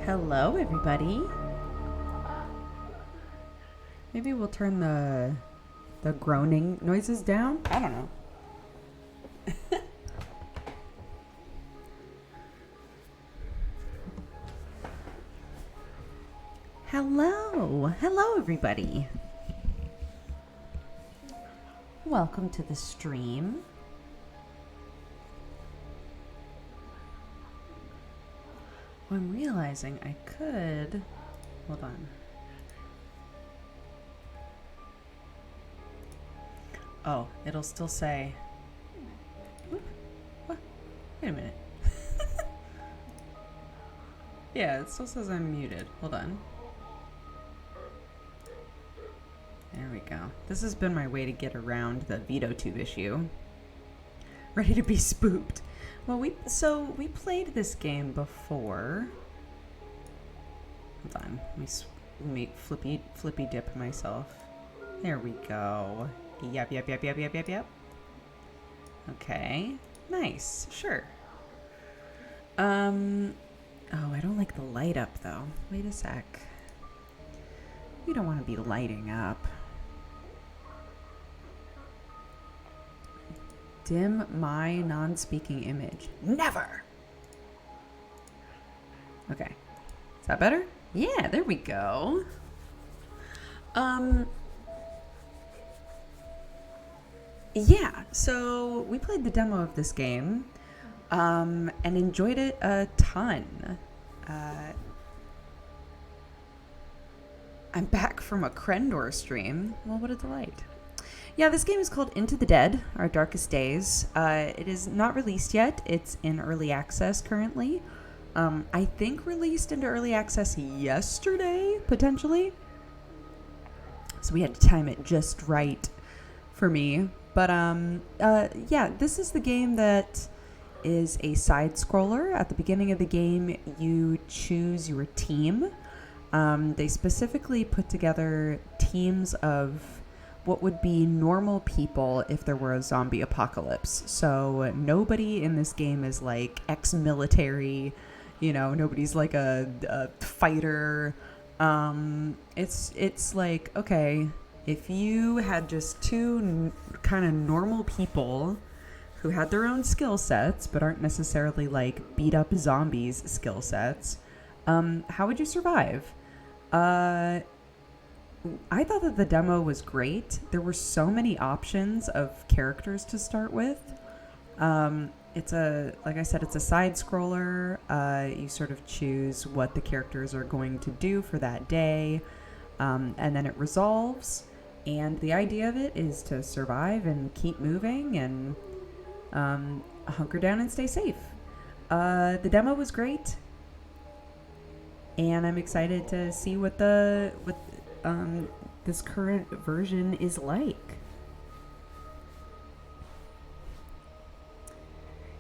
Hello, everybody. Maybe we'll turn the groaning noises down. I don't know. Hello, everybody. Welcome to the stream. I'm realizing I could. Hold on. Oh, it'll still say. What? Wait a minute. Yeah, it still says I'm muted. Hold on. There we go. This has been my way to get around the VetoTube issue. Ready to be spooked. Well, we played this game before. Hold on. Let me flippy dip myself. There we go. Yep. Okay. Nice. Sure. Oh, I don't like the light up though. Wait a sec. We don't want to be lighting up. Dim my non-speaking image. Never! Okay. Is that better? Yeah, there we go. Yeah, so we played the demo of this game, and enjoyed it a ton. I'm back from a Krendor stream. Well, what a delight. Yeah, this game is called Into the Dead, Our Darkest Days. It is not released yet. It's in early access currently. I think released into early access yesterday, potentially. So we had to time it just right for me. But yeah, this is the game that is a side scroller. At the beginning of the game, you choose your team. They specifically put together teams of what would be normal people if there were a zombie apocalypse. So nobody in this game is like ex-military, nobody's like a fighter. It's like, okay, if you had just two kind of normal people who had their own skill sets but aren't necessarily like beat up zombies skill sets, how would you survive? I thought that the demo was great. There were so many options of characters to start with. Like I said, it's a side scroller. You sort of choose what the characters are going to do for that day. And then it resolves. And the idea of it is to survive and keep moving and hunker down and stay safe. The demo was great. And I'm excited to see what this current version is like.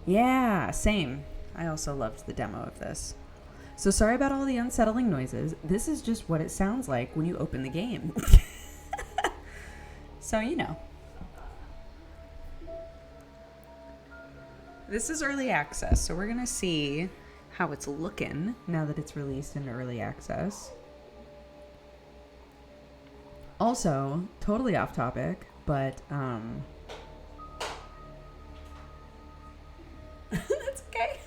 Yeah, same. I also loved the demo of this. So sorry about all the unsettling noises. This is just what it sounds like when you open the game. So, This is early access, so we're going to see how it's looking now that it's released into early access. Also, totally off topic, but that's okay.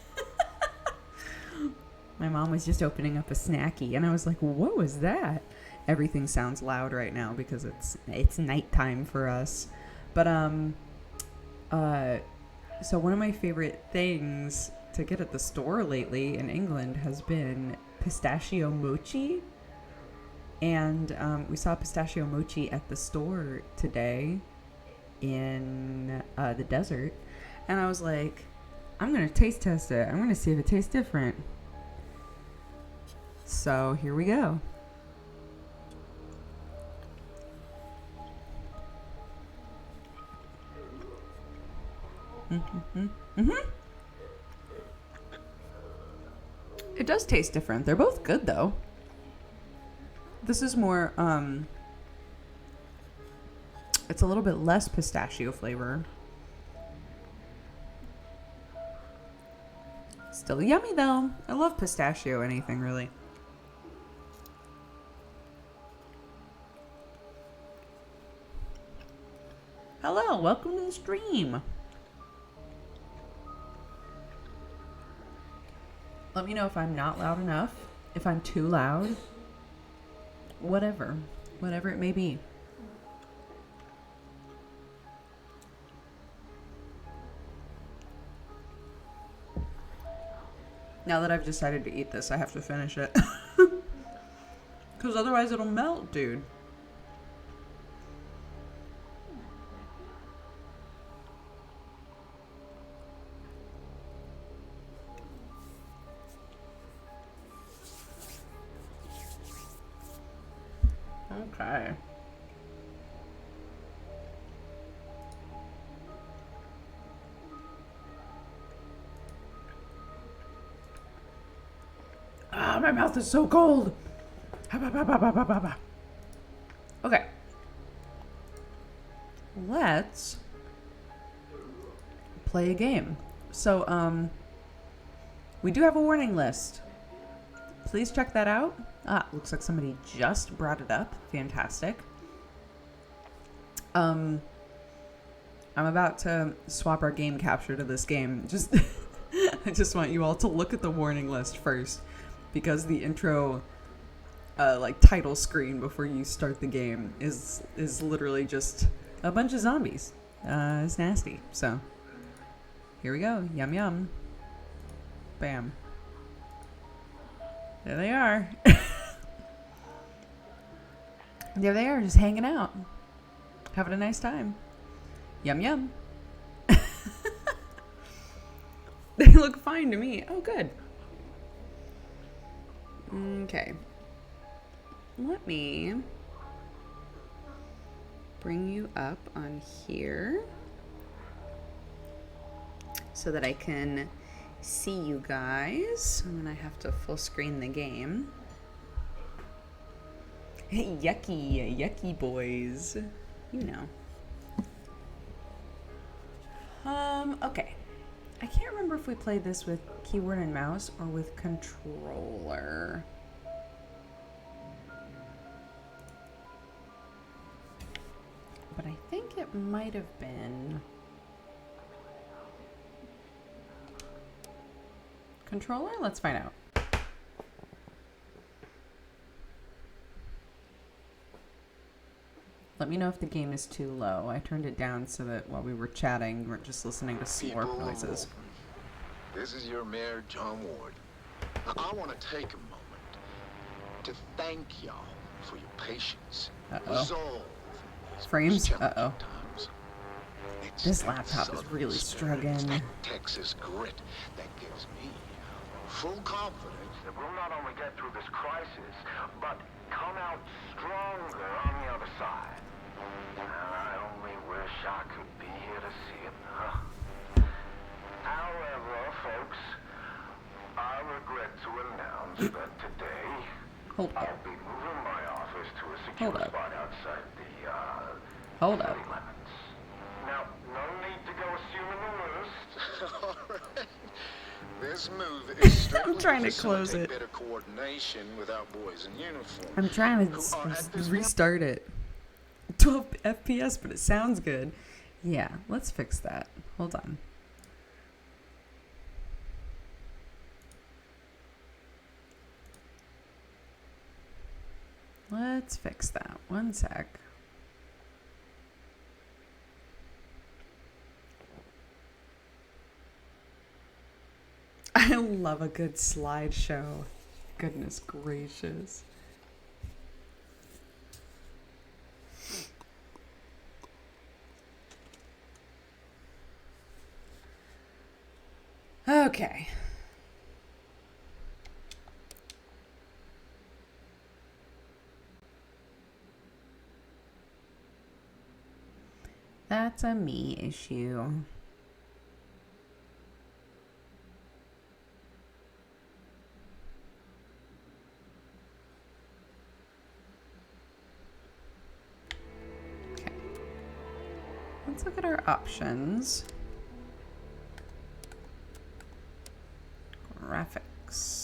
My mom was just opening up a snacky, and I was like, "What was that?" Everything sounds loud right now because it's nighttime for us. But so one of my favorite things to get at the store lately in England has been pistachio mochi. And we saw pistachio mochi at the store today in the desert. And I was like, I'm going to taste test it. I'm going to see if it tastes different. So here we go. It does taste different. They're both good though. This is more, it's a little bit less pistachio flavor. Still yummy though. I love pistachio anything really. hello. Welcome to the stream. Let me know if I'm not loud enough, if I'm too loud, whatever it may be. Now that I've decided to eat this, I have to finish it. Because otherwise it'll melt, dude. Okay. Ah, my mouth is so cold. Okay. Let's play a game. So, we do have a warning list. Please check that out. Ah, looks like somebody just brought it up. Fantastic. I'm about to swap our game capture to this game. I just want you all to look at the warning list first, because the intro, title screen before you start the game is literally just a bunch of zombies. It's nasty. So, here we go. Yum yum. Bam. There they are. There they are, just hanging out. Having a nice time. Yum yum. They look fine to me. Oh, good. Okay. Let me bring you up on here so that I can see you guys. And then I have to full screen the game. Yucky boys. You know. Okay. I can't remember if we played this with keyboard and mouse or with controller. But I think it might have been controller? Let's find out. Let me know if the game is too low. I turned it down so that while we were chatting, we're just listening to slurp noises. This is your mayor, John Ward. Now, I want to take a moment to thank y'all for your patience. Resolve. Frames? Times. This laptop is really struggling. Texas grit that gives me full confidence that we'll not only get through this crisis, but come out stronger on the other side. I only wish I could be here to see it. However, folks, I regret to announce that today I'll be moving my office to a secure spot outside the city limits. Now, no need to go assuming the worst. All right. This move is strictly I'm trying to close it. Better coordination with our boys in uniform. I'm trying to restart it. 12 FPS, but it sounds good. Yeah, let's fix that. Hold on. Let's fix that. One sec. I love a good slideshow. Goodness gracious. Okay. That's a me issue. Okay. Let's look at our options. Graphics.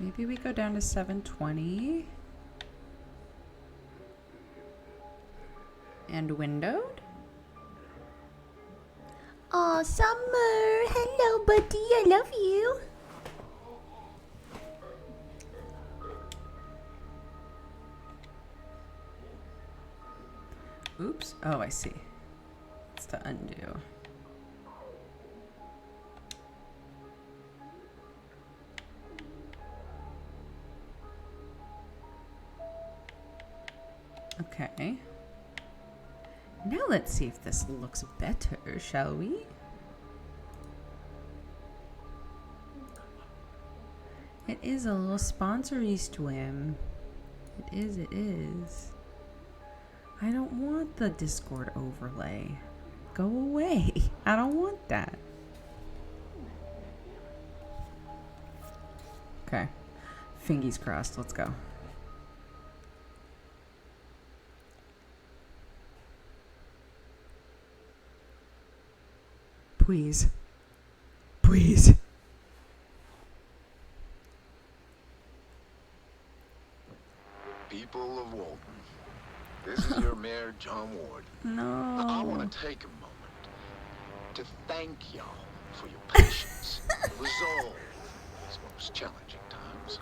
Maybe we go down to 720. And windowed? Aw, Summer! Hello, buddy. I love you. Oops. Oh, I see. It's to undo. Okay. Now let's see if this looks better, shall we? It is a little sponsory swim. It is. I don't want the Discord overlay. Go away. I don't want that. Okay. Fingies crossed. Let's go. Please. Please. People of Walton, this is your mayor, John Ward. No. I want to take a moment to thank y'all for your patience, resolve in these most challenging times.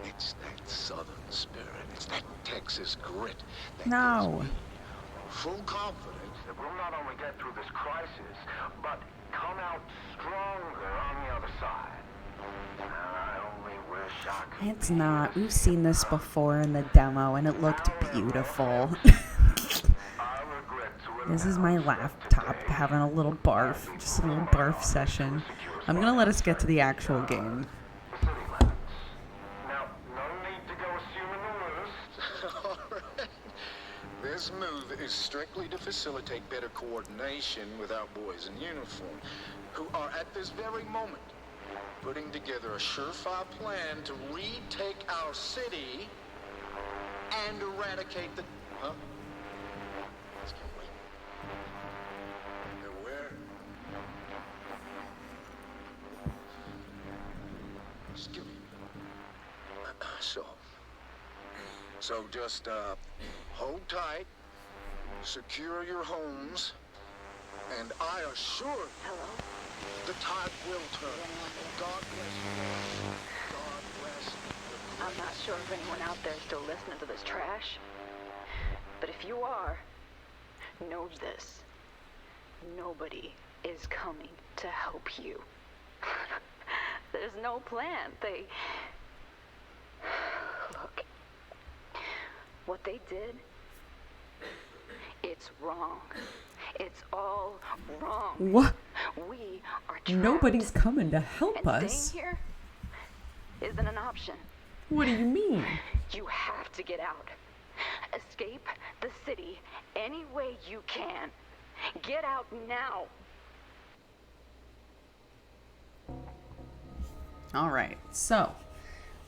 It's that Southern spirit, it's that Texas grit that gives me full confidence that we'll not only get through this crisis, but come out stronger on the other side. I only wish I could. It's not. We've seen this before in the demo, and it looked beautiful. This is my laptop having a little barf. Just a little barf session. I'm going to let us get to the actual game. Now, no need to go assuming the worst. All right. This move is strictly to facilitate better coordination with our boys in uniform, who are at this very moment putting together a surefire plan to retake our city and eradicate the... Huh? Let's get wait. Where? Excuse me. So just hold tight, secure your homes, and I assure you, hello? The tide will turn. God bless you. God bless you. I'm not sure if anyone out there is still listening to this trash, but if you are, know this. Nobody is coming to help you. There's no plan. Look, what they did, it's wrong. It's all wrong. What? We are trapped. Nobody's coming to help and us. Staying here isn't an option. What do you mean? You have to get out. Escape the city any way you can. Get out now. All right, so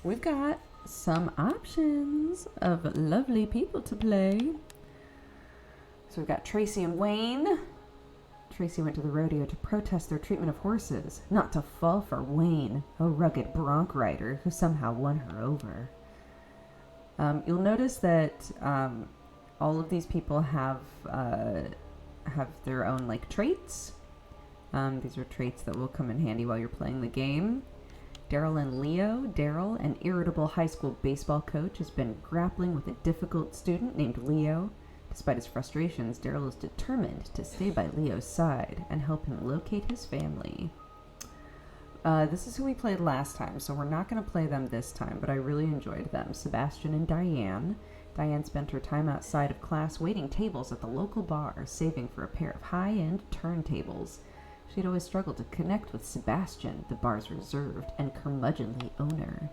we've got some options of lovely people to play. So we've got Tracy and Wayne. Tracy went to the rodeo to protest their treatment of horses, not to fall for Wayne, a rugged bronc rider who somehow won her over. You'll notice that all of these people have their own like traits. These are traits that will come in handy while you're playing the game. Daryl and Leo. Daryl, an irritable high school baseball coach, has been grappling with a difficult student named Leo. Despite his frustrations, Daryl is determined to stay by Leo's side and help him locate his family. This is who we played last time, so we're not going to play them this time, but I really enjoyed them. Sebastian and Diane. Diane spent her time outside of class waiting tables at the local bar, saving for a pair of high-end turntables. She'd always struggled to connect with Sebastian, the bar's reserved and curmudgeonly owner.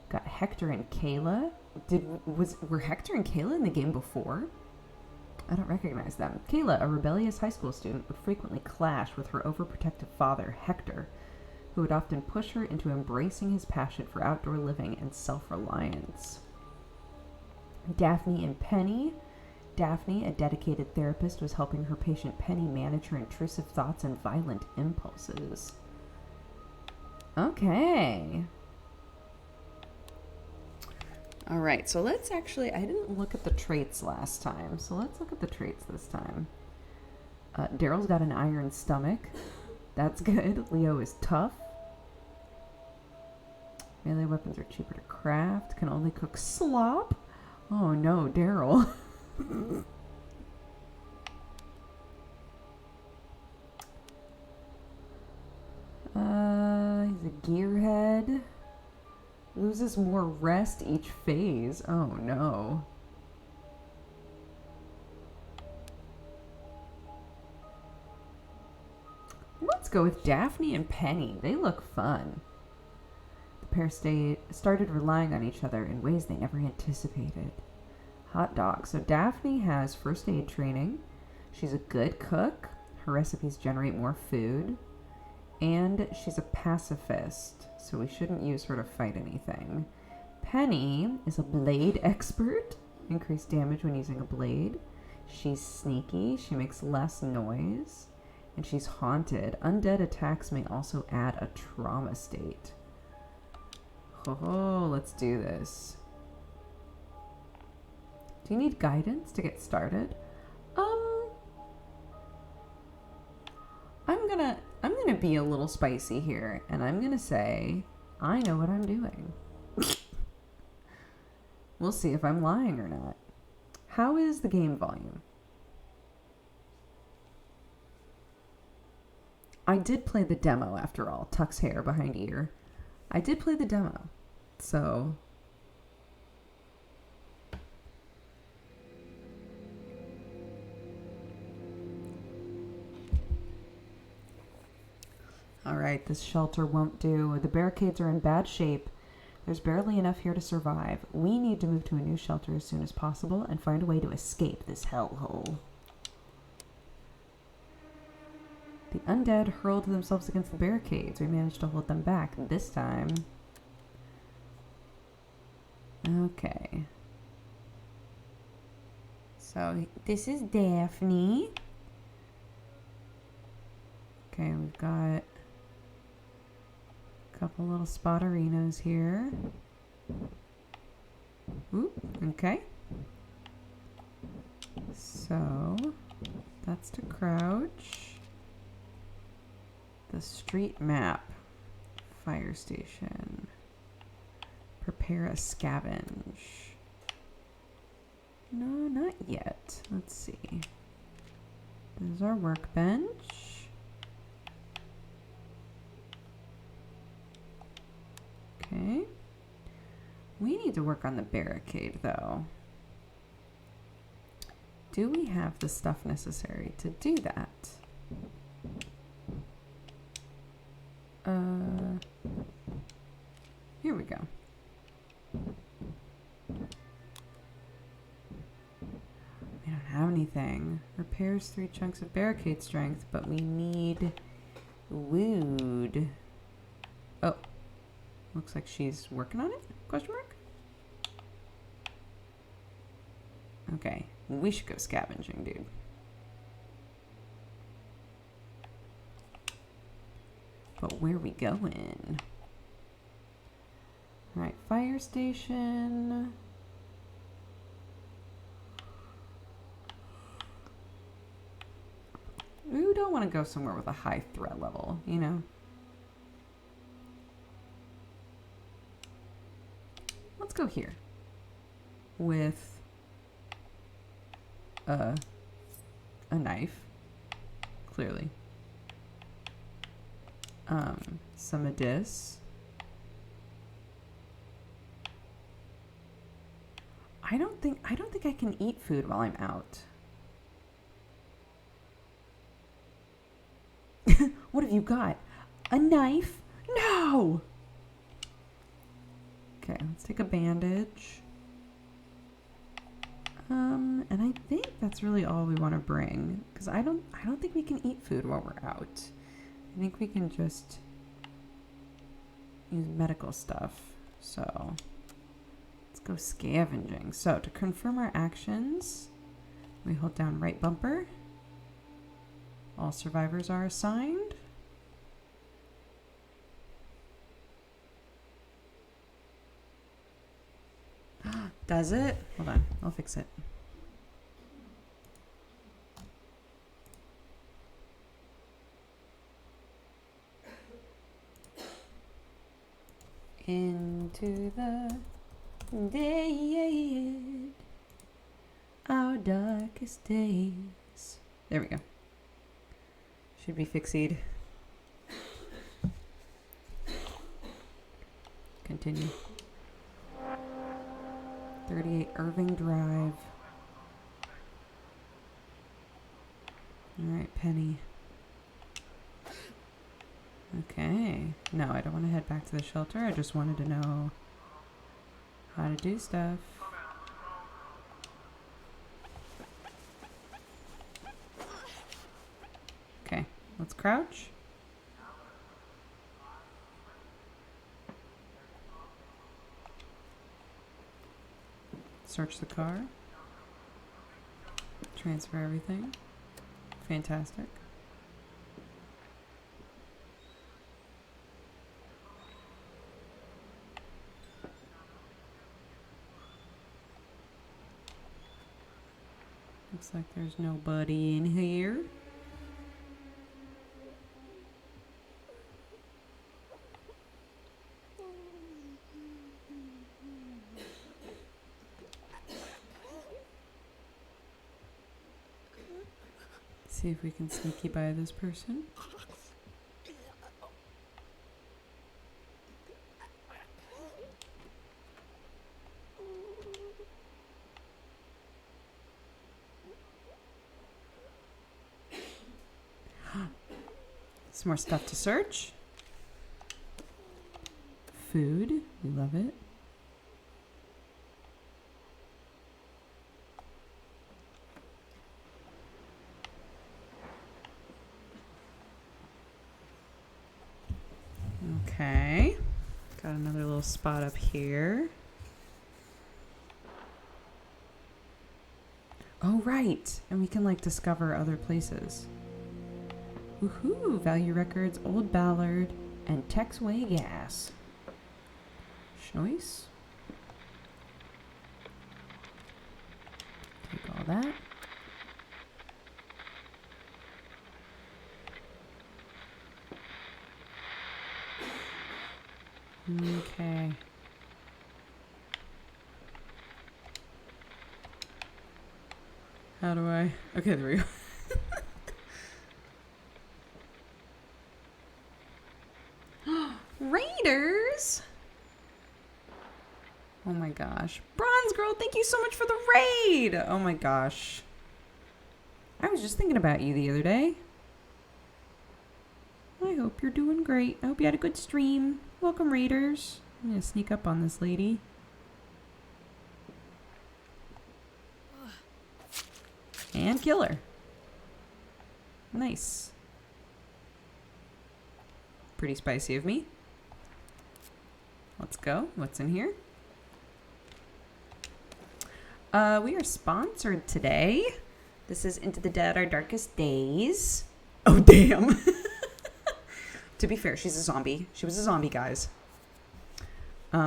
Got Hector and Kayla. Were Hector and Kayla in the game before? I don't recognize them. Kayla, a rebellious high school student, would frequently clash with her overprotective father, Hector, who would often push her into embracing his passion for outdoor living and self-reliance. Daphne and Penny. Daphne, a dedicated therapist, was helping her patient Penny manage her intrusive thoughts and violent impulses. Okay. All right, so let's actually, I didn't look at the traits last time, so let's look at the traits this time. Daryl's got an iron stomach. That's good. Leo is tough. Melee weapons are cheaper to craft. Can only cook slop. Oh no, Daryl. He's a gearhead. Loses more rest each phase. Oh no. Let's go with Daphne and Penny. They look fun. The pair started relying on each other in ways they never anticipated. Hot dog. So Daphne has first aid training. She's a good cook. Her recipes generate more food. And she's a pacifist, so we shouldn't use her to fight anything. Penny is a blade expert. Increased damage when using a blade. She's sneaky. She makes less noise. And she's haunted. Undead attacks may also add a trauma state. Oh, let's do this. Do you need guidance to get started? I'm gonna be a little spicy here, and I'm gonna say I know what I'm doing. We'll see if I'm lying or not. How is the game volume? I did play the demo after all. Tuck's hair behind ear. I did play the demo, so. All right, this shelter won't do. The barricades are in bad shape. There's barely enough here to survive. We need to move to a new shelter as soon as possible and find a way to escape this hellhole. The undead hurled themselves against the barricades. We managed to hold them back this time. Okay. So this is Daphne. Okay, we've got a couple little spotterinos here. Ooh, okay. So that's to crouch. The street map. Fire station. Prepare a scavenge. No, not yet. Let's see. This is our workbench. Okay. We need to work on the barricade, though. Do we have the stuff necessary to do that? Here we go. We don't have anything. Repairs 3 chunks of barricade strength, but we need wood. Oh. Looks like she's working on it? Question mark? Okay. We should go scavenging, dude. But where we going? Alright, fire station. We don't want to go somewhere with a high threat level, you know? Let's go here. With a knife, clearly. Some of this. I don't think I can eat food while I'm out. What have you got? A knife? No! Okay, let's take a bandage. And I think that's really all we want to bring, because I don't think we can eat food while we're out. I think we can just use medical stuff. So let's go scavenging. So to confirm our actions, we hold down right bumper. All survivors are assigned. Does it? Hold on. I'll fix it. Into the dead, our darkest days. There we go. Should be fixied. Continue. 38 Irving Drive. Alright, Penny. Okay. No, I don't want to head back to the shelter. I just wanted to know how to do stuff. Okay, let's crouch. Search the car. Transfer everything. Fantastic. Looks like there's nobody in here. See if we can sneaky by this person. Some more stuff to search. Food. We love it. Okay. Got another little spot up here. Oh, right. And we can, like, discover other places. Woohoo! Value Records, Old Ballard, and Texway Gas. Choice. Take all that. Okay. How do I? Okay, there we go. Raiders! Oh my gosh. Bronze Girl, thank you so much for the raid! Oh my gosh. I was just thinking about you the other day. I hope you're doing great. I hope you had a good stream. Welcome, Raiders. I'm gonna sneak up on this lady. And kill her. Nice. Pretty spicy of me. Let's go. What's in here? We are sponsored today. This is Into the Dead, Our Darkest Days. Oh, damn. To be fair, she's a zombie. She was a zombie, guys. We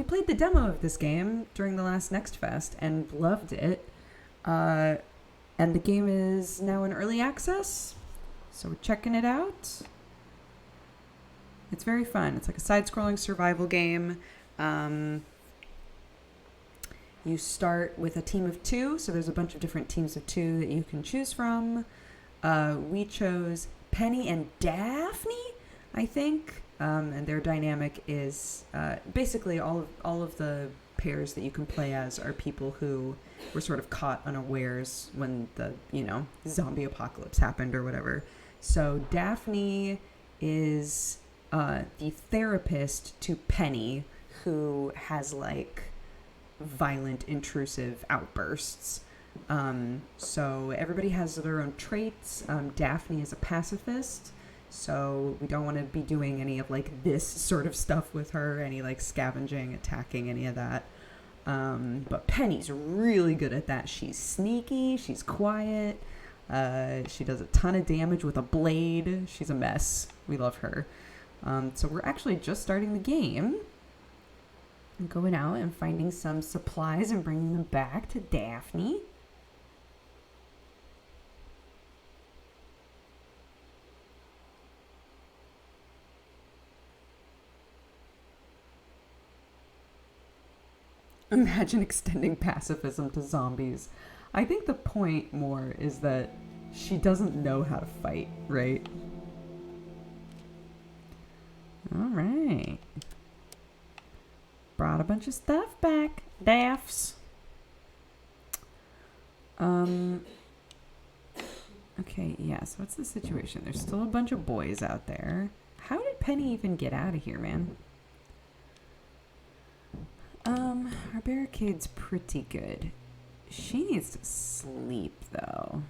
played the demo of this game during the last Next Fest and loved it. And the game is now in early access, so we're checking it out. It's very fun. It's like a side-scrolling survival game. You start with a team of 2, so there's a bunch of different teams of 2 that you can choose from. We chose Penny and Daphne, I think, and their dynamic is basically all of the pairs that you can play as are people who were sort of caught unawares when the, zombie apocalypse happened or whatever. So Daphne is the therapist to Penny, who has, like, violent, intrusive outbursts. So everybody has their own traits. Daphne is a pacifist, so we don't want to be doing any of, like, this sort of stuff with her, any, like, scavenging, attacking, any of that. But Penny's really good at that. She's sneaky, she's quiet, she does a ton of damage with a blade. She's a mess. We love her. So we're actually just starting the game. Going out and finding some supplies and bringing them back to Daphne. Imagine extending pacifism to zombies. I think the point more is that she doesn't know how to fight, right? All right. Brought a bunch of stuff back, Daphs. Okay, yeah, so what's the situation? There's still a bunch of boys out there. How did Penny even get out of here, man? Our barricade's pretty good. She needs to sleep, though.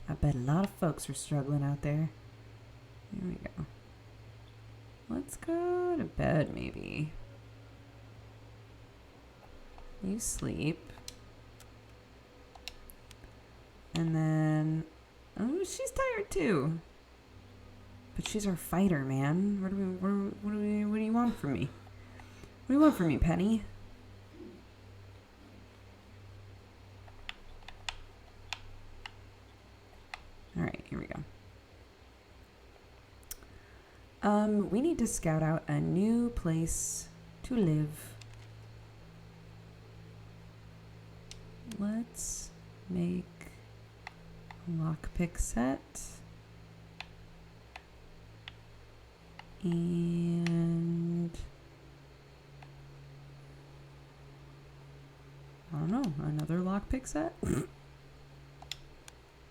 I bet a lot of folks are struggling out there. Here we go. Let's go to bed, maybe. You sleep. And then... Oh, she's tired, too. But she's our fighter, man. What do you want from me? What do you want from me, Penny? Alright, here we go. We need to scout out a new place to live. Let's make a lockpick set. And... I don't know, another lockpick set?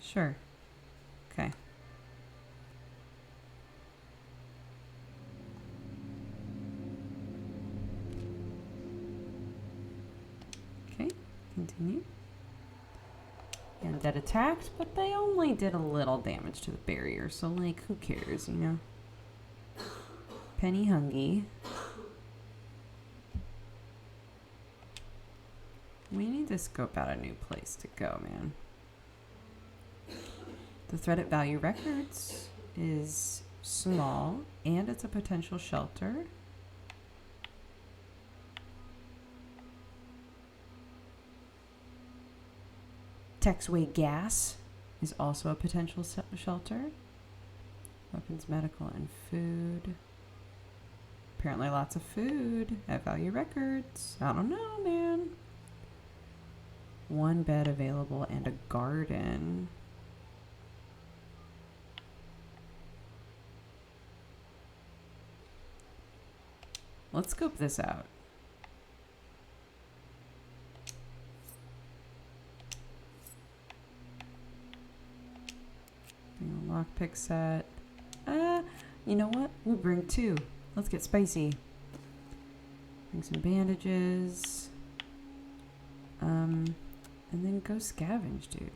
Sure. Okay. Okay, continue. And that attacked, but they only did a little damage to the barrier, so like, who cares, you know? Penny Hungy. We need to scope out a new place to go, man. The threat at Value Records is small, and it's a potential shelter. Texway Gas is also a potential shelter. Weapons, medical, and food. Apparently lots of food at Value Records. I don't know, man. One bed available and a garden. Let's scope this out. Lockpick set. You know what? We'll bring two. Let's get spicy. Bring some bandages. And then go scavenge, dude.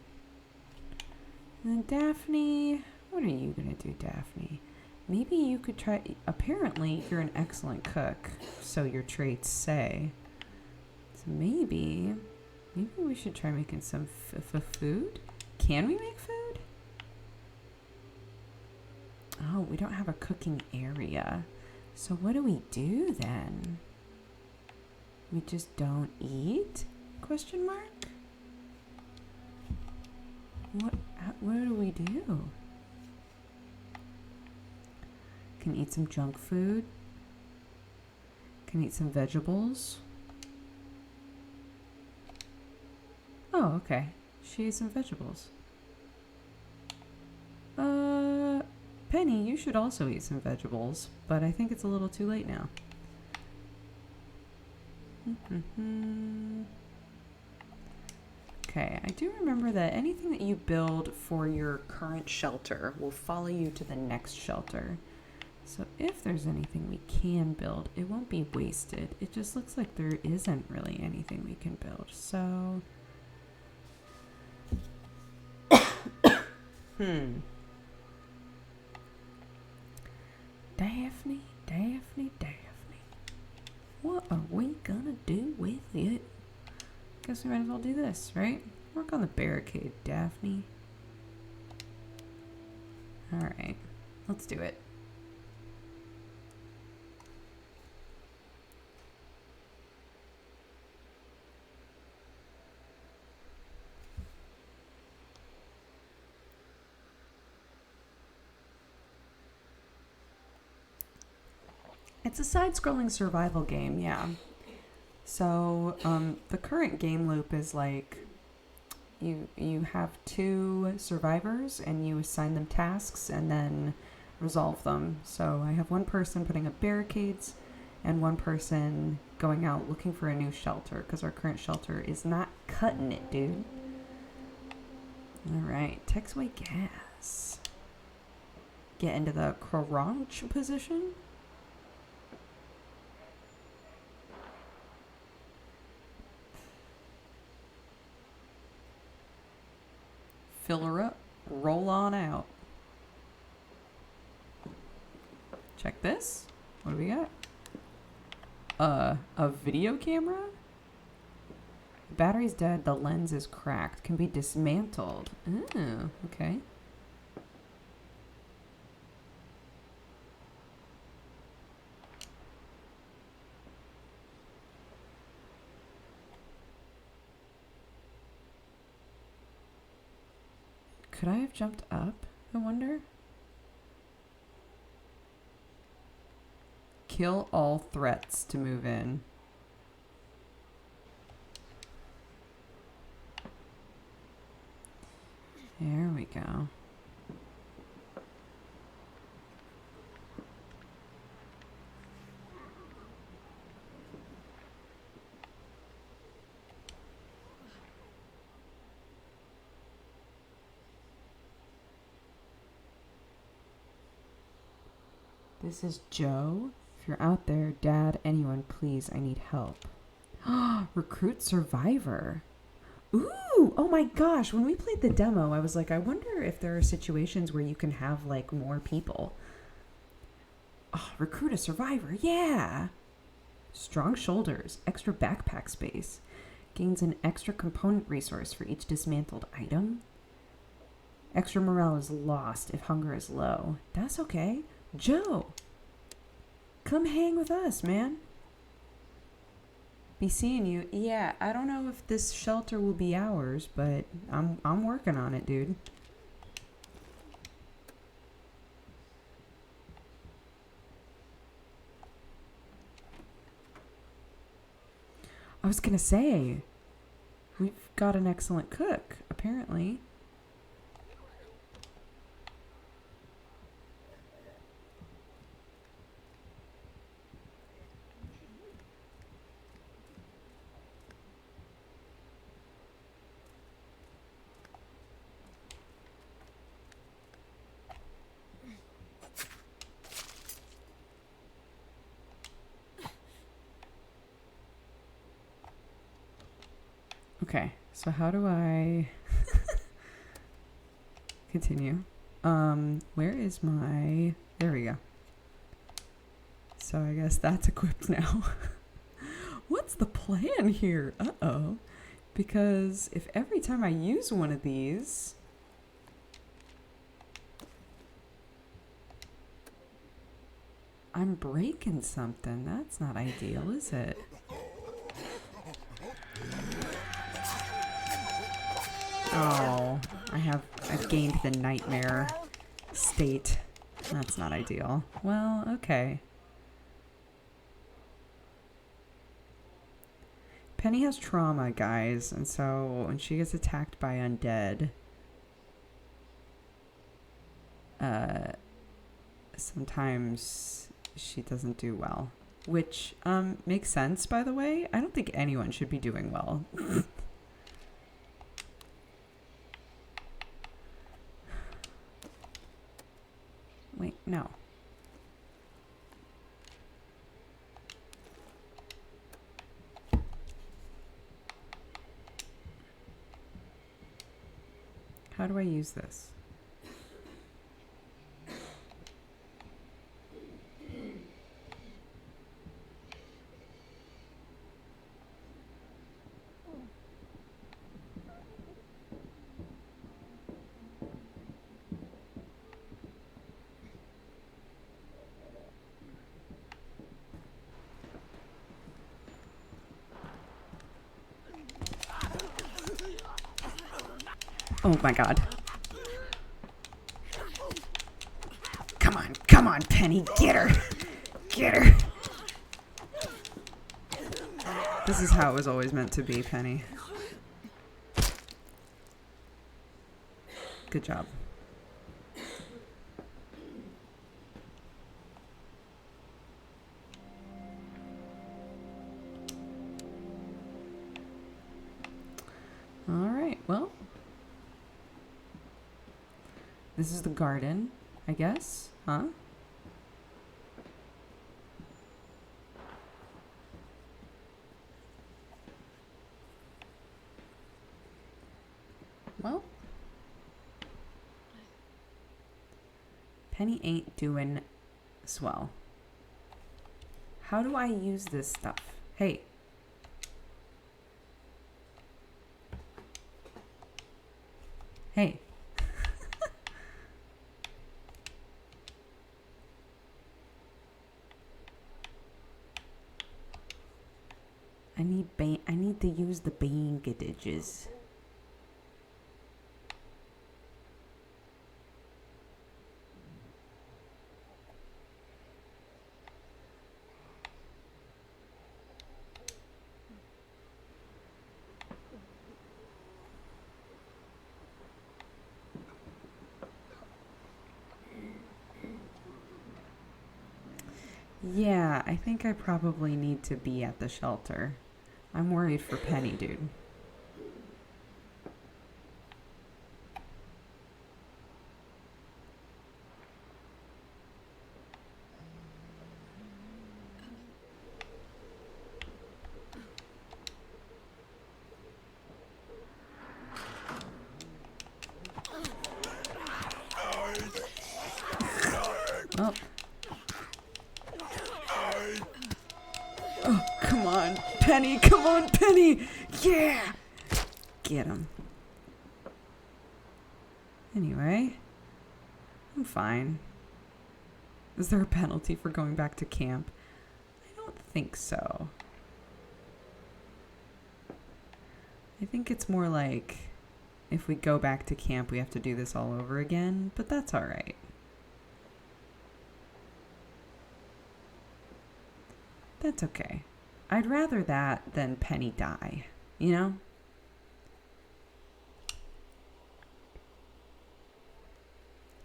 And then Daphne. What are you gonna do, Daphne? Maybe you could try... Apparently, you're an excellent cook, so your traits say. So maybe we should try making some food? Can we make food? Oh, we don't have a cooking area. So what do we do then? We just don't eat? Question mark? What do we do? Can eat some junk food. Can eat some vegetables. Oh, okay. She ate some vegetables. Penny, you should also eat some vegetables, but I think it's a little too late now. Okay, I do remember that anything that you build for your current shelter will follow you to the next shelter. So if there's anything we can build, it won't be wasted. It just looks like there isn't really anything we can build. So, Daphne, Daphne, Daphne. What are we gonna do with it? Guess we might as well do this, right? Work on the barricade, Daphne. Alright, let's do it. It's a side-scrolling survival game, yeah. So, the current game loop is like you have 2 survivors and you assign them tasks and then resolve them. So I have one person putting up barricades and one person going out looking for a new shelter because our current shelter is not cutting it, dude. All right, text away gas. Get into the crouch position. Fill her up. Roll on out. Check this. What do we got? A video camera? The battery's dead. The lens is cracked. Can be dismantled. Oh, okay. Could I have jumped up, I wonder? Kill all threats to move in. There we go. This is Joe. If you're out there, Dad, anyone, please, I need help. Recruit survivor. Ooh, oh my gosh. When we played the demo, I was like, I wonder if there are situations where you can have like more people. Oh, recruit a survivor. Yeah. Strong shoulders, extra backpack space. Gains an extra component resource for each dismantled item. Extra morale is lost if hunger is low. That's okay. Joe, come hang with us, man. Be seeing you. Yeah, I don't know if this shelter will be ours, but I'm working on it, dude. I was gonna say, we've got an excellent cook, apparently. Okay, so how do I continue? Where is my... There we go. So I guess that's equipped now. What's the plan here? Uh-oh. Because if every time I use one of these... I'm breaking something. That's not ideal, is it? Oh, I've gained the nightmare state. That's not ideal. Well, okay. Penny has trauma, guys, and so when she gets attacked by undead, sometimes she doesn't do well. Which, makes sense, by the way. I don't think anyone should be doing well. Wait, no. How do I use this? Oh my god. Come on, Penny, get her. Get her. This is how it was always meant to be, Penny. Good job. All right, well. This is the garden, I guess, huh? Well, Penny ain't doing swell. How do I use this stuff? Hey. Hey. I need to use the bandages. Yeah, I think I probably need to be at the shelter. I'm worried for Penny, dude. Oh. Oh, come on, Penny. Come on, Penny. Yeah. Get him. Anyway, I'm fine. Is there a penalty for going back to camp? I don't think so. I think it's more like if we go back to camp, we have to do this all over again, but that's all right. That's okay. I'd rather that than Penny die, you know?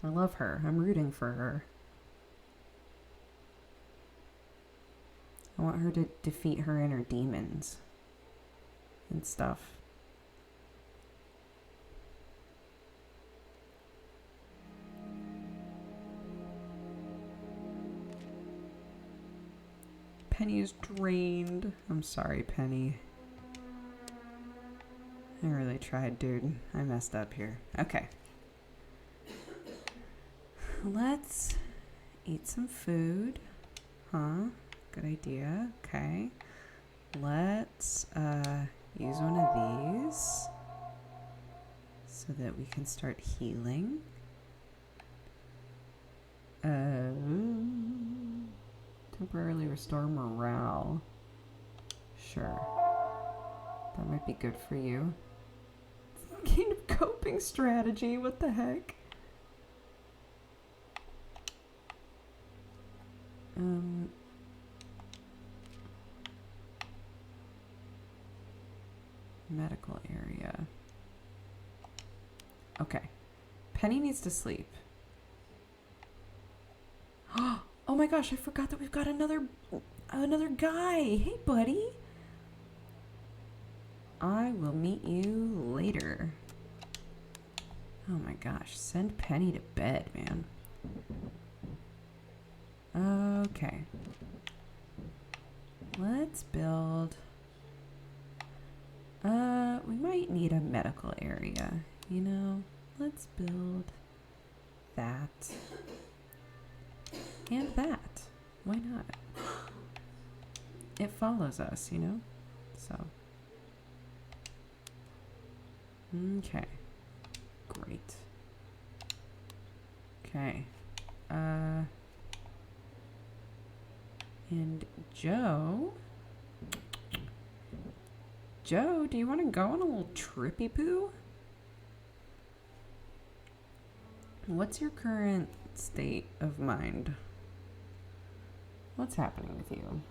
I love her. I'm rooting for her. I want her to defeat her inner demons and stuff. Penny is drained. I'm sorry, Penny. I really tried, dude. I messed up here. Okay. Let's eat some food. Huh? Good idea. Okay. Let's use one of these so that we can start healing. Temporarily restore morale. Sure. That might be good for you. Kind of coping strategy. What the heck? Medical area. Okay. Penny needs to sleep. Oh my gosh, I forgot that we've got another guy. Hey, buddy. I will meet you later. Oh my gosh, send Penny to bed, man. Okay. Let's build... we might need a medical area, you know? Let's build that. And that. Why not? It follows us, you know? So. Okay. Great. Okay. And Joe, do you want to go on a little trippy poo? What's your current state of mind? What's happening with you?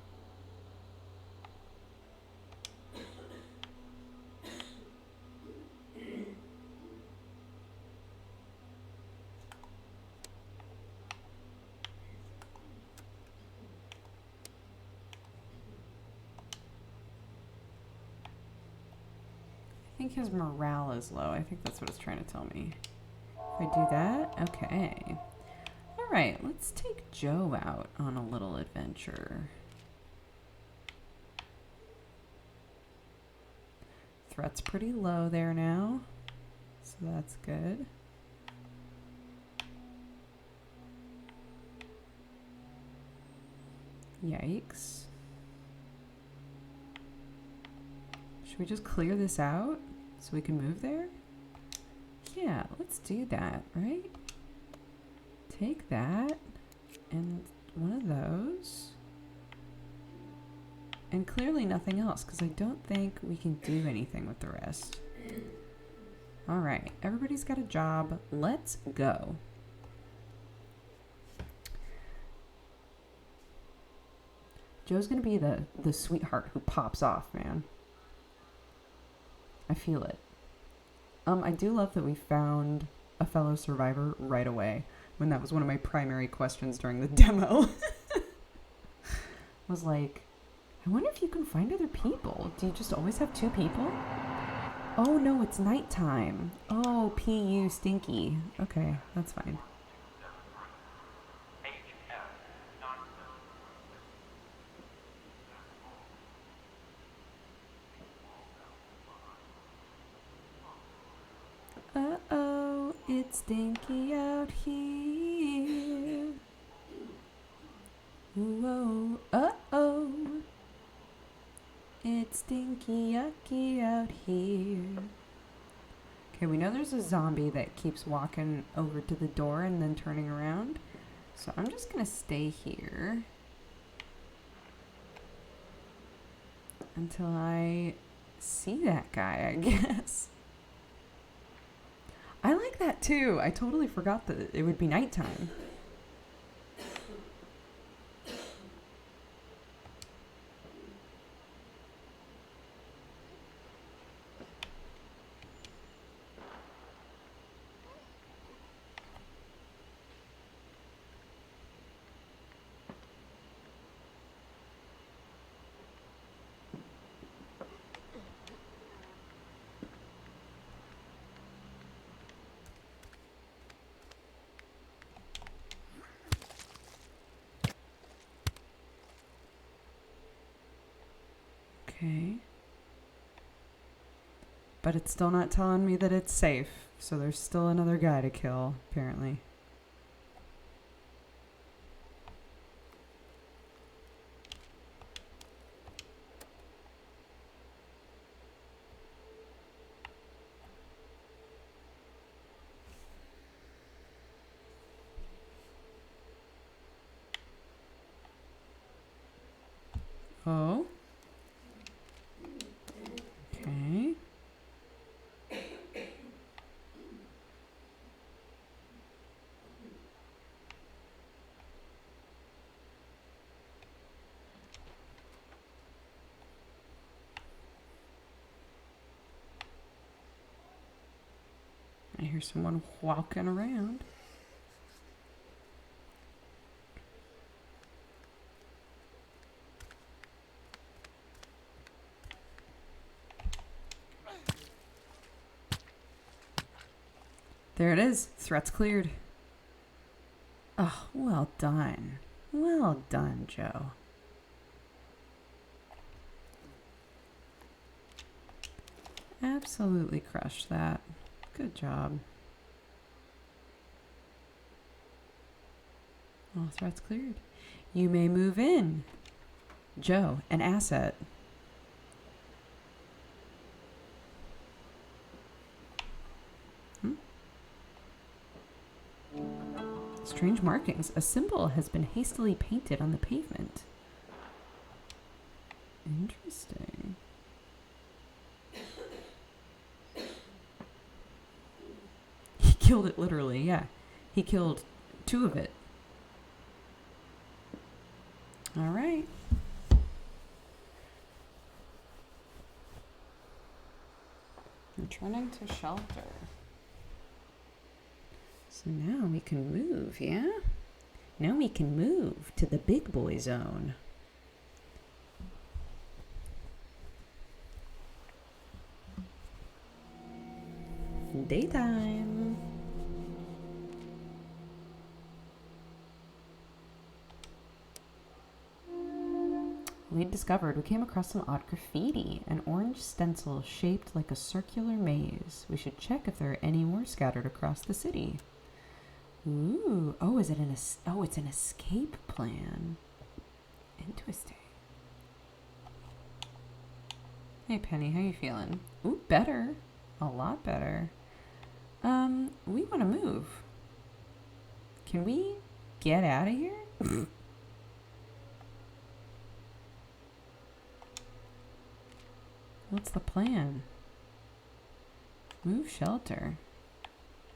think his morale is low. I think that's what it's trying to tell me. If I do that, okay. All right, let's take Joe out on a little adventure. Threat's pretty low there now, so that's good. Yikes. Should we just clear this out so we can move there? Yeah, let's do that, right? Take that and one of those. And clearly nothing else, because I don't think we can do anything with the rest. All right, everybody's got a job. Let's go. Joe's gonna be the sweetheart who pops off, man. I feel it. I do love that we found a fellow survivor right away, when that was one of my primary questions during the demo. Was like, I wonder if you can find other people. Do you just always have 2 people? Oh no, it's nighttime. Oh, PU stinky. Okay, that's fine. Uh-oh, it's stinky out here. Whoa, uh-oh. It's stinky yucky out here. Okay, we know there's a zombie that keeps walking over to the door and then turning around. So I'm just gonna stay here until I see that guy, I guess. I like that too. I totally forgot that it would be nighttime. Okay. But it's still not telling me that it's safe. So there's still another guy to kill, apparently. Oh. Okay. I hear someone walking around. There it is. Threat's cleared. Oh, well done. Well done, Joe. Absolutely crushed that. Good job. All threats cleared. You may move in. Joe, an asset. Strange markings. A symbol has been hastily painted on the pavement. Interesting. He killed it literally, yeah. He killed 2 of it. All right. Returning to shelter. So now we can move, yeah? Now we can move to the big boy zone. Daytime. We discovered we came across some odd graffiti. An orange stencil shaped like a circular maze. We should check if there are any more scattered across the city. Ooh. Oh, is it it's an escape plan. Interesting. Hey, Penny, how you feeling? Ooh, better. A lot better. We want to move. Can we get out of here? What's the plan? Move shelter.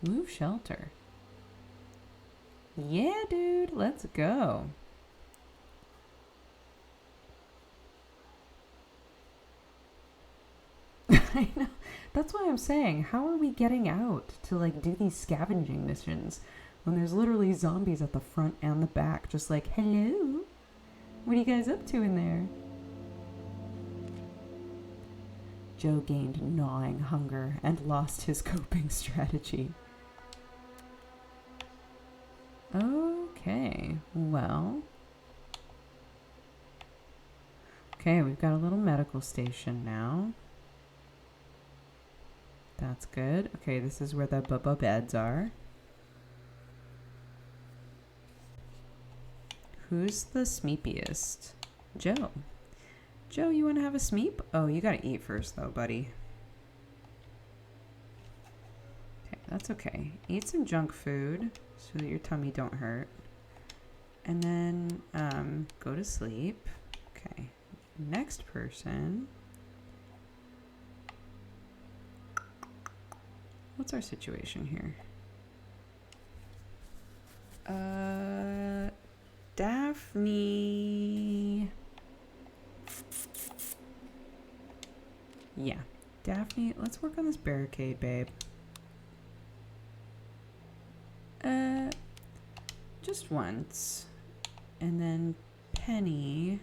Move shelter. Yeah, dude, let's go. I know. That's why I'm saying, how are we getting out to like do these scavenging missions when there's literally zombies at the front and the back just like, hello? What are you guys up to in there? Joe gained gnawing hunger and lost his coping strategy. Okay, well. Okay, we've got a little medical station now. That's good. Okay, this is where the bubba beds are. Who's the smeepiest? Joe. Joe, you want to have a smeep? Oh, you gotta eat first though, buddy. Okay, that's okay. Eat some junk food so that your tummy don't hurt. And then go to sleep. Okay. Next person. What's our situation here? Daphne. Yeah, Daphne, let's work on this barricade, babe. Just once. And then Penny,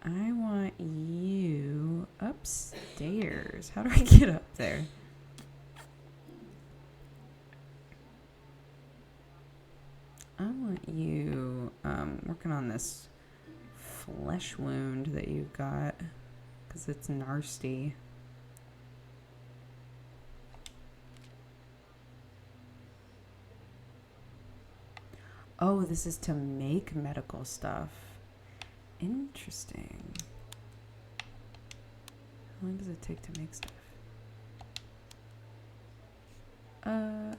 I want you upstairs. How do I get up there? I want you working on this flesh wound that you've got because it's nasty. Oh, this is to make medical stuff. Interesting. How long does it take to make stuff?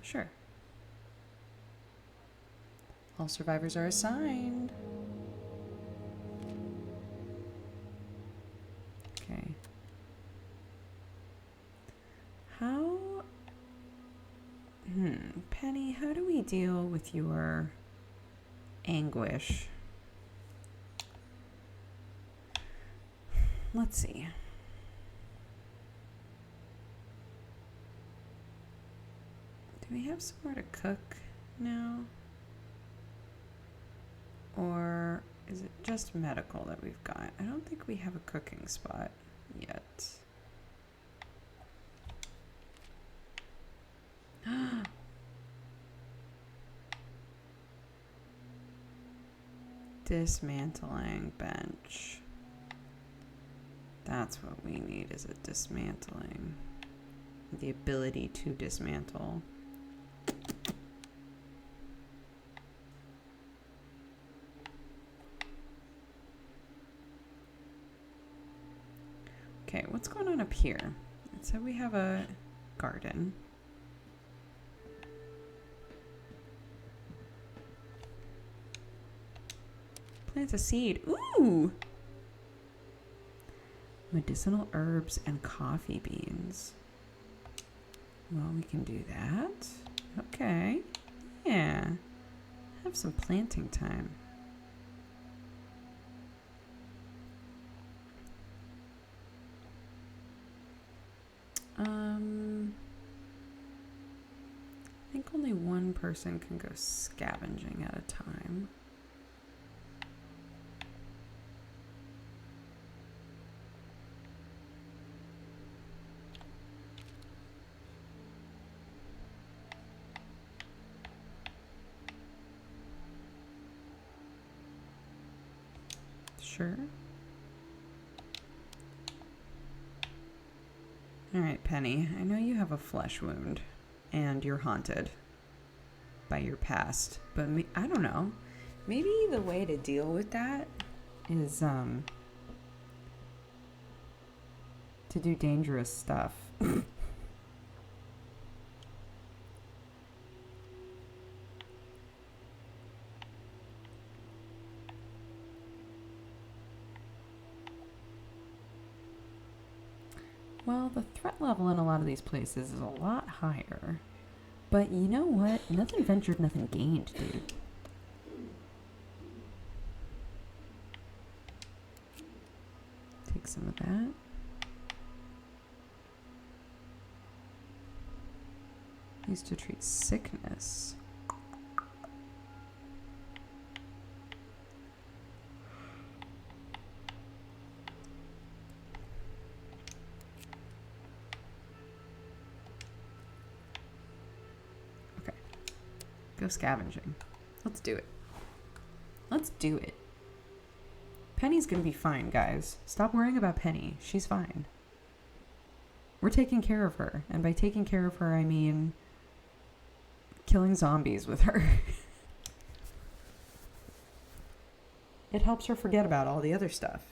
Sure. All survivors are assigned. Okay. How... Penny, how do we deal with your anguish? Let's see. Do we have somewhere to cook now? Or is it just medical that we've got? I don't think we have a cooking spot yet. Dismantling bench. That's what we need, is a dismantling. The ability to dismantle. Okay, what's going on up here? It said we have a garden. Plant a seed. Ooh! Medicinal herbs and coffee beans. Well, we can do that. Okay. Yeah. Have some planting time. I think only one person can go scavenging at a time. Sure. Alright, Penny. I know you have a flesh wound. And you're haunted by your past. But I don't know. Maybe the way to deal with that is, to do dangerous stuff. Well, the threat level in a lot of these places is a lot higher. But you know what? Nothing ventured, nothing gained, dude. Take some of that. Used to treat sickness. Okay. Go scavenging. Let's do it. Let's do it. Penny's gonna be fine, guys. Stop worrying about Penny. She's fine. We're taking care of her. And by taking care of her, I mean killing zombies with her. It helps her forget about all the other stuff.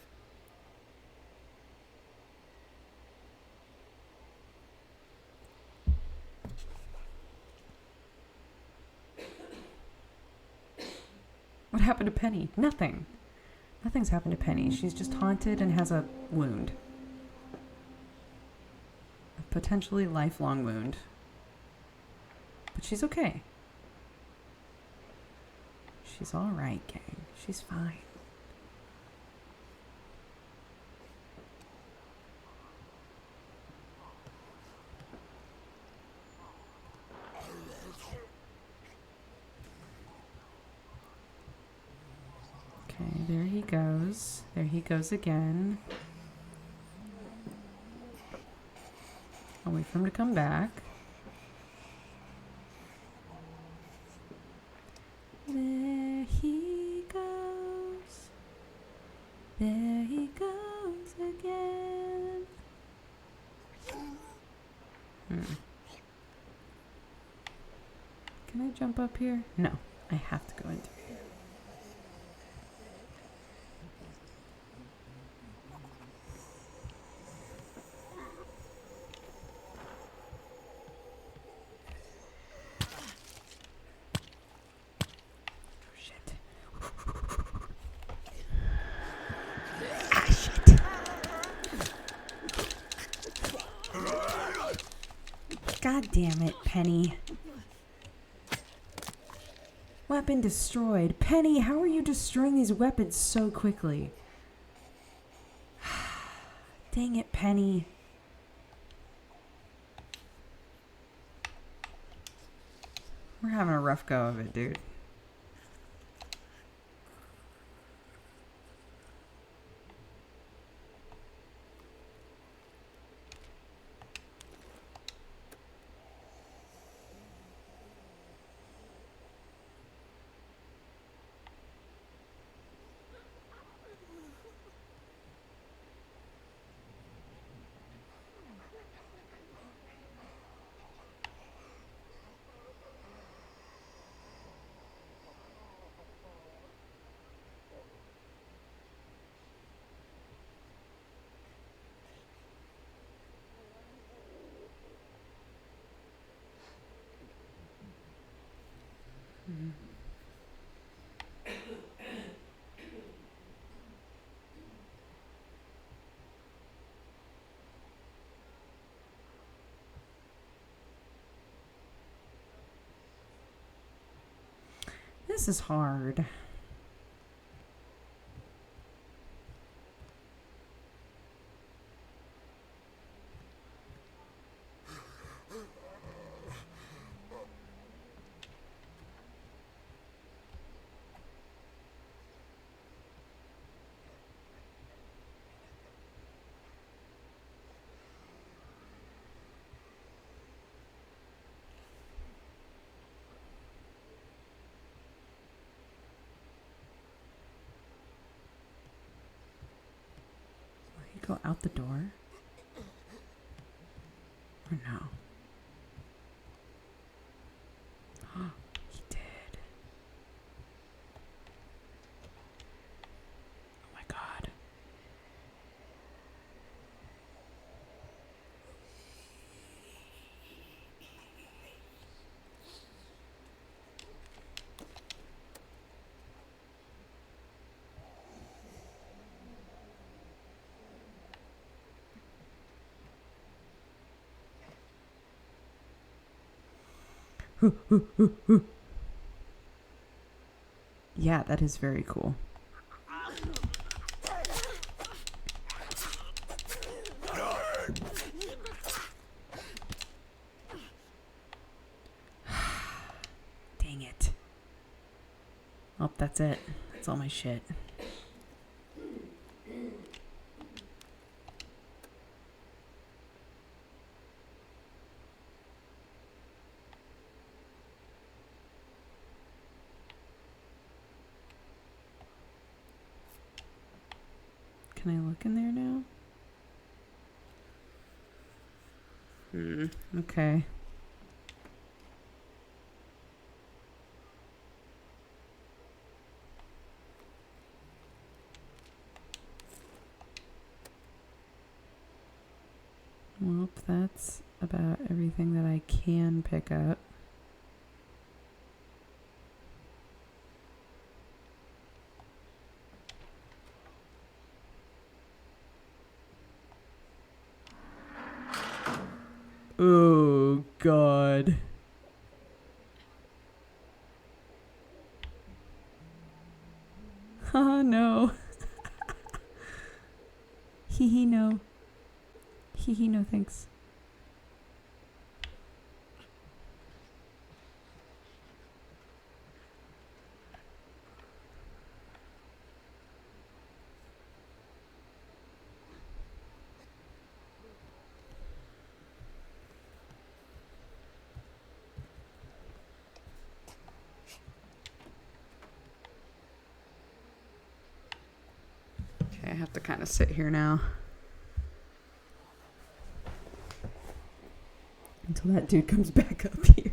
What happened to Penny? Nothing. Nothing's happened to Penny. She's just haunted and has a wound. A potentially lifelong wound. But she's okay. She's alright, gang. She's fine. Okay, there he goes. There he goes again. I'll wait for him to come back. There he goes. There he goes again. Can I jump up here? No, I have to go into here. God damn it, Penny. Weapon destroyed. Penny, how are you destroying these weapons so quickly? Dang it, Penny. We're having a rough go of it, dude. This is hard. go out the door? Or no? He did. Oh my god. Yeah, that is very cool. Dang it. Oh, that's it. That's all my shit. Can I look in there now? Okay. Well, that's about everything that I can pick up. Oh, God. Oh, no. Hee no. Hee no, thanks. Okay, I have to kind of sit here now. Until that dude comes back up here.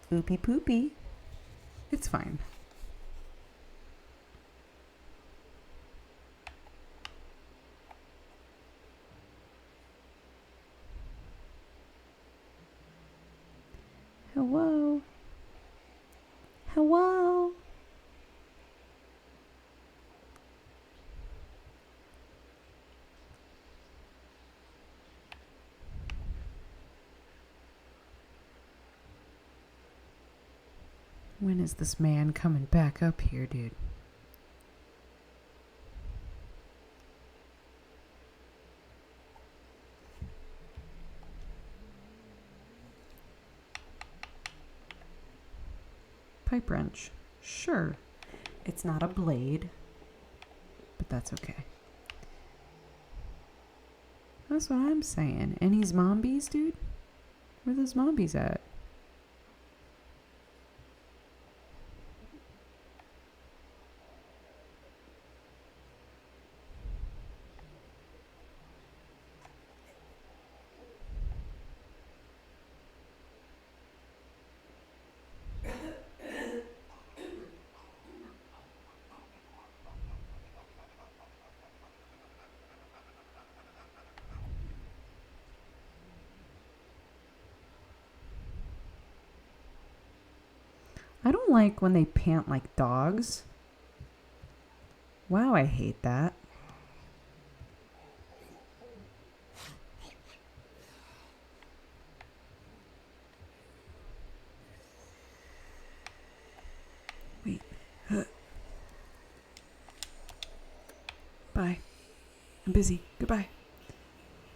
Poopy poopy. It's fine. Hello? Hello? When is this man coming back up here, dude? Pipe wrench. Sure. It's not a blade, but that's okay. That's what I'm saying. Any zombies, dude? Where are the zombies at? I don't like when they pant like dogs. Wow, I hate that. Wait. Bye. I'm busy. Goodbye.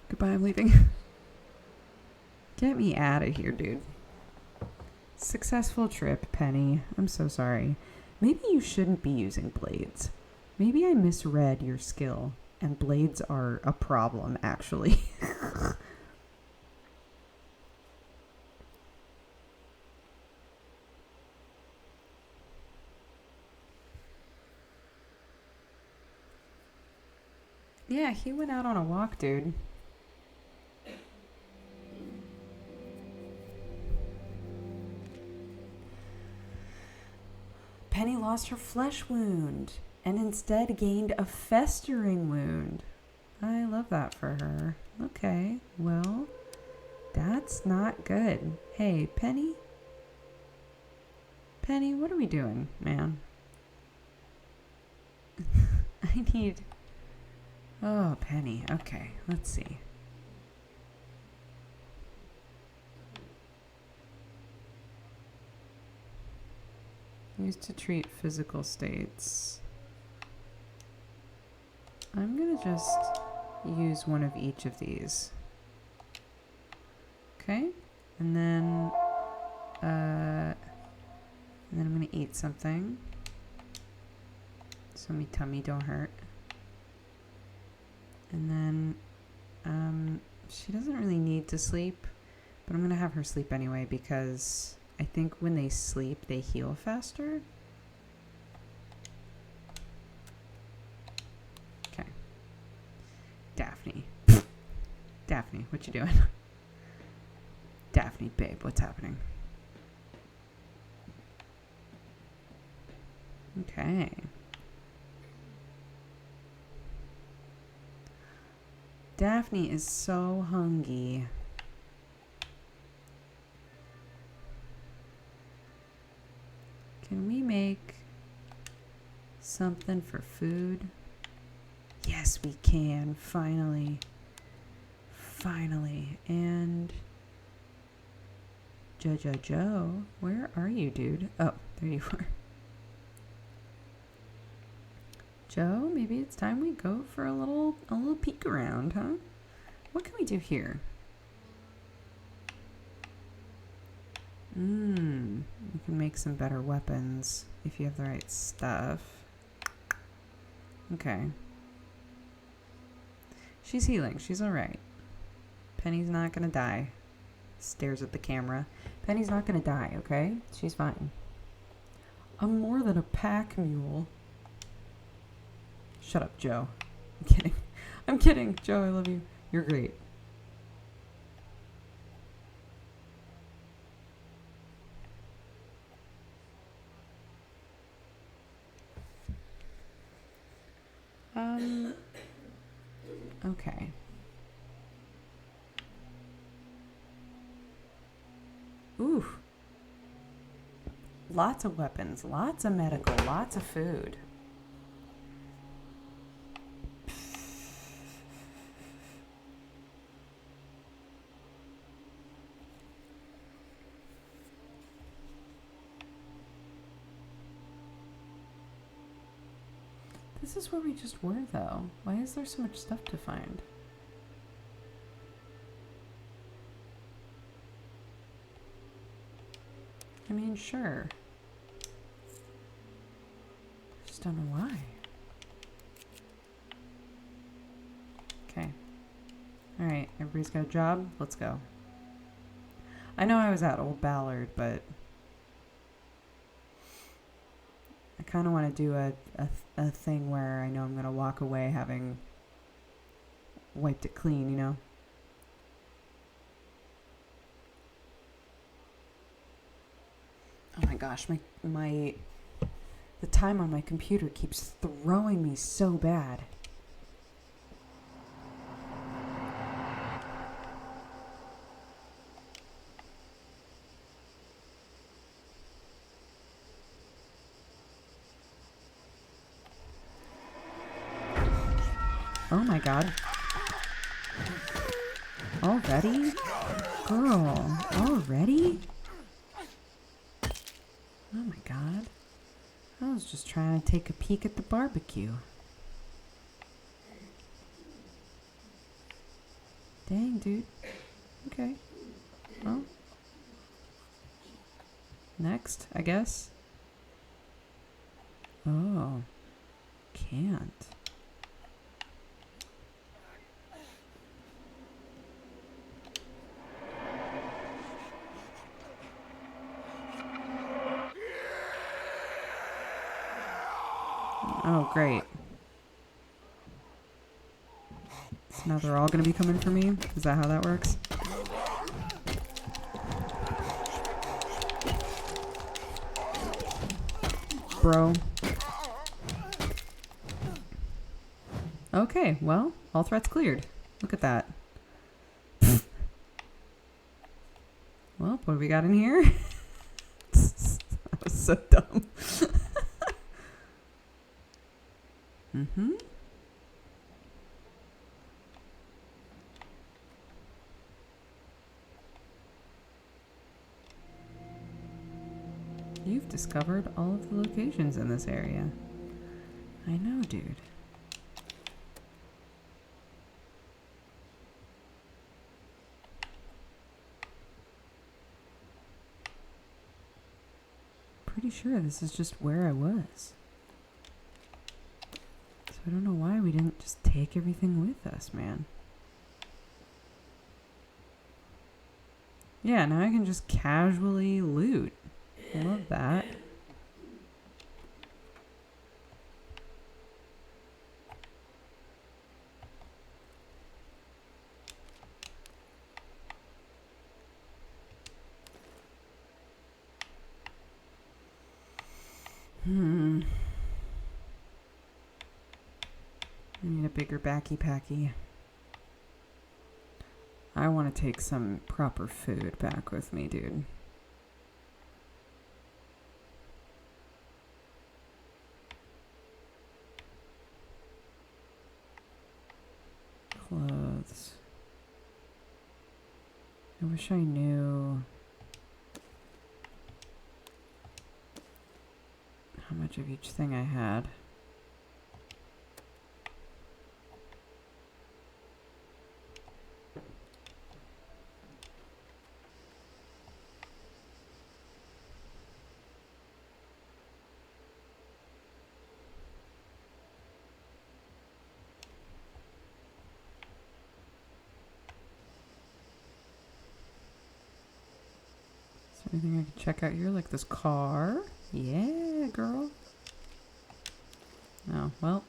Goodbye, I'm leaving. Get me out of here, dude. Successful trip, Penny. I'm so sorry. Maybe you shouldn't be using blades. Maybe I misread your skill, and blades are a problem, actually. Yeah, he went out on a walk, dude. Penny lost her flesh wound and instead gained a festering wound. I love that for her. Okay, well, that's not good. Hey, Penny? Penny, what are we doing, man? I need... Oh, Penny. Okay, let's see. Used to treat physical states. I'm gonna just use one of each of these. Okay, and then I'm gonna eat something so my tummy don't hurt. And then she doesn't really need to sleep, but I'm gonna have her sleep anyway because I think when they sleep they heal faster. Okay. Daphne. Daphne, what you doing? Daphne, babe, what's happening? Okay. Daphne is so hungry. Can we make something for food? Yes, we can. Finally. Finally. And Joe, where are you, dude? Oh, there you are. Joe, maybe it's time we go for a little peek around, huh? What can we do here? You can make some better weapons if you have the right stuff. Okay. She's healing. She's alright. Penny's not gonna die. Stares at the camera. Penny's not gonna die, okay? She's fine. I'm more than a pack mule. Shut up, Joe. I'm kidding. I'm kidding. Joe, I love you. You're great. Okay. Ooh. Lots of weapons, lots of medical, lots of food. This is where we just were, though. Why is there so much stuff to find? I mean, sure. Just don't know why. Okay. Alright, everybody's got a job? Let's go. I know I was at Old Ballard, but I kind of want to do a thing where I know I'm going to walk away having wiped it clean, you know? Oh my gosh, the time on my computer keeps throwing me so bad. Oh my god. Already? Girl, already? Oh my god. I was just trying to take a peek at the barbecue. Dang, dude. Okay. Well. Next, I guess. Oh. Can't. Oh, great. So now they're all gonna be coming for me? Is that how that works? Bro. Okay, well, all threats cleared. Look at that. Well, what do we got in here? That was so dumb. Mm-hmm. You've discovered all of the locations in this area. I know, dude. Pretty sure this is just where I was. So I don't know why we didn't just take everything with us, man. Yeah, now I can just casually loot. I love that. I need a bigger backy-packy. I want to take some proper food back with me, dude. Clothes. I wish I knew how much of each thing I had. Anything I can check out here, like this car? Yeah, girl. Oh, well.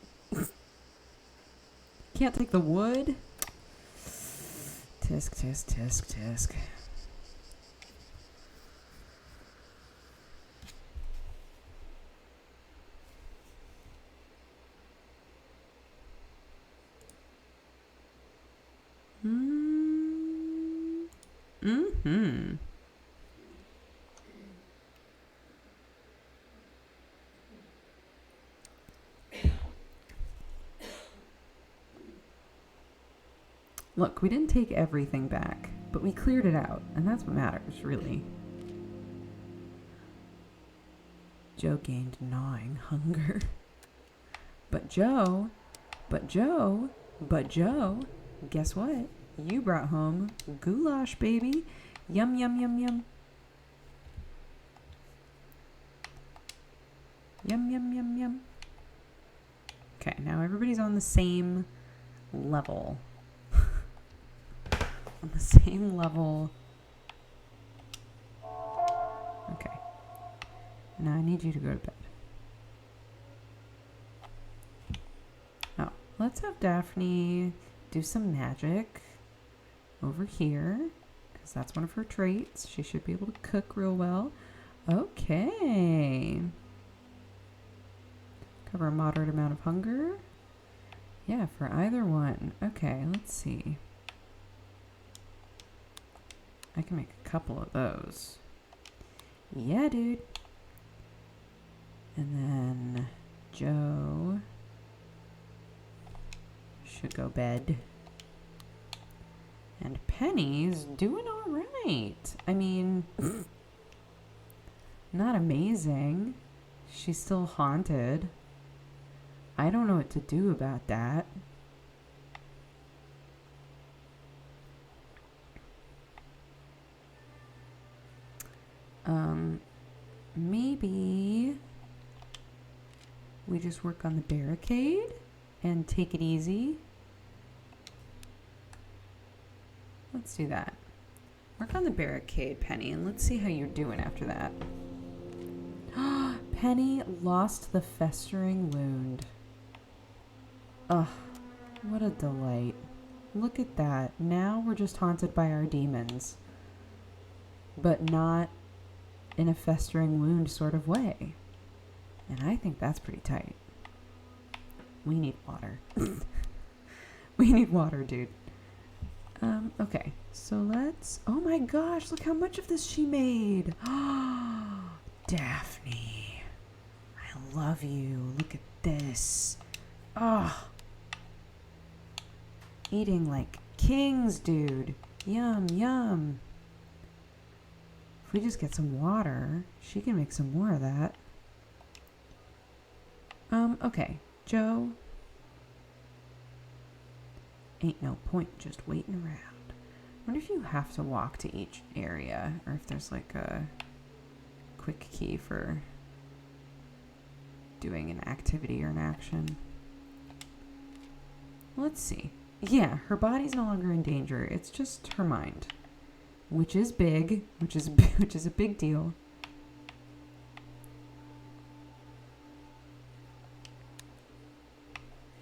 Can't take the wood. Tisk, tisk, tisk, tisk. Mm-hmm. Look, we didn't take everything back, but we cleared it out, and that's what matters, really. Joe gained gnawing hunger. But Joe, guess what? You brought home goulash, baby. Yum, yum, yum, yum. Yum, yum, yum, yum. Okay, now everybody's on the same level. On the same level. Okay. Now I need you to go to bed. Oh, let's have Daphne do some magic over here, because that's one of her traits. She should be able to cook real well. Okay. Cover a moderate amount of hunger. Yeah, for either one. Okay, let's see. I can make a couple of those. Yeah, dude. And then Joe should go bed. And Penny's doing all right. I mean, not amazing. She's still haunted. I don't know what to do about that. Maybe we just work on the barricade and take it easy. Let's do that. Work on the barricade, Penny, and let's see how you're doing after that. Penny lost the festering wound. Ugh, what a delight. Look at that. Now we're just haunted by our demons. But not in a festering wound sort of way. And I think that's pretty tight. We need water. We need water, dude. Okay. So let's... Oh my gosh, look how much of this she made. Daphne. I love you. Look at this. Oh. Eating like kings, dude. Yum, yum. If we just get some water, she can make some more of that. Okay. Joe. Ain't no point just waiting around. I wonder if you have to walk to each area, or if there's like a quick key for doing an activity or an action. Let's see. Yeah, her body's no longer in danger. It's just her mind, which is big, which is a big deal.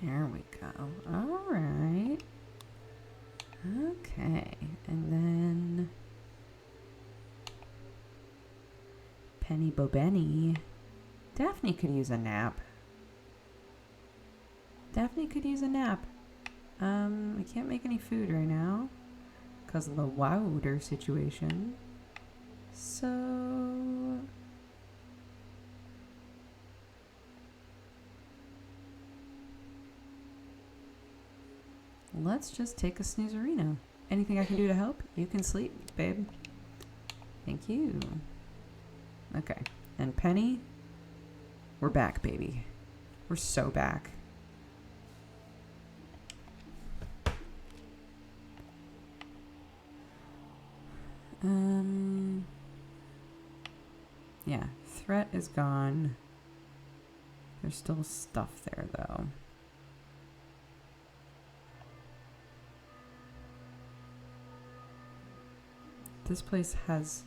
There we go. All right. Okay, and then Penny Bobenny. Daphne could use a nap. Daphne could use a nap. I can't make any food right now because of the wilder situation. So let's just take a snoozerino. Anything I can do to help? You can sleep, babe. Thank you. Okay. And Penny, we're back, baby. We're so back. Yeah, threat is gone. There's still stuff there, though. This place has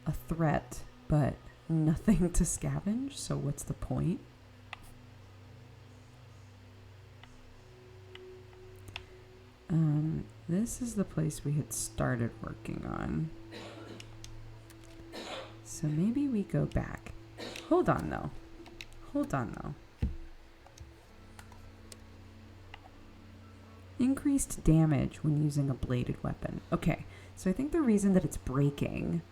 a threat, but nothing to scavenge, so what's the point? This is the place we had started working on. So maybe we go back. Hold on, though. Hold on, though. Increased damage when using a bladed weapon. Okay, so I think the reason that it's breaking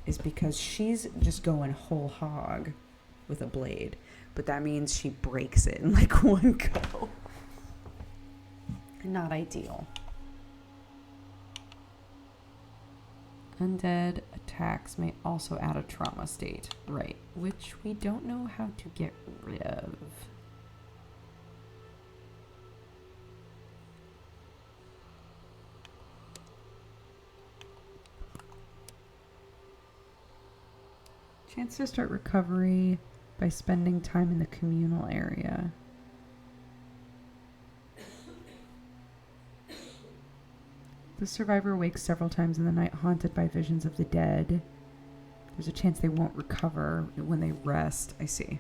is because she's just going whole hog with a blade. But that means she breaks it in like one go. Not ideal. Undead attacks may also add a trauma state. Right, which we don't know how to get rid of. Chance to start recovery by spending time in the communal area. The survivor wakes several times in the night, haunted by visions of the dead. There's a chance they won't recover when they rest. I see.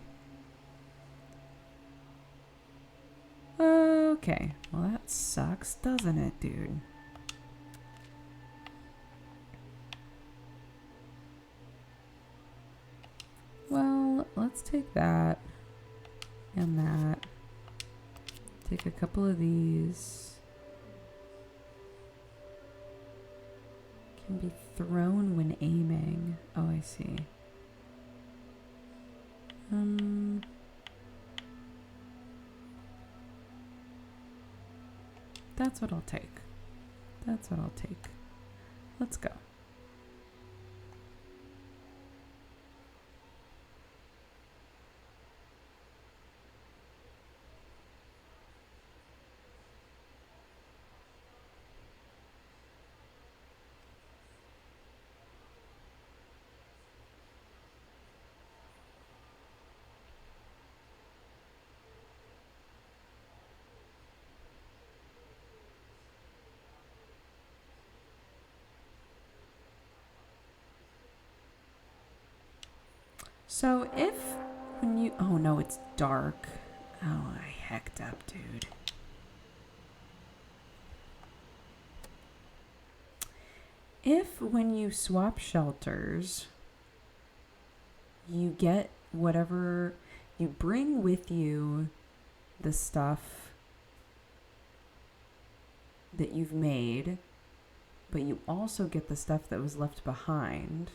Okay. Well, that sucks, doesn't it, dude? Well, let's take that and that. Take a couple of these. Can be thrown when aiming. Oh, I see. That's what I'll take. That's what I'll take. Let's go. So if when you... Oh no, it's dark. Oh, I hecked up, dude. If when you swap shelters, you get whatever, you bring with you the stuff that you've made, but you also get the stuff that was left behind,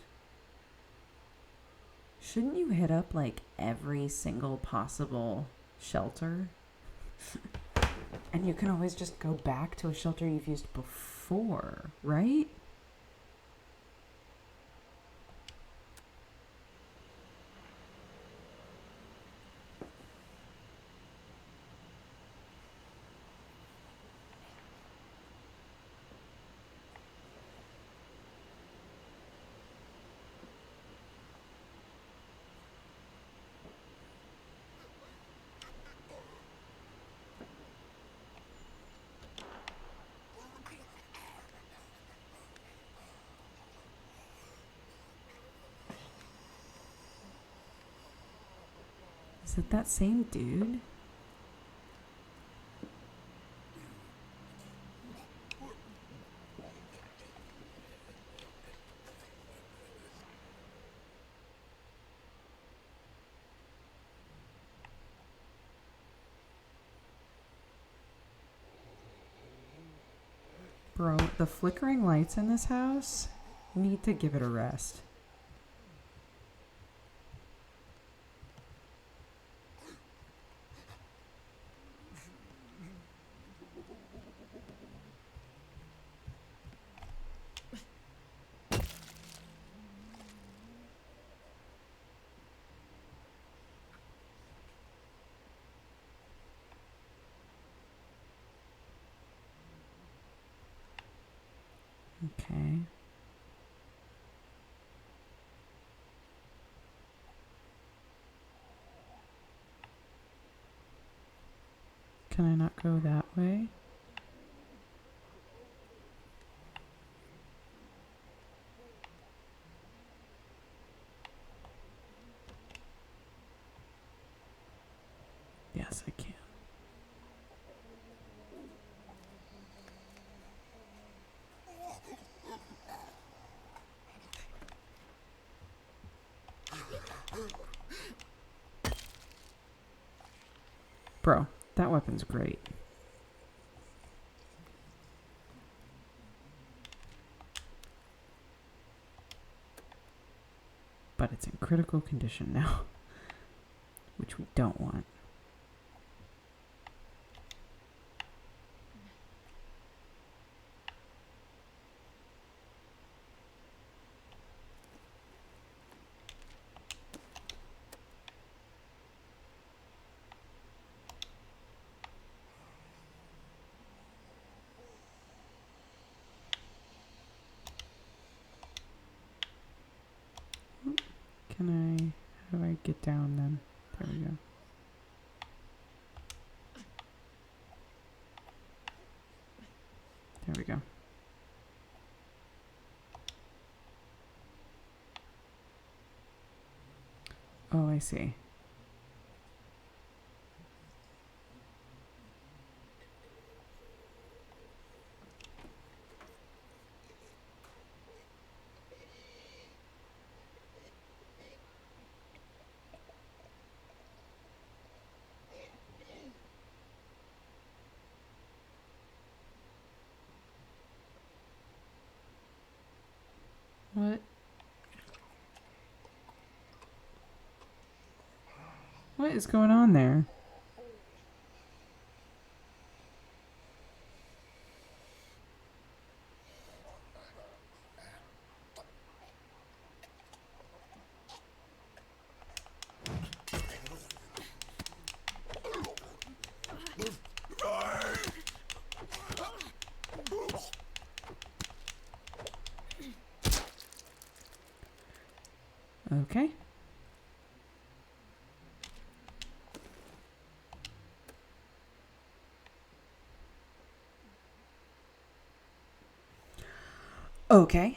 shouldn't you hit up like every single possible shelter? And you can always just go back to a shelter you've used before, right? Is it that same dude? Bro, the flickering lights in this house need to give it a rest. Okay. Can I not go that way? Yes, I can. Bro, that weapon's great. But it's in critical condition now, which we don't want. How do I get down then? There we go. There we go. Oh, I see. What? What is going on there? Okay. Okay.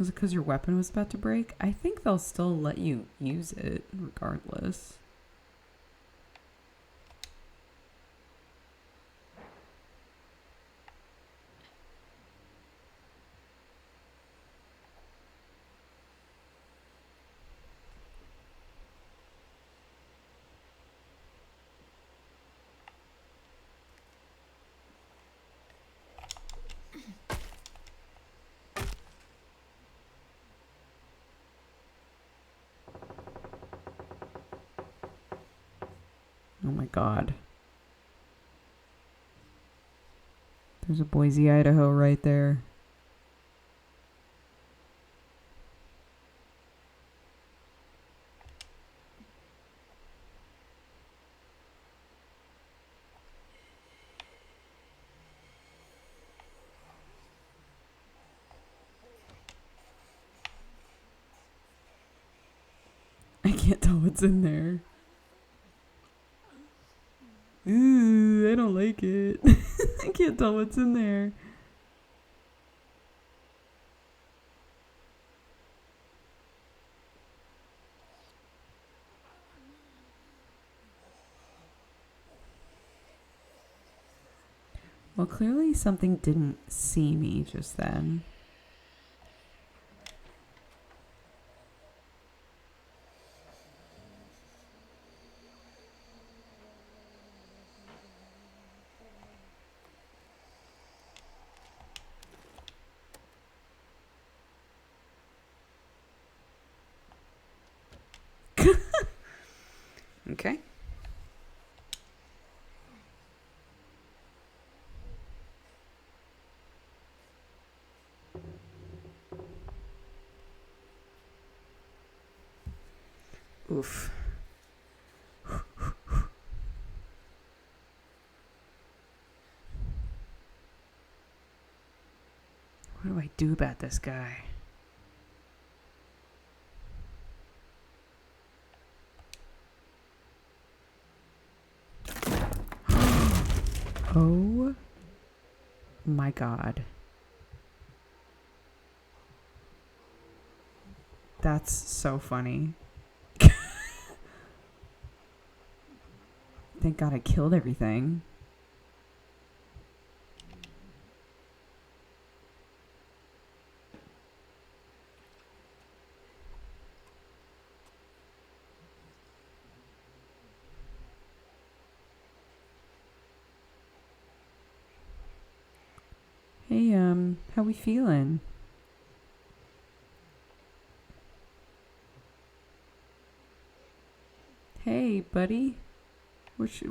Was it because your weapon was about to break? I think they'll still let you use it regardless. Oh my god. There's a Boise, Idaho right there. I can't tell what's in there. Ooh, I don't like it. I can't tell what's in there. Well, clearly something didn't see me just then. Okay. Oof. What do I do about this guy? Oh my god. That's so funny. Thank god I killed everything. Hey, how we feeling? Hey, buddy. What's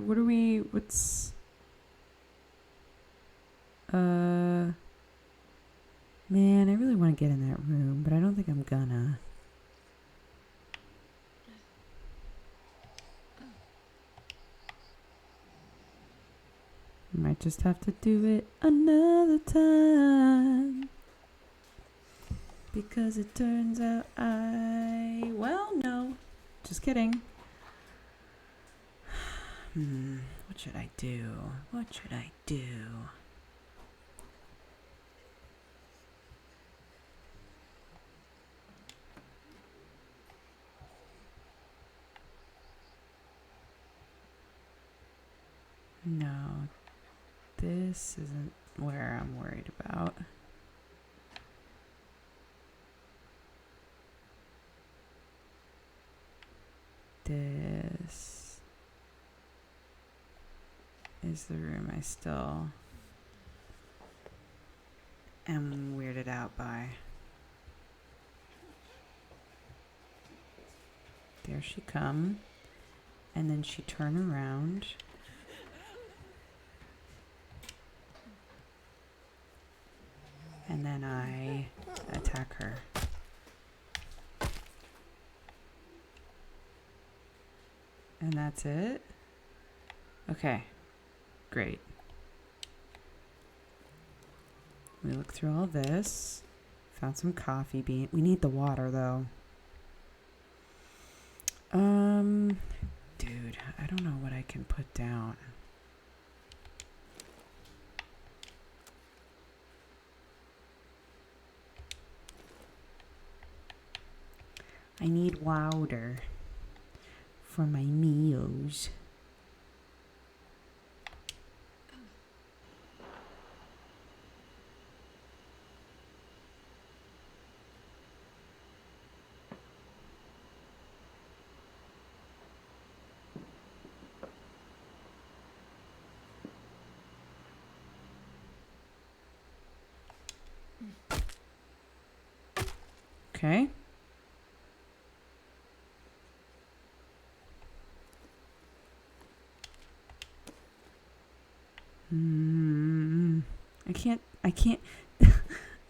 man, I really want to get in that room, but I don't think I'm gonna. Might just have to do it another time. Because it turns out well, no. Just kidding. What should I do? What should I do? No. This isn't where I'm worried about. This is the room I still am weirded out by. There she come, and then she turn around. And then I attack her. And that's it? Okay, great. We look through all this. Found some coffee bean. We need the water though. Dude, I don't know what I can put down. louder for my meals. Okay. I can't.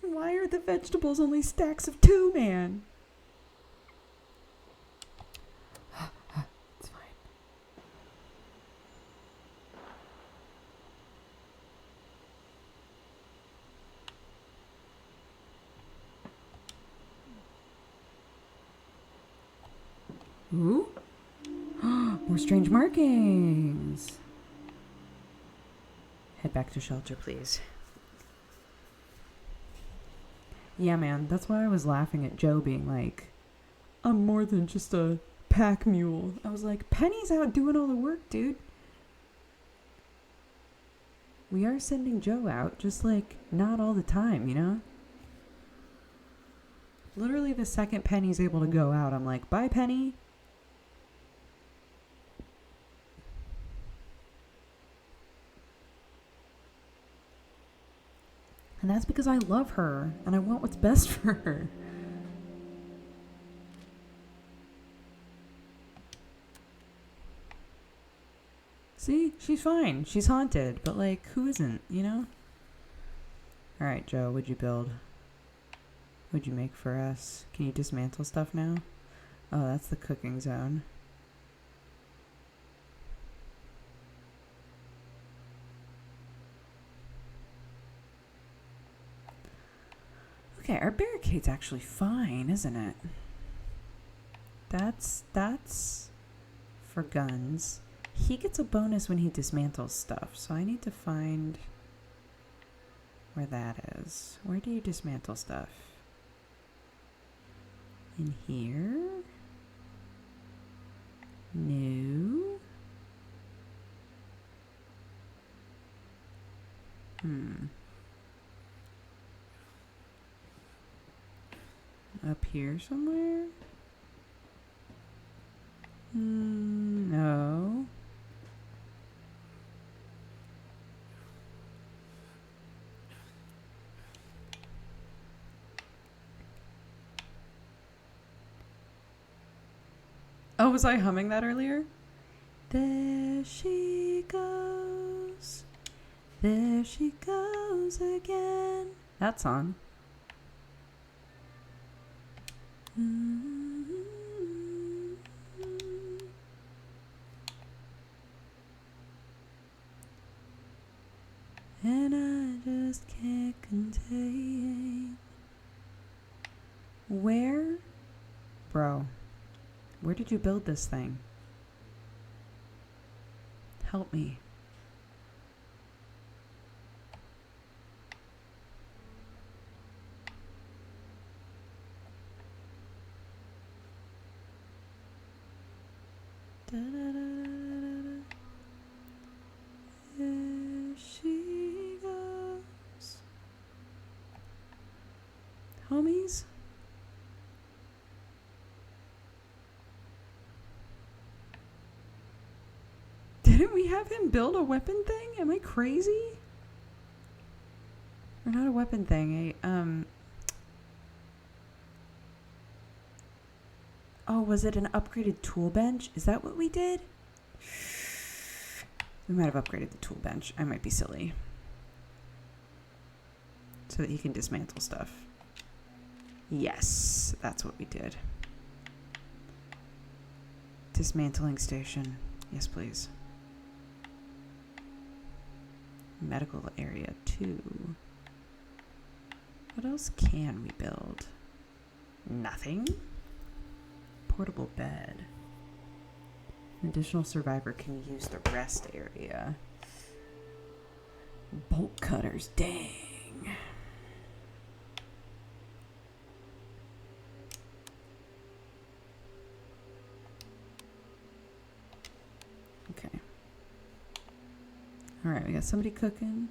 Why are the vegetables only stacks of 2, man? It's fine. Ooh. More strange markings. Head back to shelter, please. Yeah, man, that's why I was laughing at Joe being like, I'm more than just a pack mule. I was like, Penny's out doing all the work, dude. We are sending Joe out, just like, not all the time, you know? Literally the second Penny's able to go out, I'm like, bye, Penny. And that's because I love her, and I want what's best for her. See? She's fine. She's haunted. But, like, who isn't, you know? Alright, Joe, what'd you build? What'd you make for us? Can you dismantle stuff now? Oh, that's the cooking zone. Okay, our barricade's actually fine, isn't it? That's for guns. He gets a bonus when he dismantles stuff, so I need to find where that is. Where do you dismantle stuff? In here? No. Up here somewhere? No. Oh, was I humming that earlier? There she goes. There she goes again. That song. And I just can't contain. Where? Bro, where did you build this thing? Help me. Da-da-da-da-da. There she goes. Homies? Didn't we have him build a weapon thing? Am I crazy? Or not a weapon thing, Oh, was it an upgraded tool bench? Is that what we did? We might have upgraded the tool bench. I might be silly. So that he can dismantle stuff. Yes, that's what we did. Dismantling station. Yes, please. Medical area 2. What else can we build? Nothing. Portable bed. An additional survivor can use the rest area. Bolt cutters, dang. Okay. Alright, we got somebody cooking.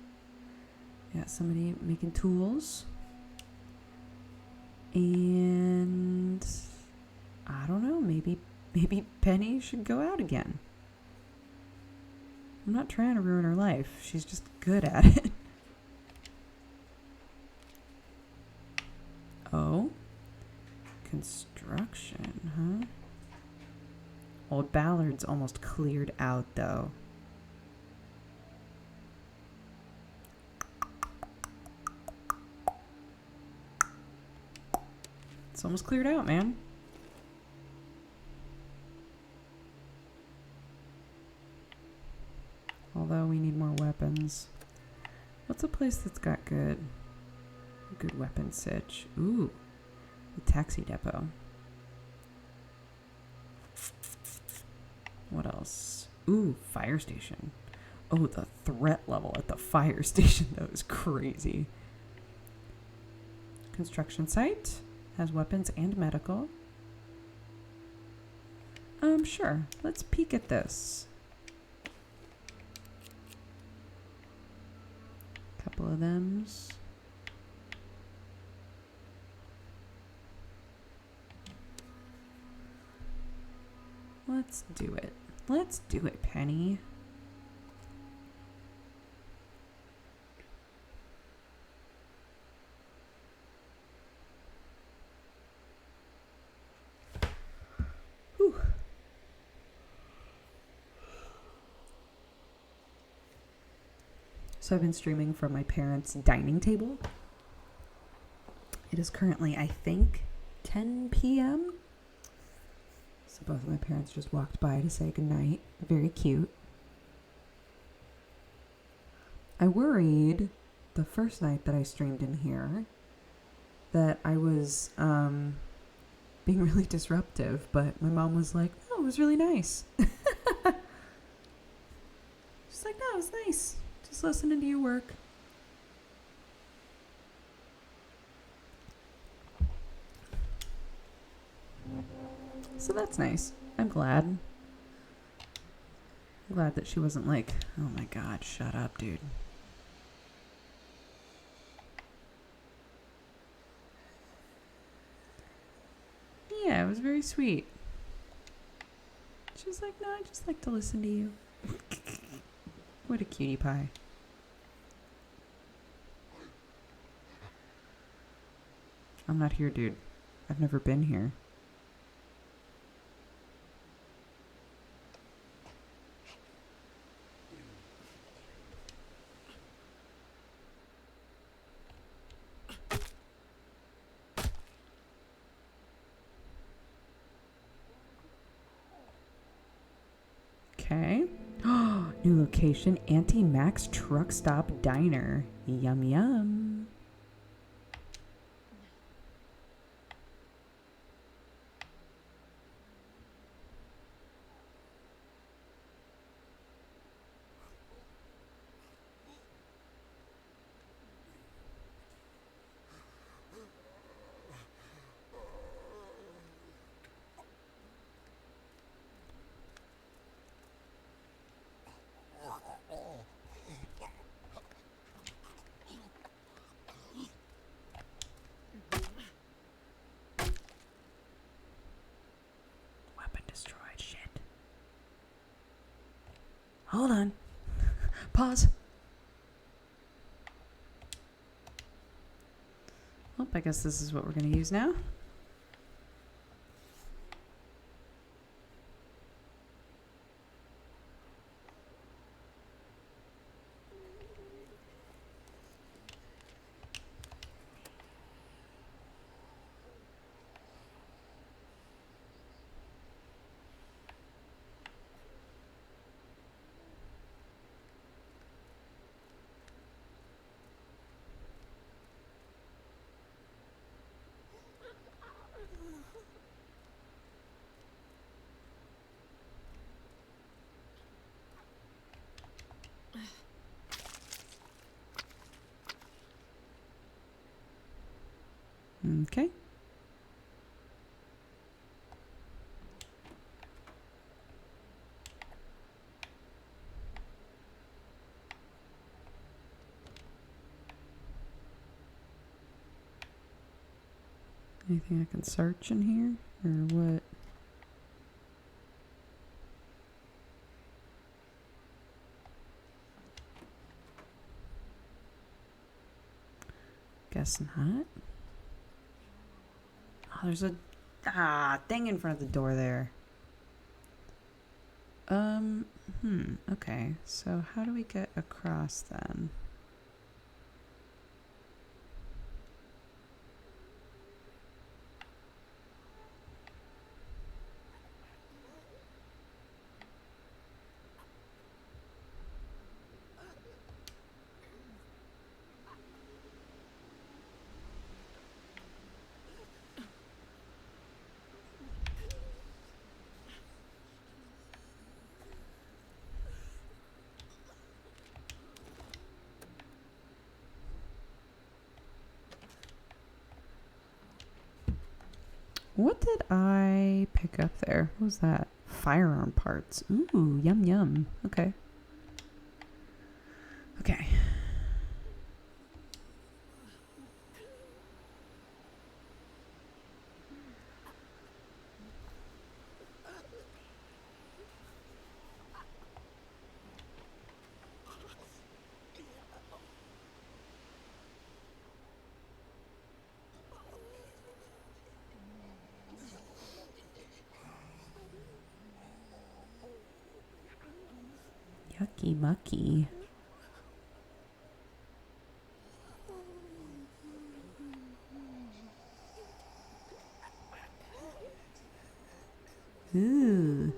We got somebody making tools. And I don't know, maybe Penny should go out again. I'm not trying to ruin her life. She's just good at it. Oh. Construction, huh? Old Ballard's almost cleared out, though. It's almost cleared out, man. Although we need more weapons. What's a place that's got good weapon sitch? Ooh, the taxi depot. What else? Ooh, fire station. Oh, the threat level at the fire station, though, is crazy. Construction site has weapons and medical. Sure. Let's peek at this. Couple of thems. Let's do it. Let's do it, Penny. Whew. So I've been streaming from my parents' dining table. It is currently, I think, 10 p.m. So both of my parents just walked by to say goodnight. Very cute. I worried the first night that I streamed in here that I was being really disruptive, but my mom was like, "Oh, it was really nice." She's like, "No, it was nice. Just listening to your work." So that's nice. I'm glad. I'm glad that she wasn't like, "Oh my God, shut up, dude." Yeah, it was very sweet. She was like, "No, I just like to listen to you." What a cutie pie. I'm not here, dude. I've never been here. Okay. New location, Anti-Max Truck Stop Diner. Yum yum. Weapon destroyed. Shit. Hold on. Pause. Well, I guess this is what we're going to use now. Okay. Anything I can search in here? Or what? Guess not. Oh, there's a thing in front of the door there. Okay. So how do we get across then? What did I pick up there? What was that? Firearm parts. Ooh, yum yum. Okay. Okay. Yucky mucky. Ooh.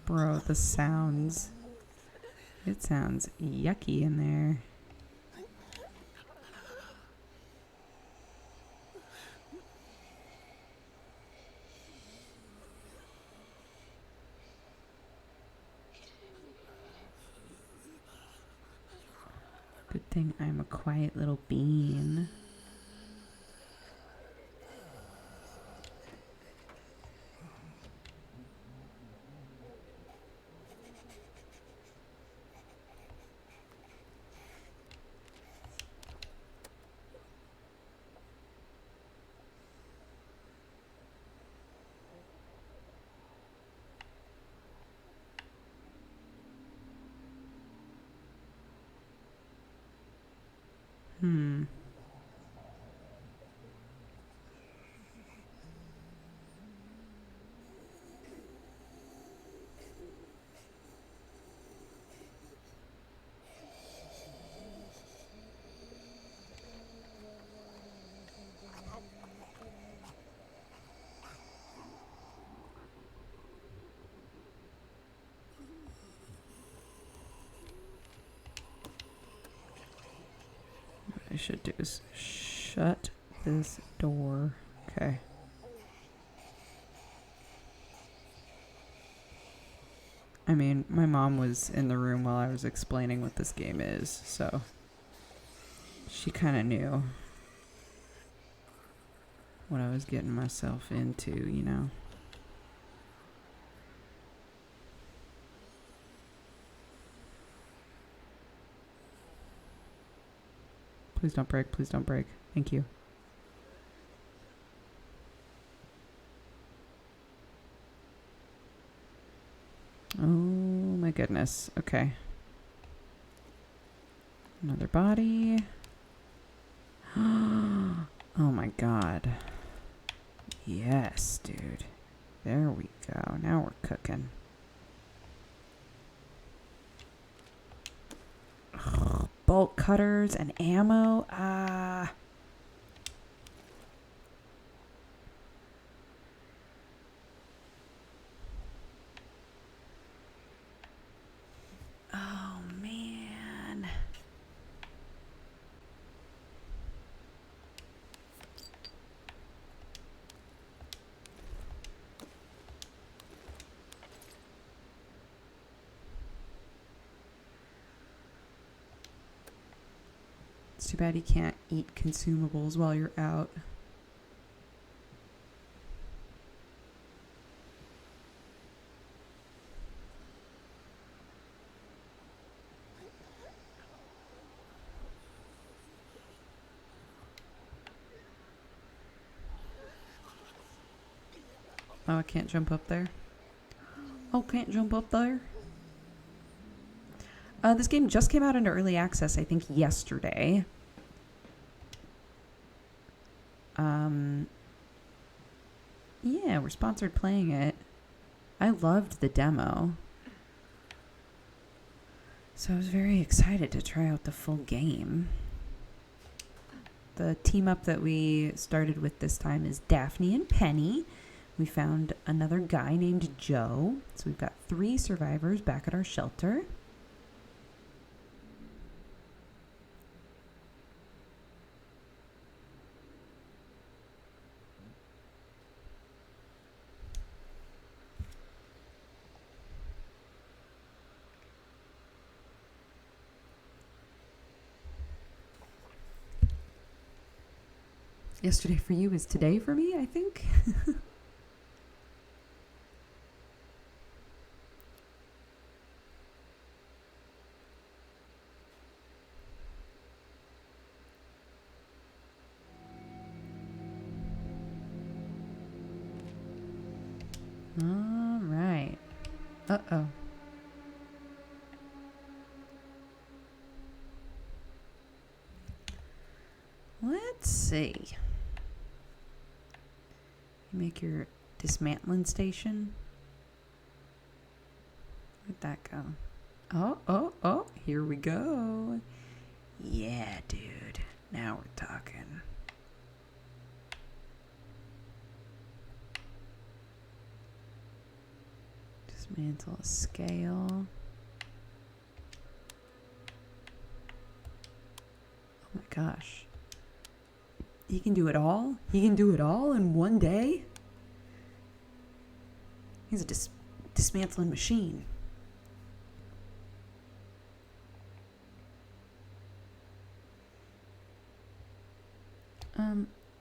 Bro, the sounds. It sounds yucky in there. Good thing I'm a quiet little bean. What I should do is shut this door. Okay. I mean, my mom was in the room while I was explaining what this game is, so she kind of knew what I was getting myself into, you know. Please don't break. Please don't break. Thank you. Oh my goodness. Okay. Another body. Oh my god. Yes, dude. There we go. Now we're cooking. Bolt cutters and ammo. Oh man. It's too bad you can't eat consumables while you're out. Oh, I can't jump up there. Oh, can't jump up there. This game just came out into early access, I think, yesterday. Yeah, we're sponsored playing it. I loved the demo. So I was very excited to try out the full game. The team up that we started with this time is Daphne and Penny. We found another guy named Joe. So we've got 3 survivors back at our shelter. Yesterday for you is today for me, I think. All right. Uh-oh. Let's see. You make your dismantling station. Where'd that go? Oh, here we go. Yeah, dude. Now we're talking. Dismantle a scale. Oh my gosh. He can do it all? He can do it all in one day? He's a dismantling machine.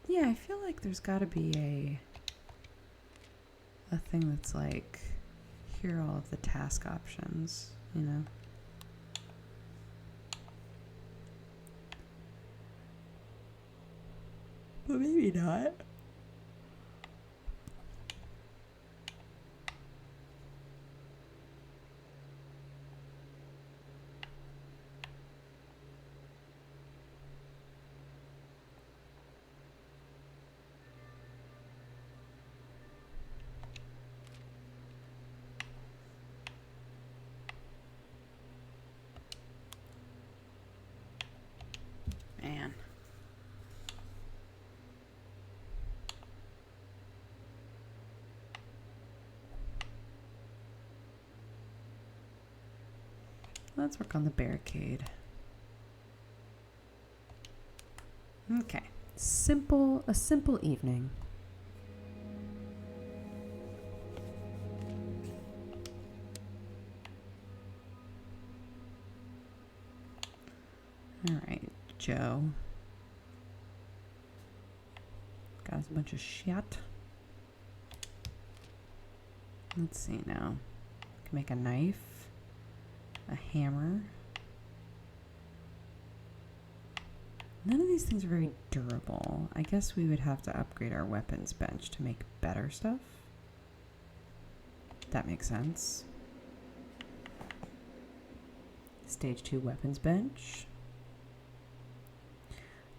Yeah, I feel like there's got to be a thing that's like, here are all of the task options, you know? But maybe not. Man. Let's work on the barricade. Okay. A simple evening. All right, Joe. Got us a bunch of shit. Let's see now. Can make a knife, a hammer. None of these things are very durable. I guess we would have to upgrade our weapons bench to make better stuff. That makes sense. Stage 2 weapons bench.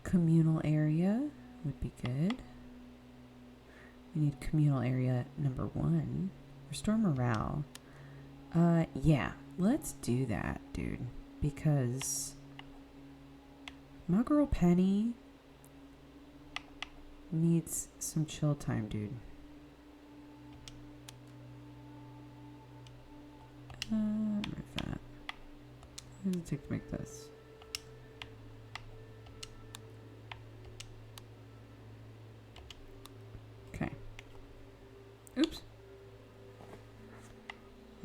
Communal area would be good. We need communal area number 1. Restore morale. Yeah, let's do that, dude. Because my girl Penny needs some chill time, dude. Remove that. What does it take to make this? Okay. Oops.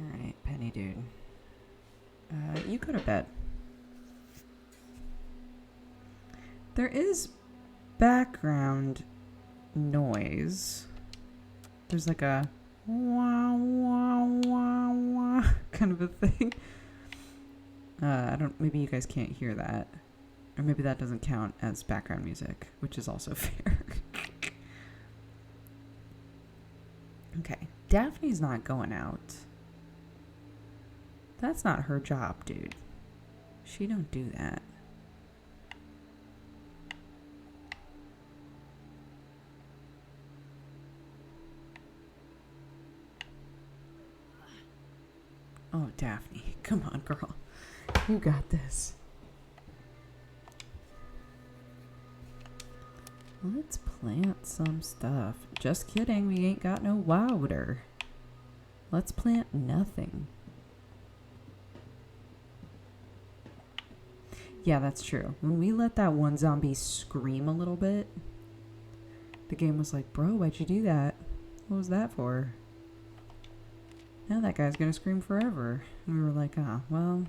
Alright, Penny, dude. You go to bed. There is background noise. There's like a wah, wah, wah, wah kind of a thing. Maybe you guys can't hear that. Or maybe that doesn't count as background music, which is also fair. Okay, Daphne's not going out. That's not her job, dude. She don't do that. Oh, Daphne, come on, girl. You got this. Let's plant some stuff. Just kidding, we ain't got no water. Let's plant nothing. Yeah, that's true. When we let that one zombie scream a little bit, the game was like, bro, why'd you do that? What was that for? Now that guy's gonna scream forever. And we were like, ah, well.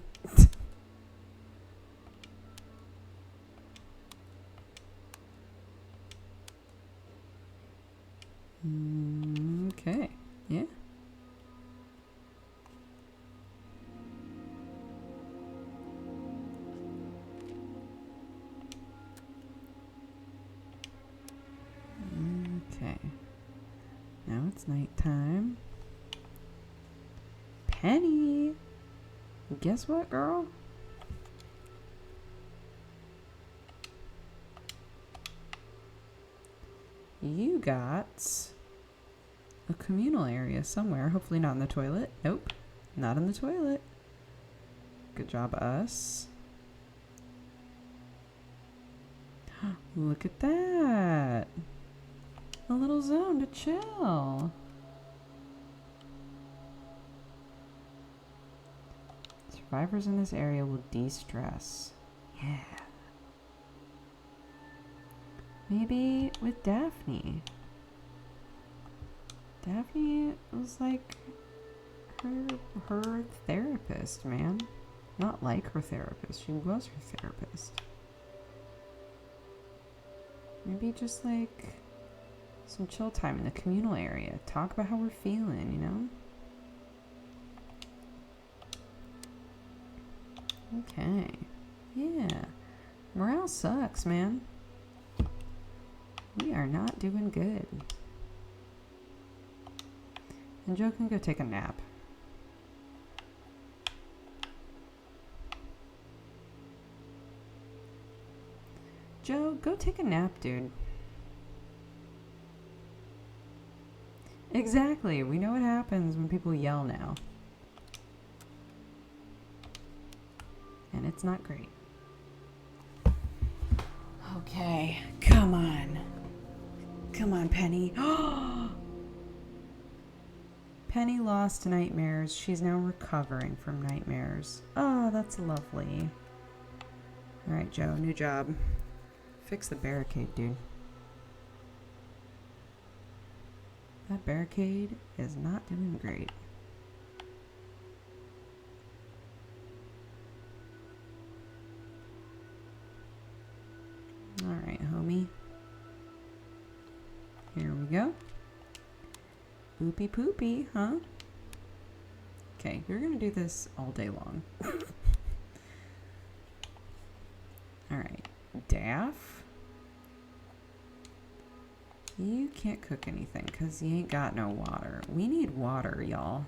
Okay, yeah. Okay. Now it's nighttime. Penny! Guess what, girl? You got a communal area somewhere. Hopefully not in the toilet. Nope. Not in the toilet. Good job, us. Look at that. A little zone to chill. Survivors in this area will de-stress. Yeah. Maybe with Daphne. Daphne was like her therapist, man. Not like her therapist. She was her therapist. Maybe just like some chill time in the communal area. Talk about how we're feeling, you know? Okay. Yeah. Morale sucks, man. We are not doing good. And Joe can go take a nap. Joe, go take a nap, dude. Exactly. We know what happens when people yell now. And it's not great. Okay, come on. Come on, Penny. Penny lost nightmares. She's now recovering from nightmares. Oh, that's lovely. Alright, Joe, new job. Fix the barricade, dude. That barricade is not doing great. Alright, homie. Here we go. Poopy poopy, huh? Okay, we're gonna do this all day long. Alright, Daff. You can't cook anything because you ain't got no water. We need water, y'all.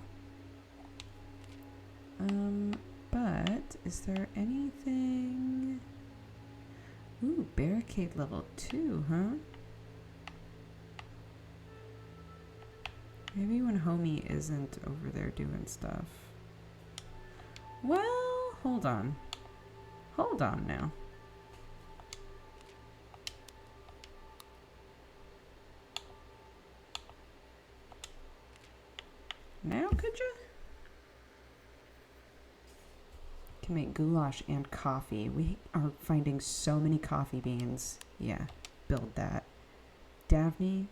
But is there anything... Ooh, barricade level 2, huh? Maybe when homie isn't over there doing stuff. Well, hold on. Hold on now. Now could you? Can make goulash and coffee. We are finding so many coffee beans. Yeah, build that. Daphne,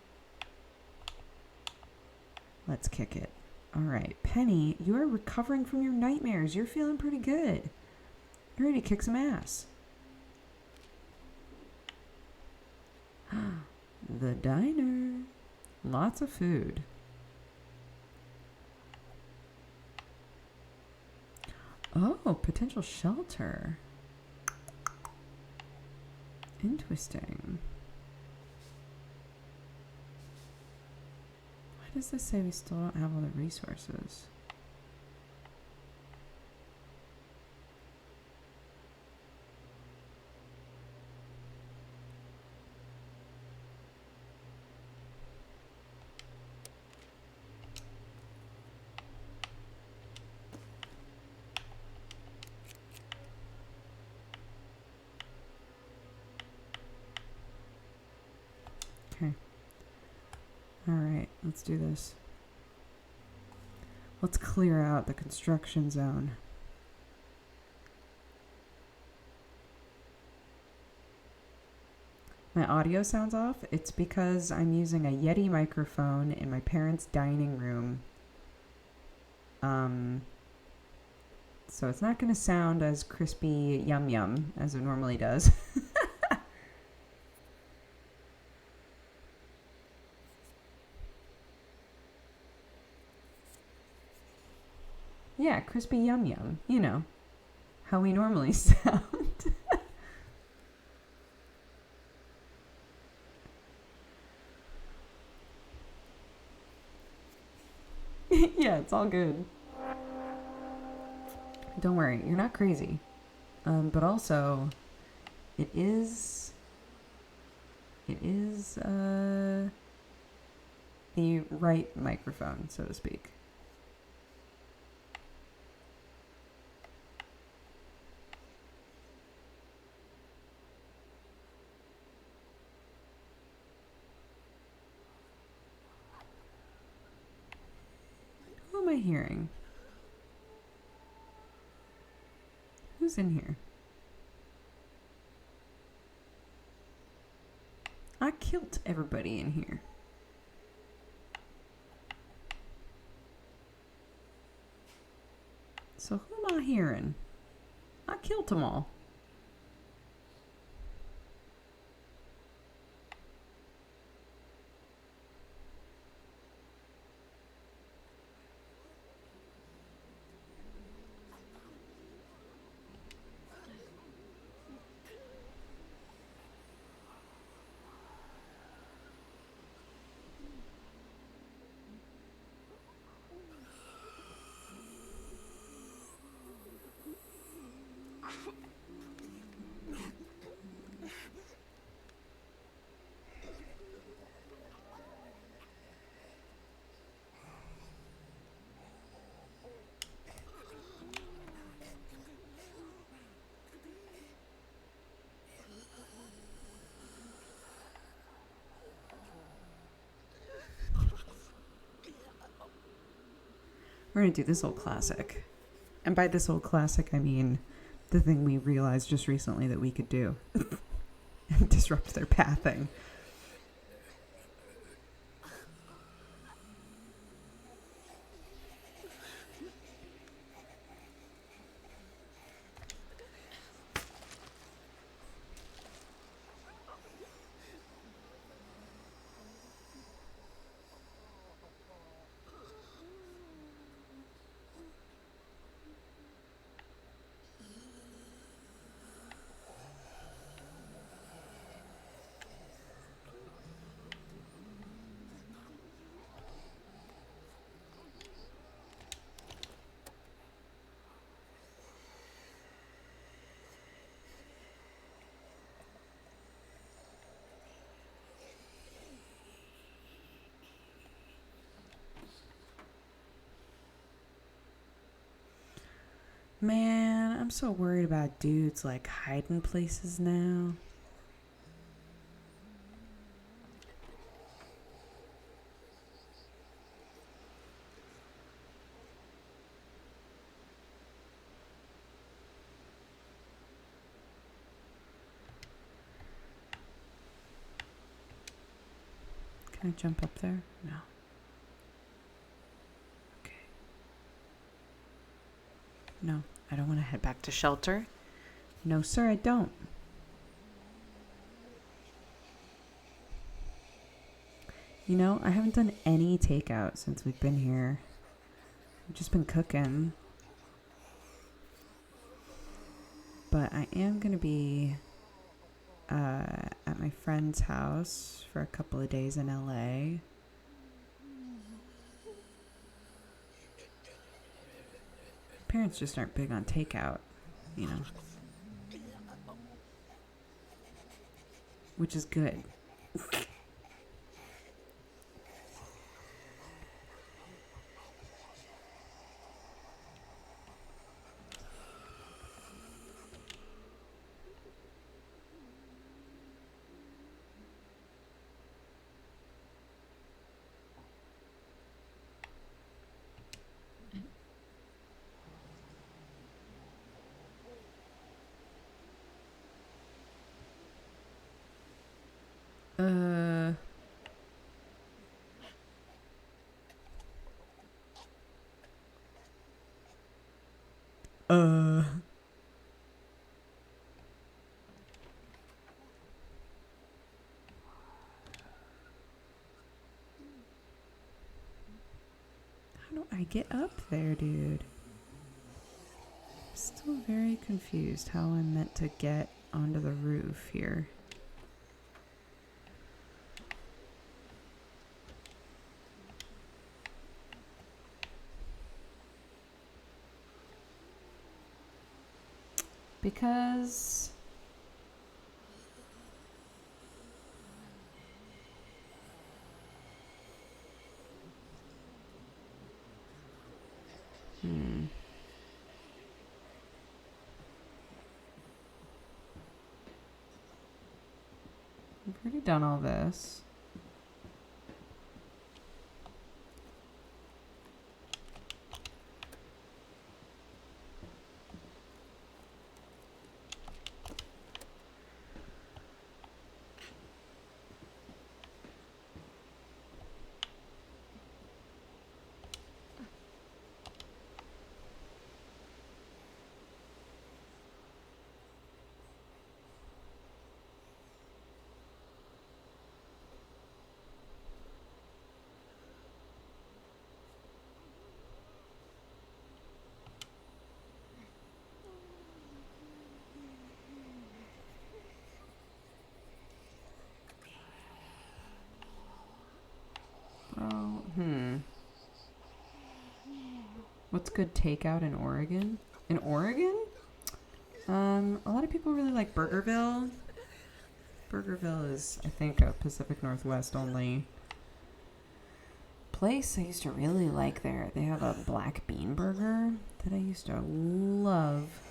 let's kick it. All right, Penny, you are recovering from your nightmares. You're feeling pretty good. You're ready to kick some ass. The diner. Lots of food. Oh, potential shelter. Interesting. does this say we still don't have all the resources? Okay. Alright, let's do this. Let's clear out the construction zone. My audio sounds off. It's because I'm using a Yeti microphone in my parents' dining room. So it's not going to sound as crispy yum yum as it normally does. Yeah, crispy yum yum. You know, how we normally sound. Yeah, it's all good. Don't worry, you're not crazy. But also, it is the right microphone, so to speak. Who am I hearing? Who's in here? I killed everybody in here. So who am I hearing? I killed them all. We're going to do this old classic. And by this old classic, I mean the thing we realized just recently that we could do. And disrupt their pathing. Man, I'm so worried about dudes like hiding places now. Can I jump up there? No. Okay. No, I don't want to head back to shelter. No, sir, I don't. You know, I haven't done any takeout since we've been here. I've just been cooking. But I am going to be at my friend's house for a couple of days in LA. parents just aren't big on takeout, you know. Which is good. How do I get up there, dude? I'm still very confused how I'm meant to get onto the roof here. Because I've already done all this. Oh, What's good takeout in Oregon? In Oregon? A lot of people really like Burgerville. Burgerville is, I think, a Pacific Northwest only place I used to really like there. They have a black bean burger that I used to love.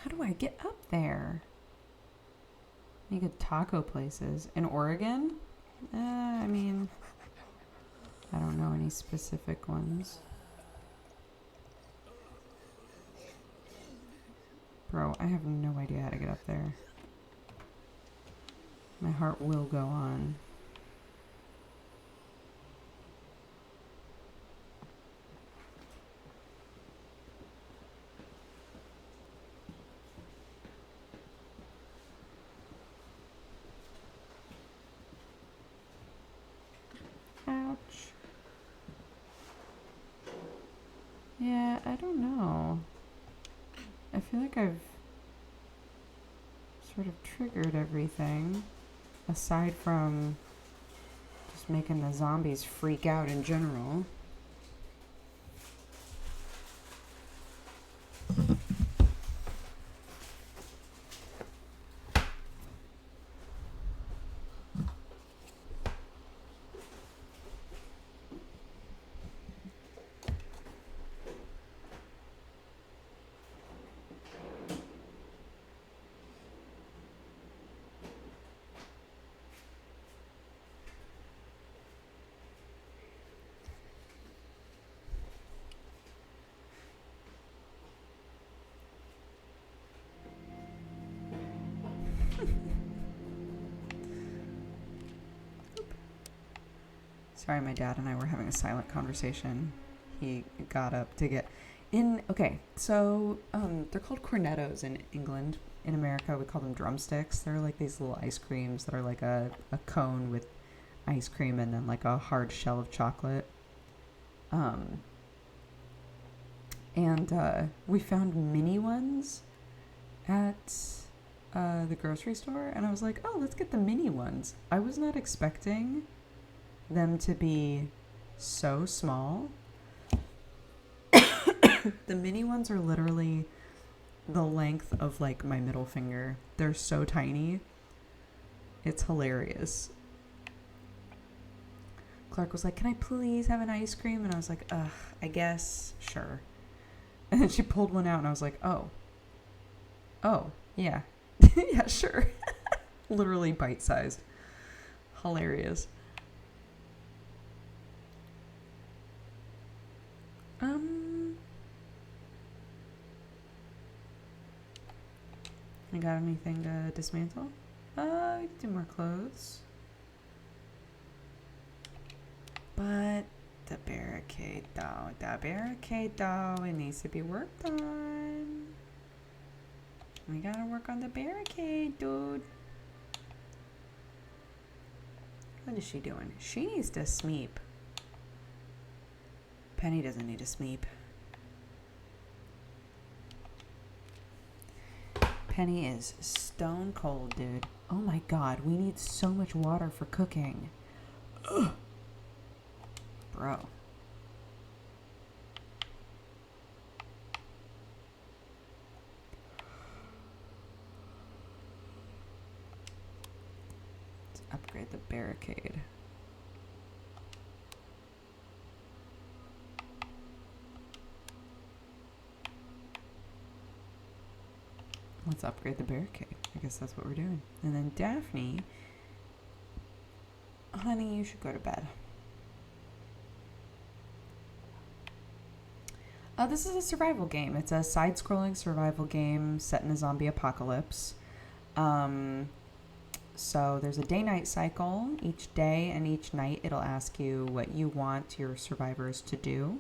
How do I get up there? Any good taco places in Oregon? I mean, I don't know any specific ones. Bro, I have no idea how to get up there. My heart will go on. Ouch. Yeah, I don't know. I feel like I've sort of triggered everything, aside from just making the zombies freak out in general. Sorry, my dad and I were having a silent conversation. he got up to get in. Okay, so they're called cornettos in England. In America, we call them drumsticks. They're like these little ice creams that are like a cone with ice cream and then like a hard shell of chocolate. And we found mini ones at the grocery store, and I was like, oh, let's get the mini ones. I was not expecting them to be so small. The mini ones are literally the length of like my middle finger. They're so tiny. It's hilarious. Clark was like, can I please have an ice cream? And I was like, I guess, sure. And then she pulled one out and I was like, oh, yeah. Yeah, sure. Literally bite-sized. Hilarious. I got anything to dismantle? We can do more clothes. But the barricade though, it needs to be worked on. We gotta work on the barricade, dude. What is she doing? She needs to smeep. Penny doesn't need to smeep. Penny is stone cold, dude. Oh my god, we need so much water for cooking. Ugh. Bro. Let's upgrade the barricade. Let's upgrade the barricade. I guess that's what we're doing. And then Daphne, honey, you should go to bed. This is a survival game. It's a side-scrolling survival game set in a zombie apocalypse. So there's a day-night cycle. Each day and each night it'll ask you what you want your survivors to do.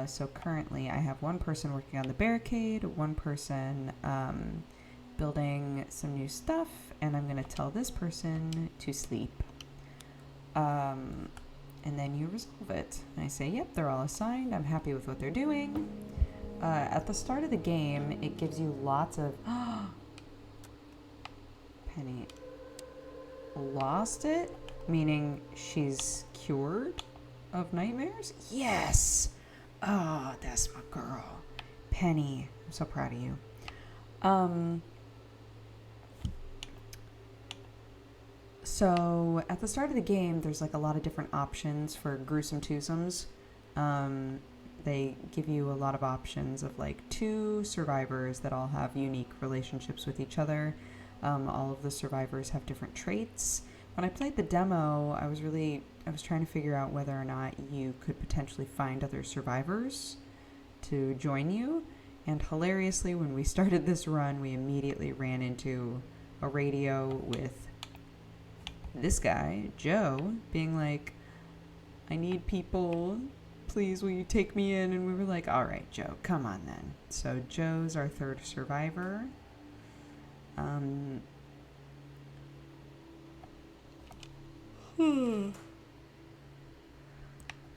So currently I have one person working on the barricade, one person building some new stuff, and I'm going to tell this person to sleep. And then you resolve it. And I say, yep, they're all assigned. I'm happy with what they're doing. At the start of the game, it gives you lots of... Penny lost it? Meaning she's cured of nightmares? Yes! Oh, that's my girl. Penny. I'm so proud of you. So at the start of the game, there's like a lot of different options for gruesome twosomes. They give you a lot of options of like 2 survivors that all have unique relationships with each other. All of the survivors have different traits. When I played the demo, I was trying to figure out whether or not you could potentially find other survivors to join you. And hilariously, when we started this run, we immediately ran into a radio with this guy, Joe, being like, I need people. Please, will you take me in? And we were like, all right, Joe, come on then. So Joe's our 3rd survivor.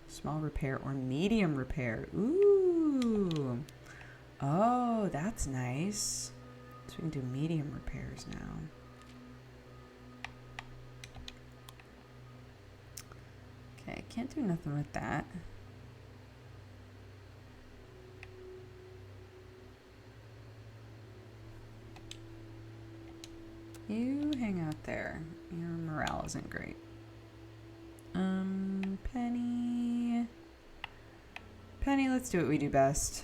Small repair or medium repair. Ooh. Oh, that's nice. So we can do medium repairs now. Okay, can't do nothing with that. You hang out there. Your morale isn't great. Penny, let's do what we do best.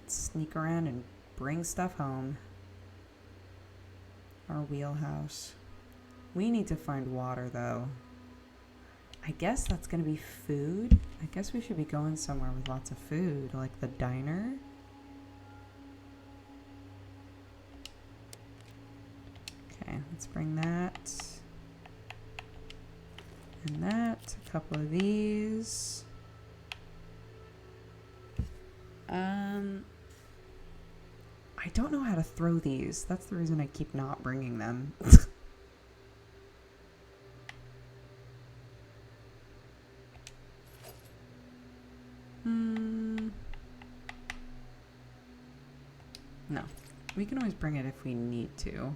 Let's sneak around and bring stuff home. Our wheelhouse. We need to find water, though. I guess that's gonna be food. I guess we should be going somewhere with lots of food, like the diner. Okay, let's bring that. And that. A couple of these. I don't know how to throw these. That's the reason I keep not bringing them. No. We can always bring it if we need to.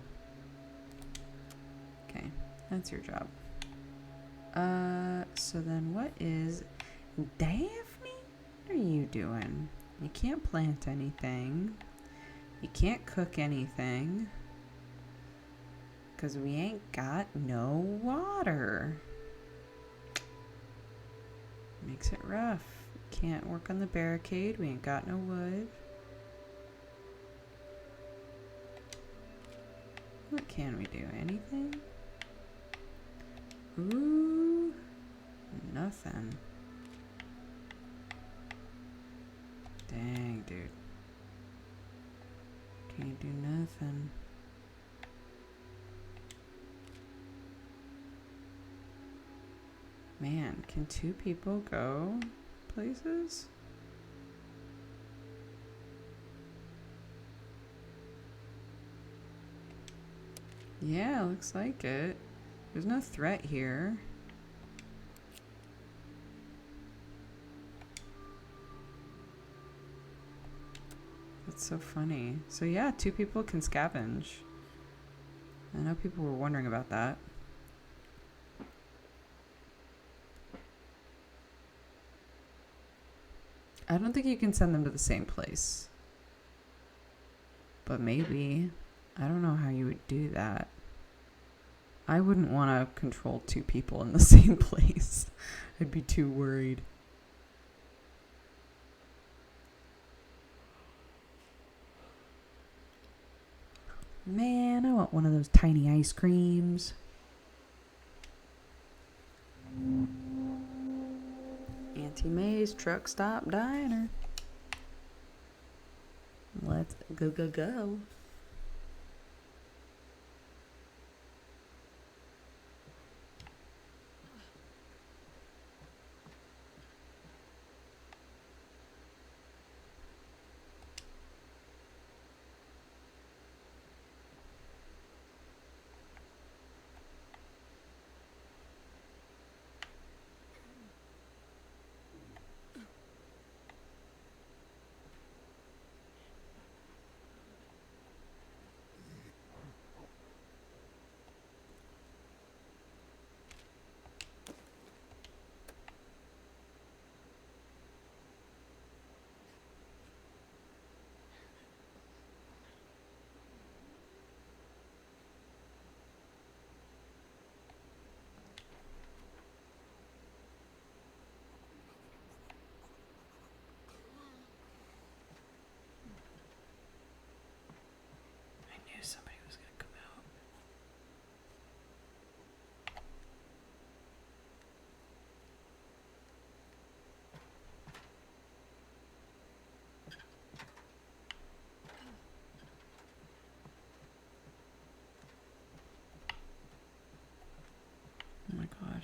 Okay, that's your job. So then what is... Daphne? What are you doing? You can't plant anything. You can't cook anything. Because we ain't got no water. Makes it rough. Can't work on the barricade. We ain't got no wood. What can we do? Anything? Ooh. Nothing. Dang, dude. Can't do nothing. Man, can two people go places? Yeah, looks like it. There's no threat here. That's so funny. So yeah, two people can scavenge. I know people were wondering about that. I don't think you can send them to the same place. But maybe. I don't know how you would do that. I wouldn't want to control two people in the same place. I'd be too worried. Man, I want one of those tiny ice creams. Auntie May's Truck Stop Diner. Let's go, go, go. Somebody was gonna come out. Oh my god.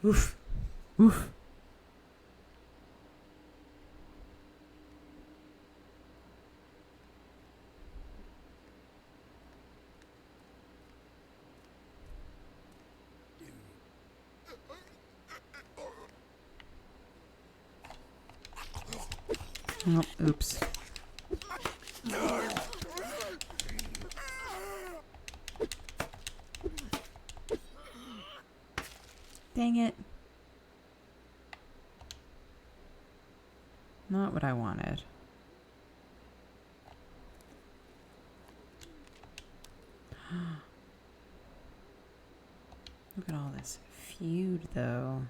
Oof. Oof. Oh, oops. Dang it. Not what I wanted. Look at all this feud, though.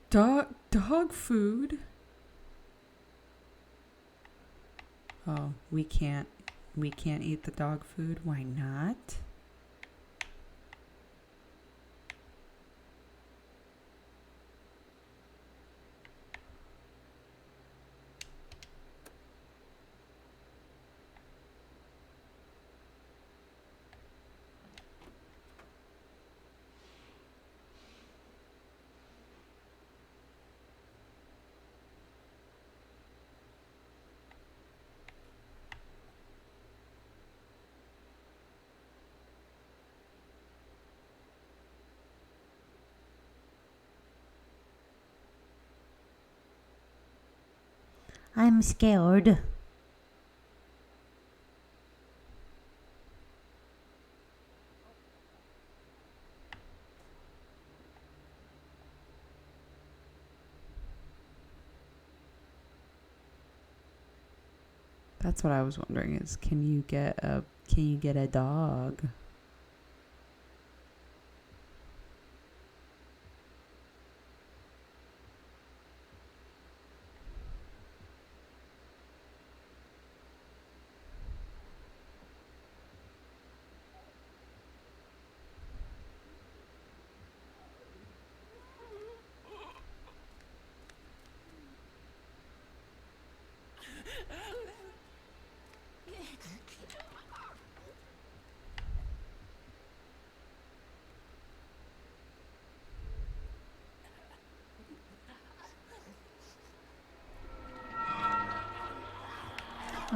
Dog food. Oh, we can't eat the dog food. Why not? I'm scared. That's what I was wondering is can you get a dog?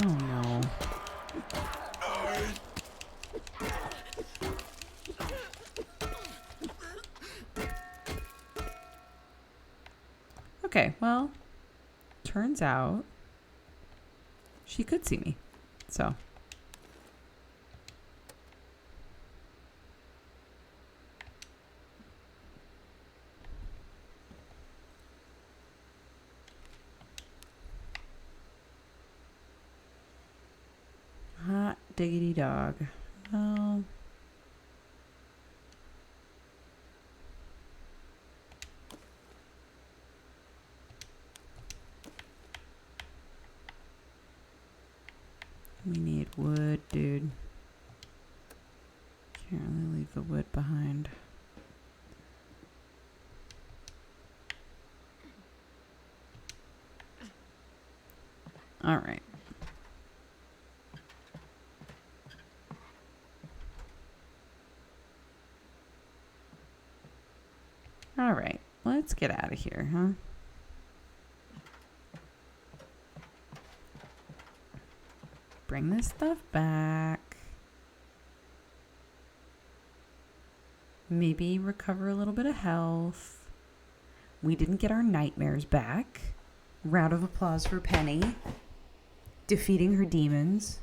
Oh no. Okay, well, turns out she could see me. So. Hot diggity dog. Well. We need wood, dude. Can't really leave the wood behind. All right. All right. Let's get out of here, huh? Bring this stuff back. Maybe recover a little bit of health. We didn't get our nightmares back. Round of applause for Penny. Defeating her demons.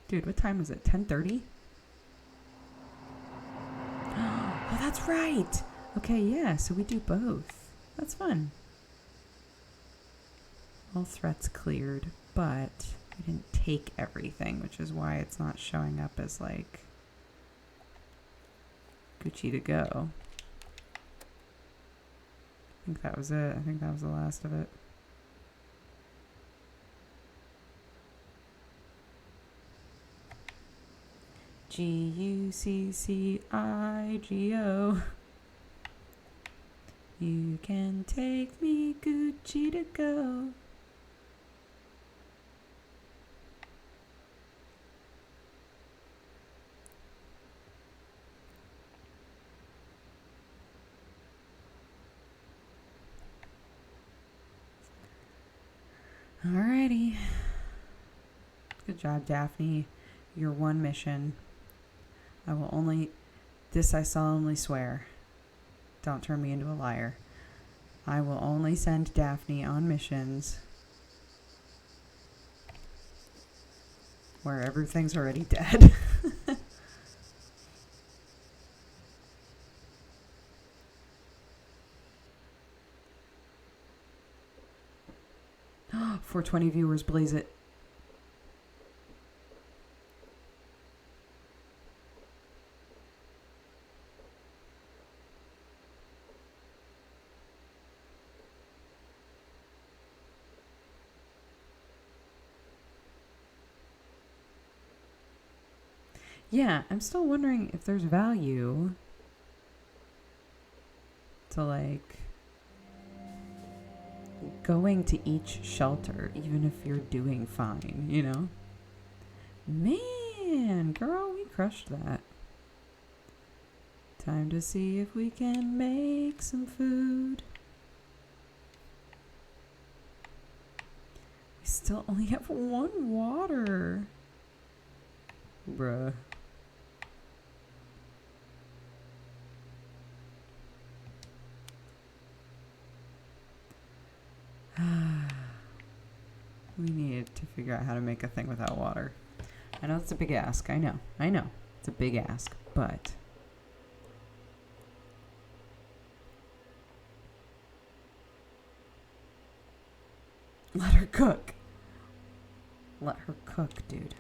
Dude, what time is it? 10:30? Oh, that's right. Okay, yeah, so we do both. That's fun. All threats cleared, but we didn't take everything, which is why it's not showing up as, like, Gucci to go. I think that was it. I think that was the last of it. Gucciigo. You can take me Gucci to go. Alrighty. Good job, Daphne. Your one mission. I solemnly swear. Don't turn me into a liar. I will only send Daphne on missions where everything's already dead. 420 viewers, blaze it. Yeah, I'm still wondering if there's value to, like, going to each shelter, even if you're doing fine, you know? Man, girl, we crushed that. Time to see if we can make some food. We still only have 1 water. Bruh. We need to figure out how to make a thing without water. I know it's a big ask. I know. It's a big ask, but let her cook. Let her cook, dude.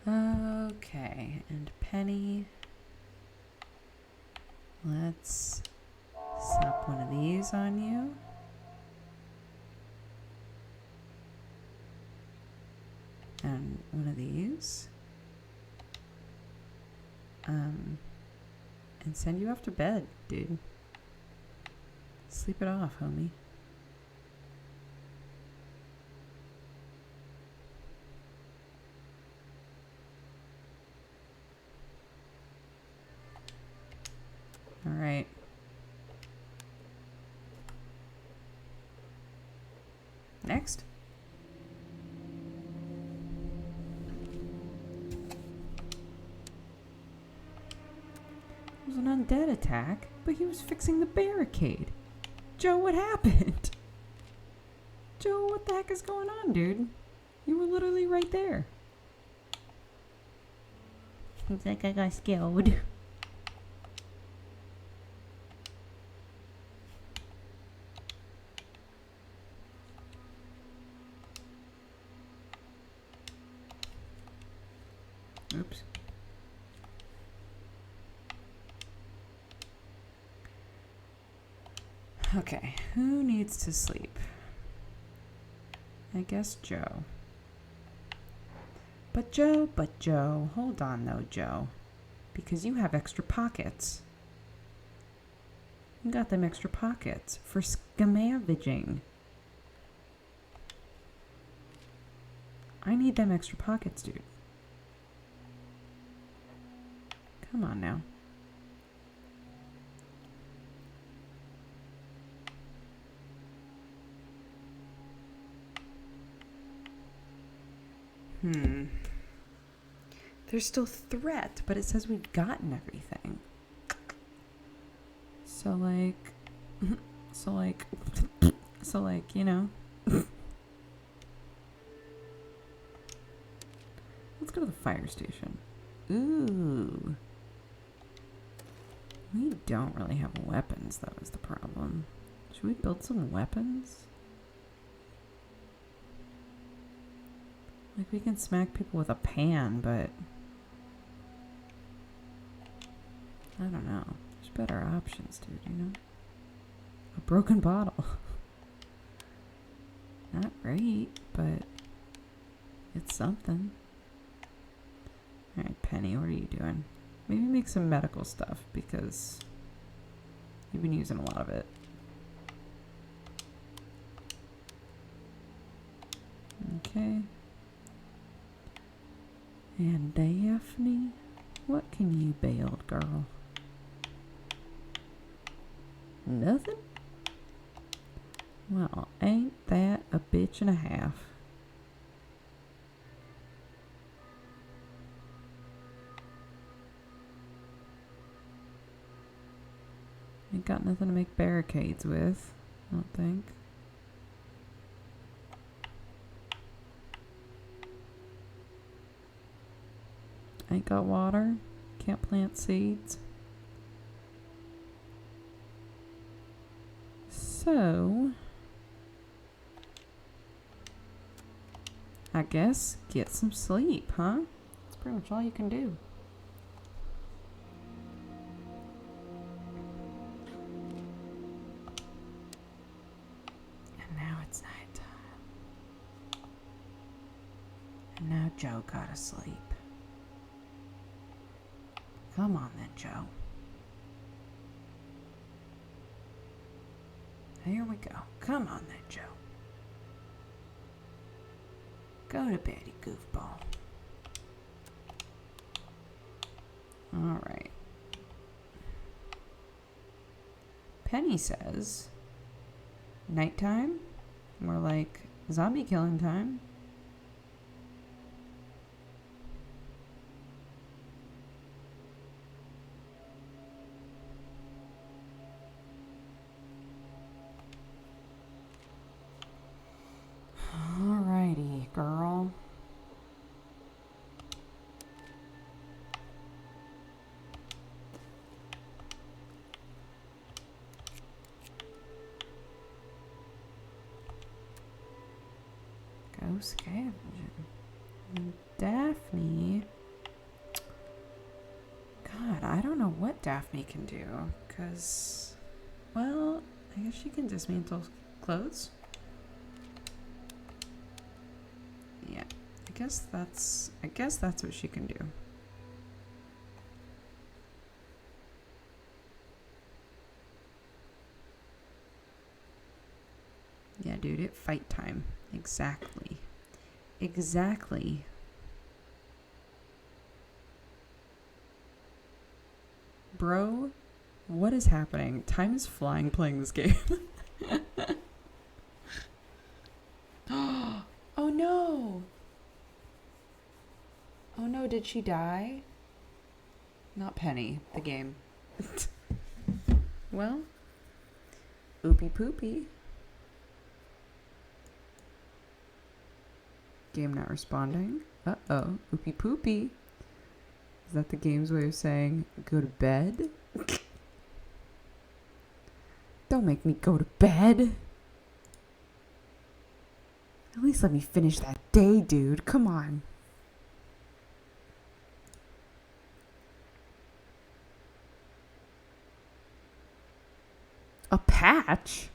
Okay, and Penny. Let's slap one of these on you. And one of these. And send you off to bed, dude. Sleep it off, homie. All right. Next. It was an undead attack, but he was fixing the barricade. Joe, what happened? Joe, what the heck is going on, dude? You were literally right there. Looks like I got scared. Oops. Okay, who needs to sleep? I guess Joe. But Joe, hold on though, Joe. Because you have extra pockets. You got them extra pockets for scavenging. I need them extra pockets, dude. Come on now. There's still threat, but it says we've gotten everything. So like, you know. Let's go to the fire station. Ooh. We don't really have weapons, though, is the problem. Should we build some weapons? Like, we can smack people with a pan, but I don't know. There's better options, dude, you know? A broken bottle. Not great, but it's something. Alright, Penny, what are you doing? Maybe make some medical stuff, because you've been using a lot of it. Okay. And Daphne, what can you build, girl? Nothing? Well, ain't that a bitch and a half? Ain't got nothing to make barricades with, I don't think. Ain't got water. Can't plant seeds. So, I guess get some sleep, huh? That's pretty much all you can do. And now it's nighttime. And now Joe gotta sleep. Come on then, Joe. Here we go. Come on then, Joe. Go to bed, you goofball. Alright. Penny says nighttime? More like zombie killing time. Alrighty, girl. Go scavenging. And Daphne. God, I don't know what Daphne can do. Because, well, I guess she can dismantle clothes. Yeah, I guess that's what she can do. Yeah, dude, it's fight time. Exactly. Exactly. Bro, what is happening? Time is flying playing this game. Oh no! Oh no, did she die? Not Penny, the game. Well, oopie poopie. Game not responding. Uh-oh, oopie poopie. Is that the game's way of saying go to bed? Don't make me go to bed. At least let me finish that day, dude. Come on. A patch?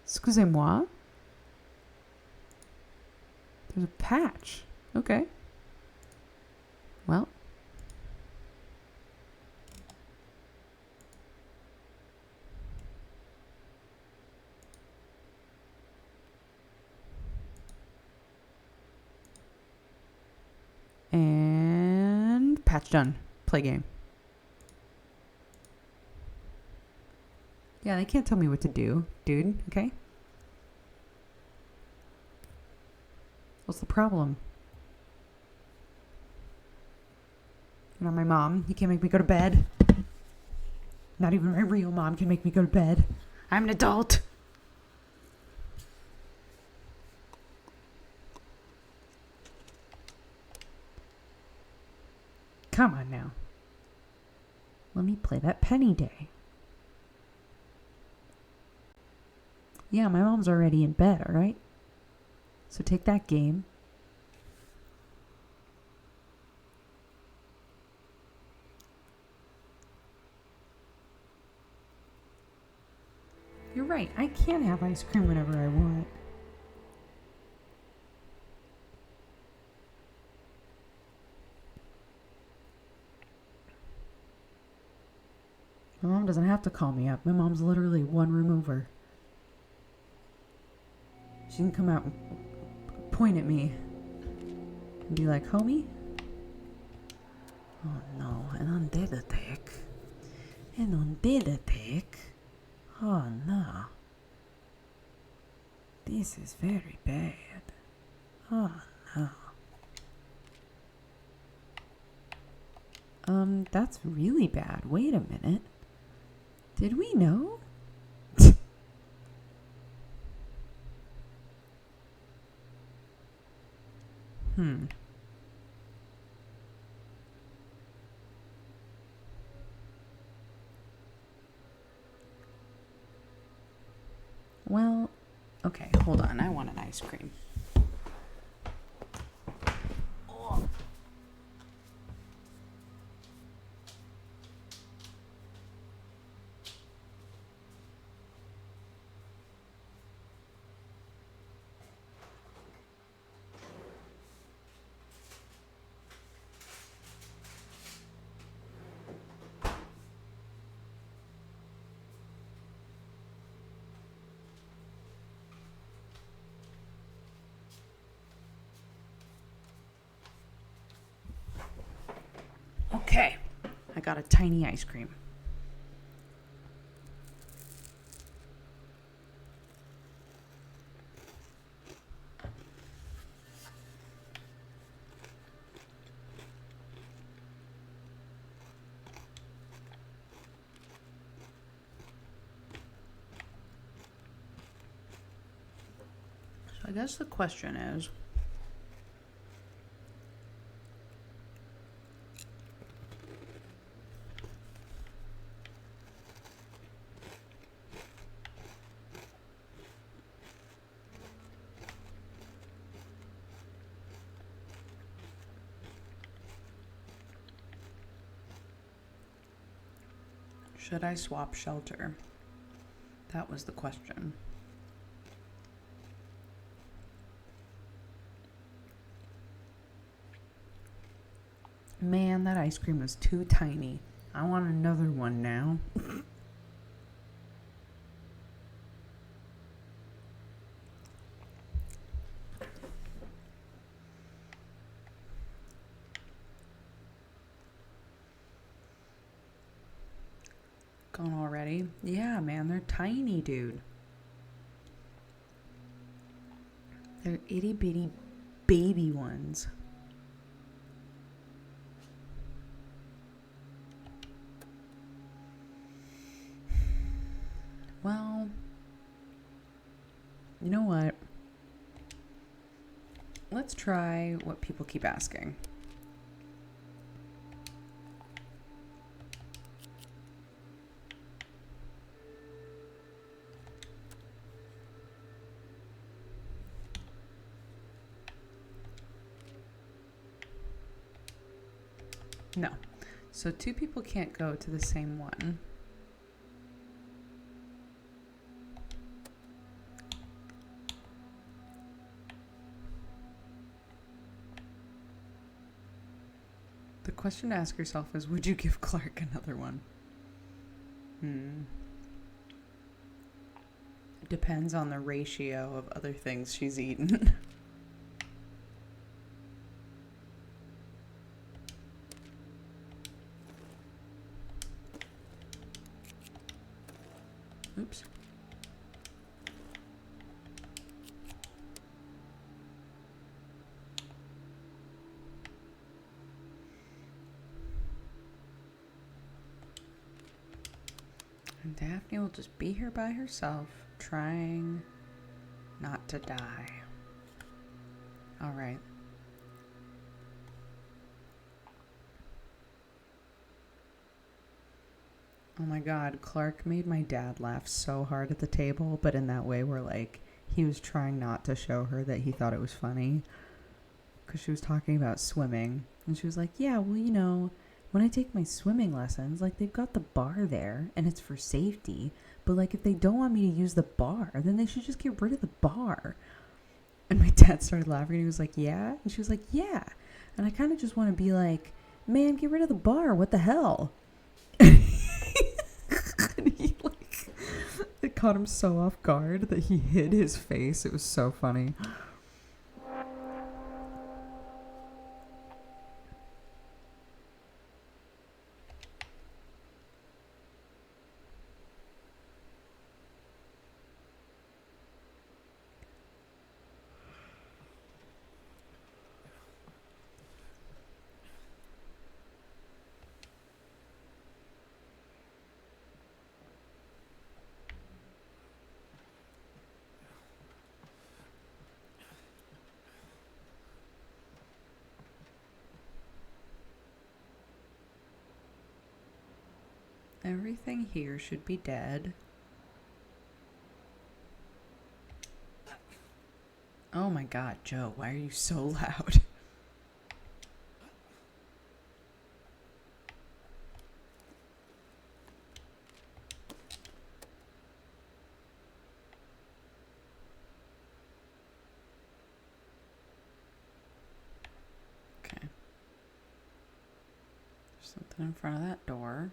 Excusez-moi? There's a patch. Okay. Well. And patch done. Play game. Yeah, they can't tell me what to do, dude. Okay? What's the problem? You're not my mom. You can't make me go to bed. Not even my real mom can make me go to bed. I'm an adult. Come on now. Let me play that Penny Day. Yeah, my mom's already in bed, alright? So take that game. You're right, I can have ice cream whenever I want. My mom doesn't have to call me up. My mom's literally one room over. She can come out and point at me and be like, homie? Oh no, and on did attack. And on did attack. Oh no. This is very bad. Oh no. That's really bad. Wait a minute. Did we know? Okay, hold on. I want an ice cream. Okay, I got a tiny ice cream. So I guess the question is, should I swap shelter? That was the question. Man, that ice cream is too tiny. I want another one now. Gone already? Yeah, man, they're tiny, dude. They're itty bitty baby ones. Well, you know what? Let's try what people keep asking. No. So 2 people can't go to the same one. The question to ask yourself is, would you give Clark another one? Depends on the ratio of other things she's eaten. Oops. And Daphne will just be here by herself, trying not to die. All right. Oh my God, Clark made my dad laugh so hard at the table, but in that way where, like, he was trying not to show her that he thought it was funny. Because she was talking about swimming. And she was like, yeah, well, you know, when I take my swimming lessons, like, they've got the bar there, and it's for safety. But, like, if they don't want me to use the bar, then they should just get rid of the bar. And my dad started laughing, and he was like, yeah? And she was like, yeah. And I kind of just want to be like, man, get rid of the bar. What the hell? And he, like, it caught him so off guard that he hid his face. It was so funny. Everything here should be dead. Oh my god, Joe, why are you so loud? Okay. There's something in front of that door.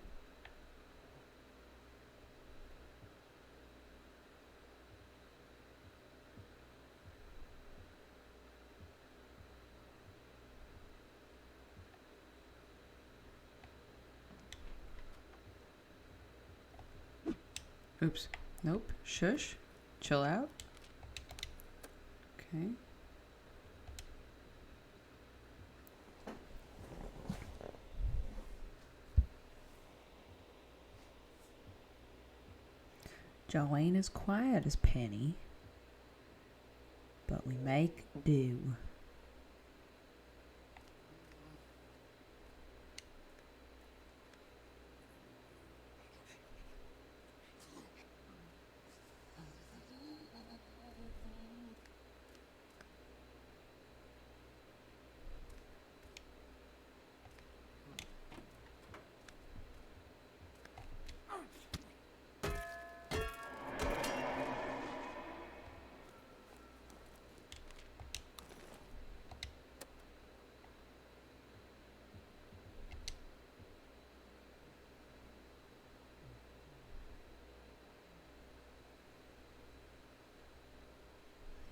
Oops. Nope. Shush. Chill out. Okay. Joe ain't as quiet as Penny, but we make do.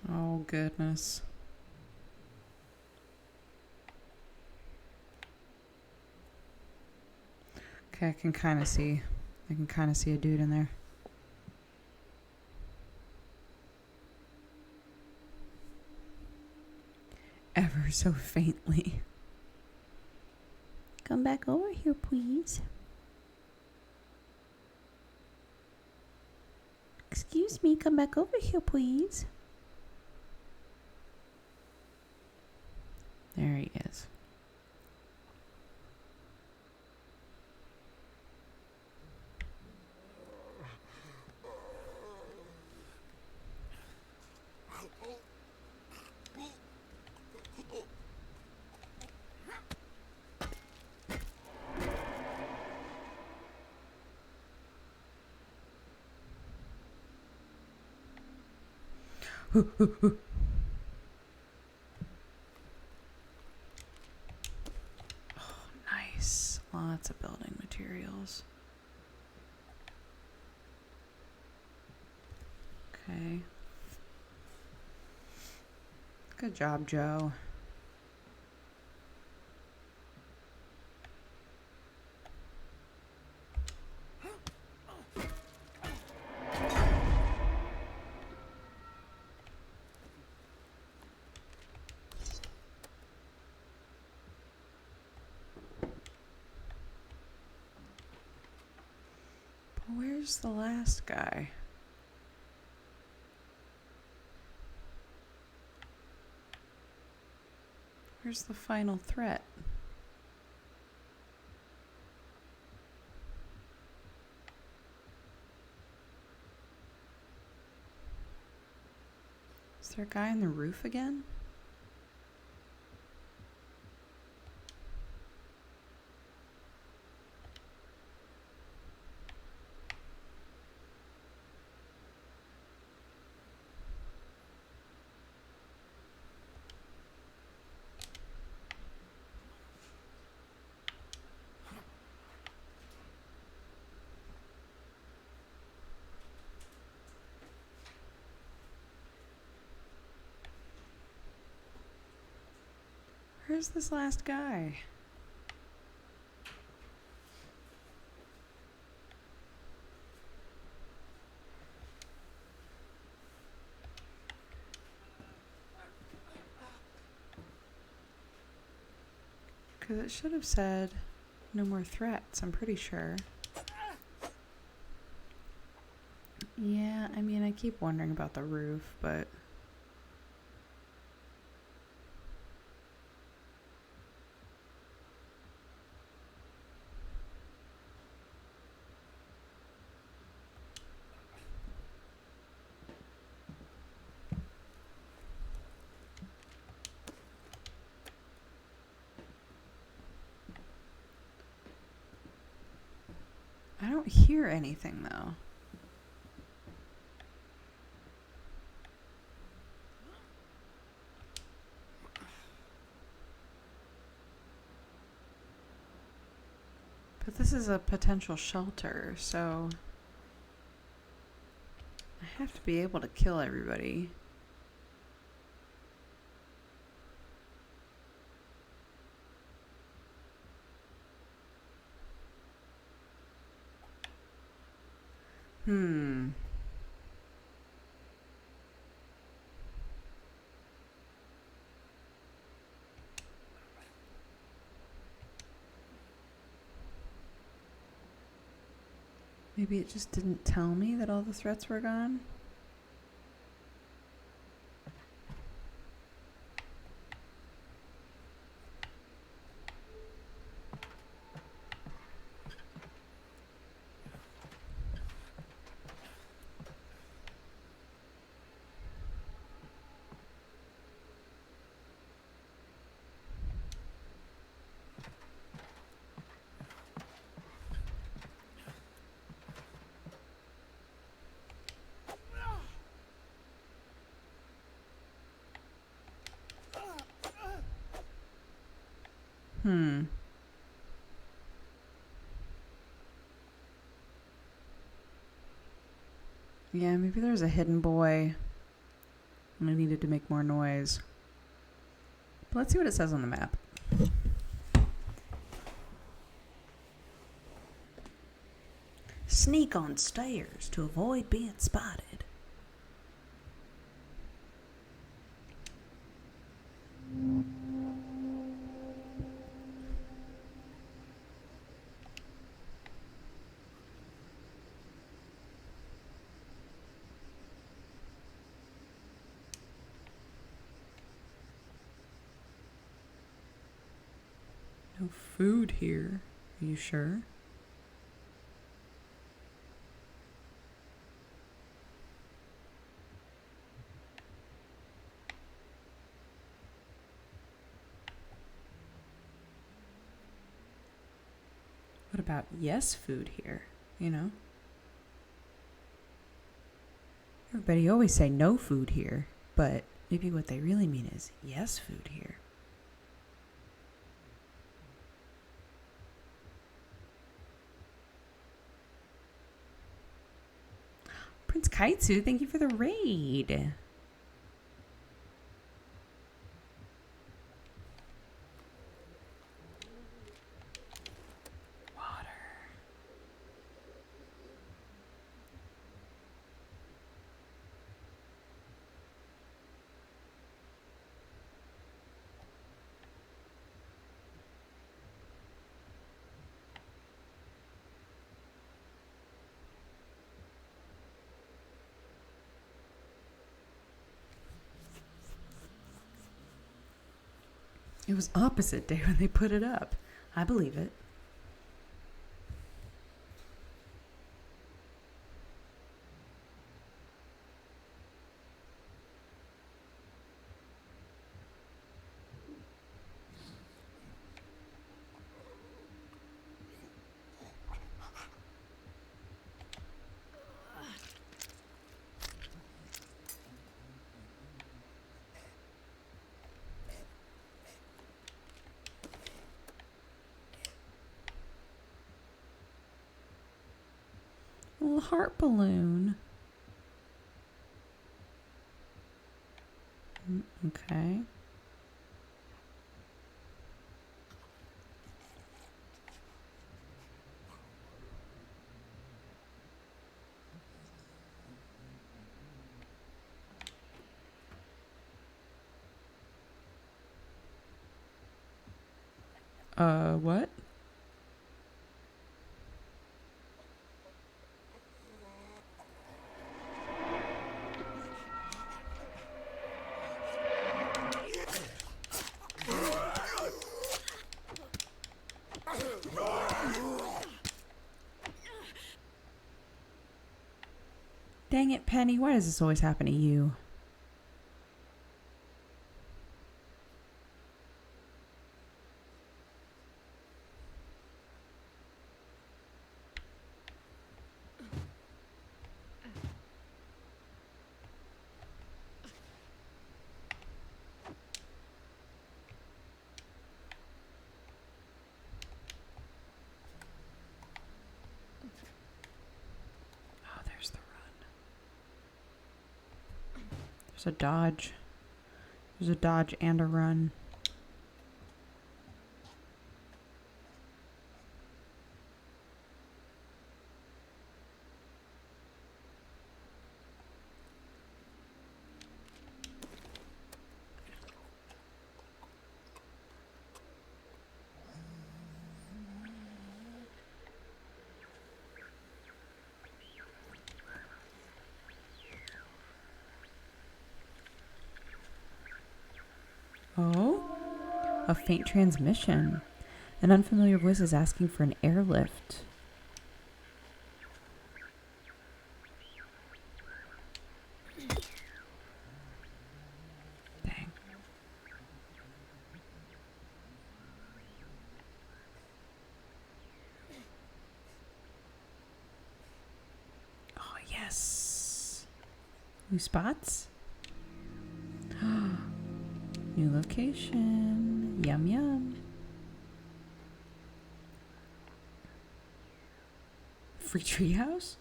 Oh, goodness. Okay, I can kind of see a dude in there. Ever so faintly. Come back over here, please. Excuse me, come back over here, please. There he is. Oh, nice. Lots of building materials. Okay. Good job, Joe. But where's the last guy? Where's the final threat? Is there a guy on the roof again? Where's this last guy? Because it should have said no more threats, I'm pretty sure. Yeah, I mean, I keep wondering about the roof, but... don't hear anything, though. But this is a potential shelter, so I have to be able to kill everybody. Maybe it just didn't tell me that all the threats were gone. Yeah, maybe there's a hidden boy and I needed to make more noise. But let's see what it says on the map. Sneak on stairs to avoid being spotted. No food here. Are you sure? What about yes food here? You know? Everybody always say no food here, but maybe what they really mean is yes food here. Prince Kaitsu, thank you for the raid. It was opposite day when they put it up. I believe it. A little heart balloon. Okay. What? Dang it, Penny, why does this always happen to you? There's a dodge. There's a dodge and a run. Oh, a faint transmission. An unfamiliar voice is asking for an airlift. Dang. Oh, yes. New spots? New location. Yum, yum. Free treehouse?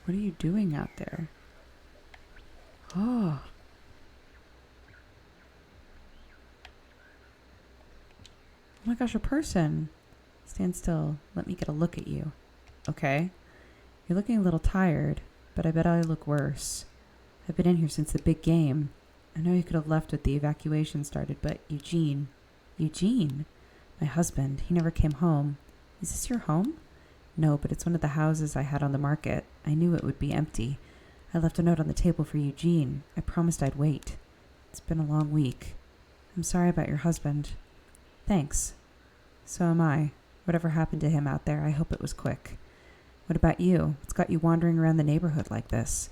What are you doing out there? Oh. Oh my gosh, a person. Stand still. Let me get a look at you. Okay. You're looking a little tired, but I bet I look worse. I've been in here since the big game. I know you could have left with the evacuation started, but Eugene, my husband, he never came home. Is this your home? No, but it's one of the houses I had on the market. I knew it would be empty. I left a note on the table for Eugene. I promised I'd wait. It's been a long week. I'm sorry about your husband. Thanks. So am I. Whatever happened to him out there, I hope it was quick. What about you? What's got you wandering around the neighborhood like this?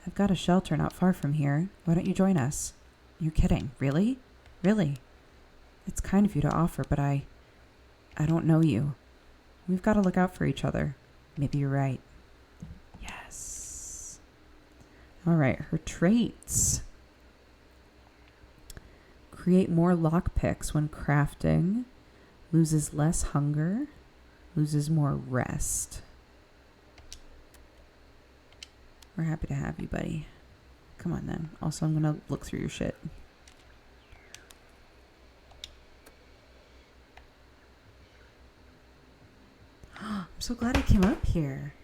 I've got a shelter not far from here. Why don't you join us? You're kidding. Really? Really? It's kind of you to offer, but I don't know you. We've got to look out for each other. Maybe you're right. Yes. All right, her traits. Create more lockpicks when crafting. Loses less hunger. Loses more rest. We're happy to have you, buddy. Come on, then. Also, I'm going to look through your shit. I'm so glad I came up here.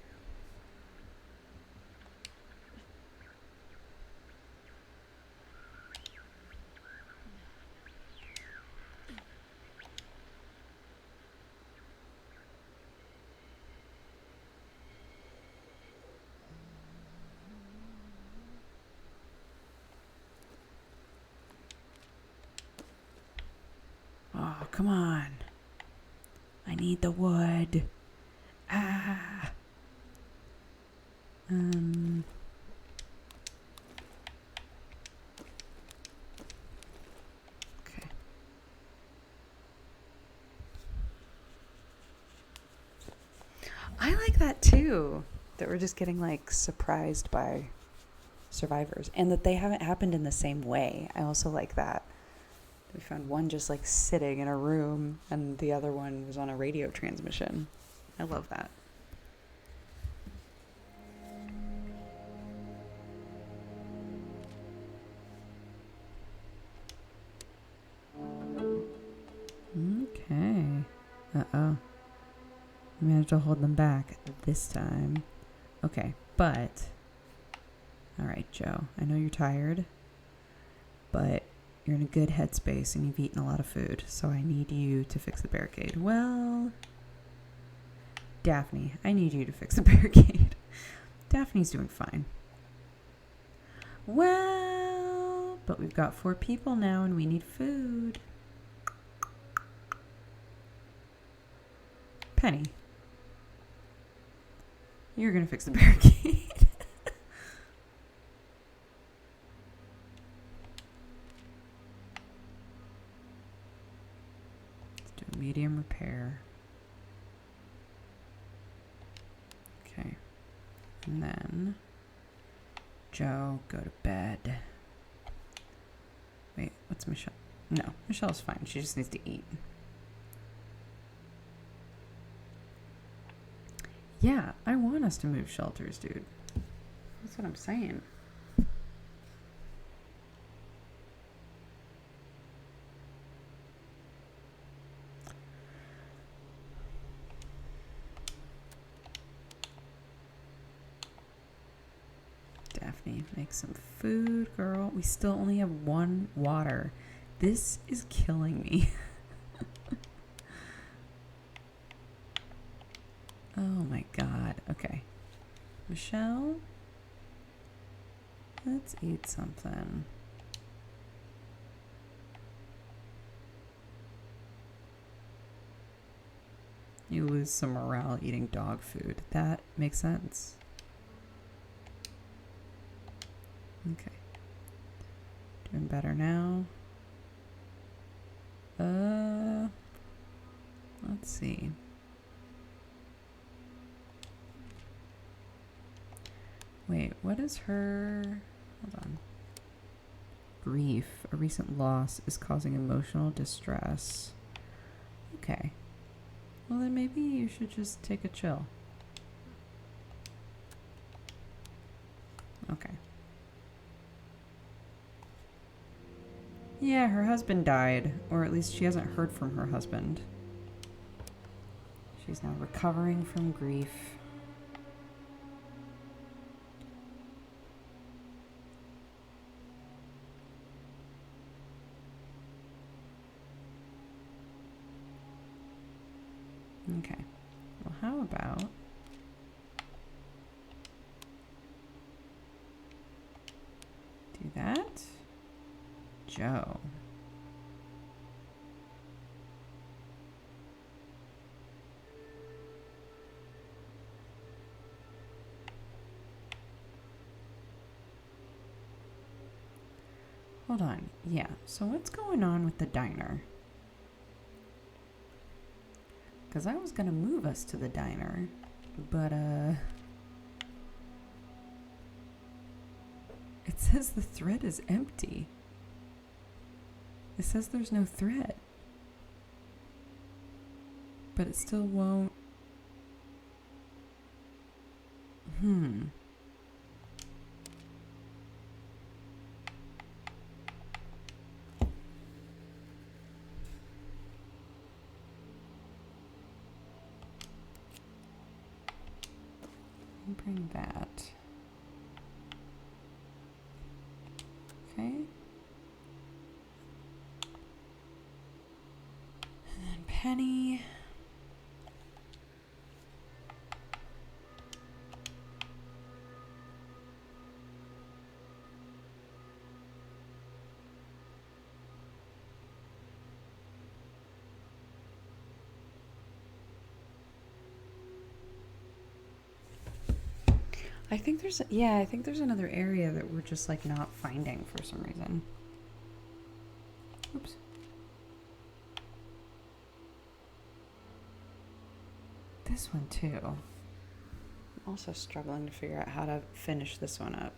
Oh, come on. I need the wood. Ah. Okay. I like that too. That we're just getting like surprised by survivors and that they haven't happened in the same way. I also like that. We found one just like sitting in a room and the other one was on a radio transmission. I love that. Okay. Uh-oh. I managed to hold them back this time. Okay, but... Alright, Joe. I know you're tired, but you're in a good headspace and you've eaten a lot of food, so I need you to fix the barricade. Well... Daphne, I need you to fix the barricade. Daphne's doing fine. Well... But we've got 4 people now and we need food. Penny. You're gonna fix the barricade. Let's do a medium repair. Okay. And then Joe, go to bed. Wait, what's my shot? No, Michelle's fine. She just needs to eat. Yeah, I want us to move shelters, dude. That's what I'm saying. Daphne, make some food, girl. We still only have one water. This is killing me. Oh my god. Okay. Michelle, let's eat something. You lose some morale eating dog food. That makes sense. Okay. Doing better now. Let's see. Wait, what is her... Hold on. Grief. A recent loss is causing emotional distress. Okay. Well, then maybe you should just take a chill. Okay. Yeah, her husband died. Or at least she hasn't heard from her husband. She's now recovering from grief. Okay. Well, how about... do that? Joe. Hold on. Yeah. So what's going on with the diner? Because I was going to move us to the diner, but, it says the thread is empty. It says there's no thread. But it still won't... Bring that. Okay. And then Penny. I think there's another area that we're just like not finding for some reason. Oops. This one too. I'm also struggling to figure out how to finish this one up.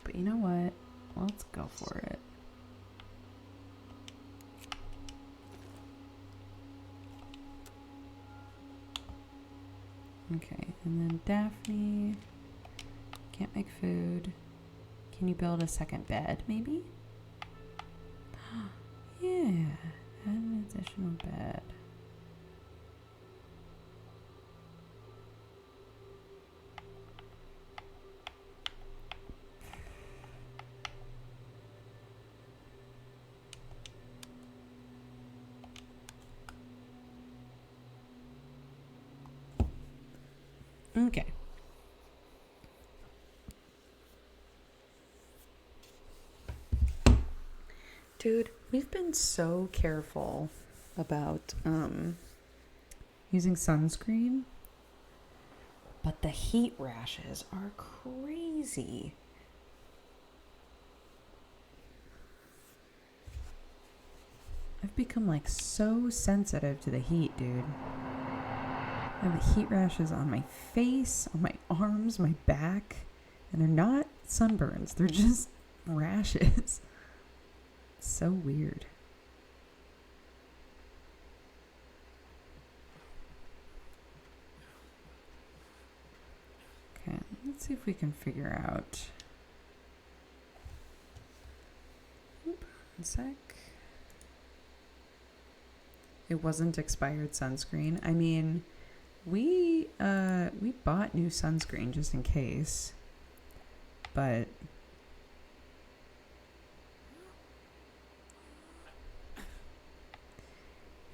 But you know what? Let's go for it. Okay, and then Daphne can't make food. Can you build a second bed, maybe? Yeah, add an additional bed. Okay. Dude, we've been so careful about using sunscreen, but the heat rashes are crazy. I've become like so sensitive to the heat, dude. I have heat rashes on my face, on my arms, my back, and they're not sunburns. They're just rashes. It's so weird. Okay, let's see if we can figure out. Oop, 1 sec. It wasn't expired sunscreen. I mean, we bought new sunscreen just in case, but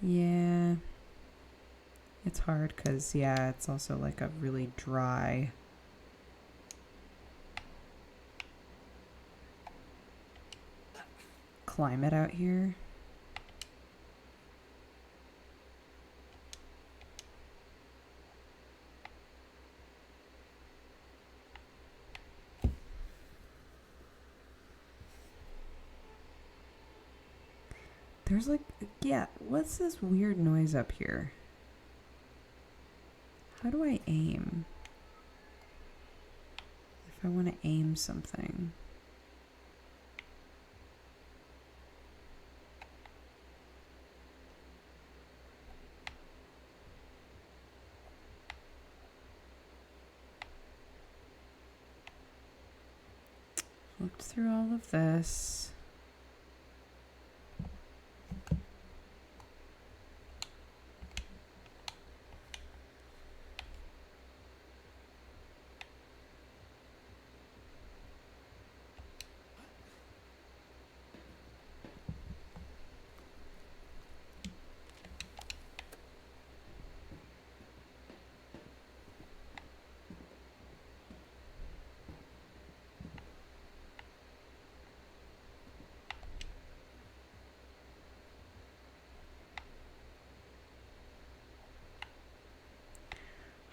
yeah, it's hard because yeah, it's also like a really dry climate out here. There's like, yeah, what's this weird noise up here? How do I aim? If I want to aim something. Looked through all of this.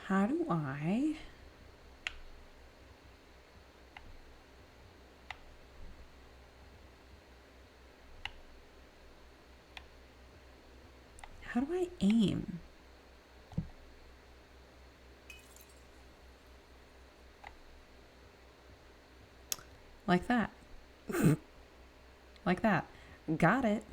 How do I... How do I aim? Like that. Like that. Got it.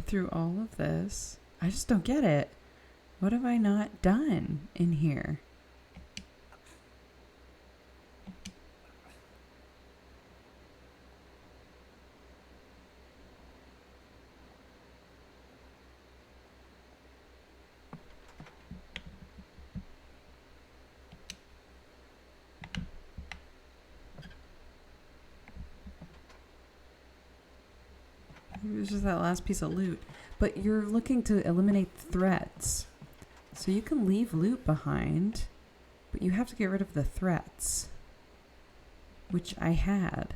Through all of this. I just don't get it. What have I not done in here? It was just that last piece of loot. But you're looking to eliminate threats. So you can leave loot behind, but you have to get rid of the threats. Which I had.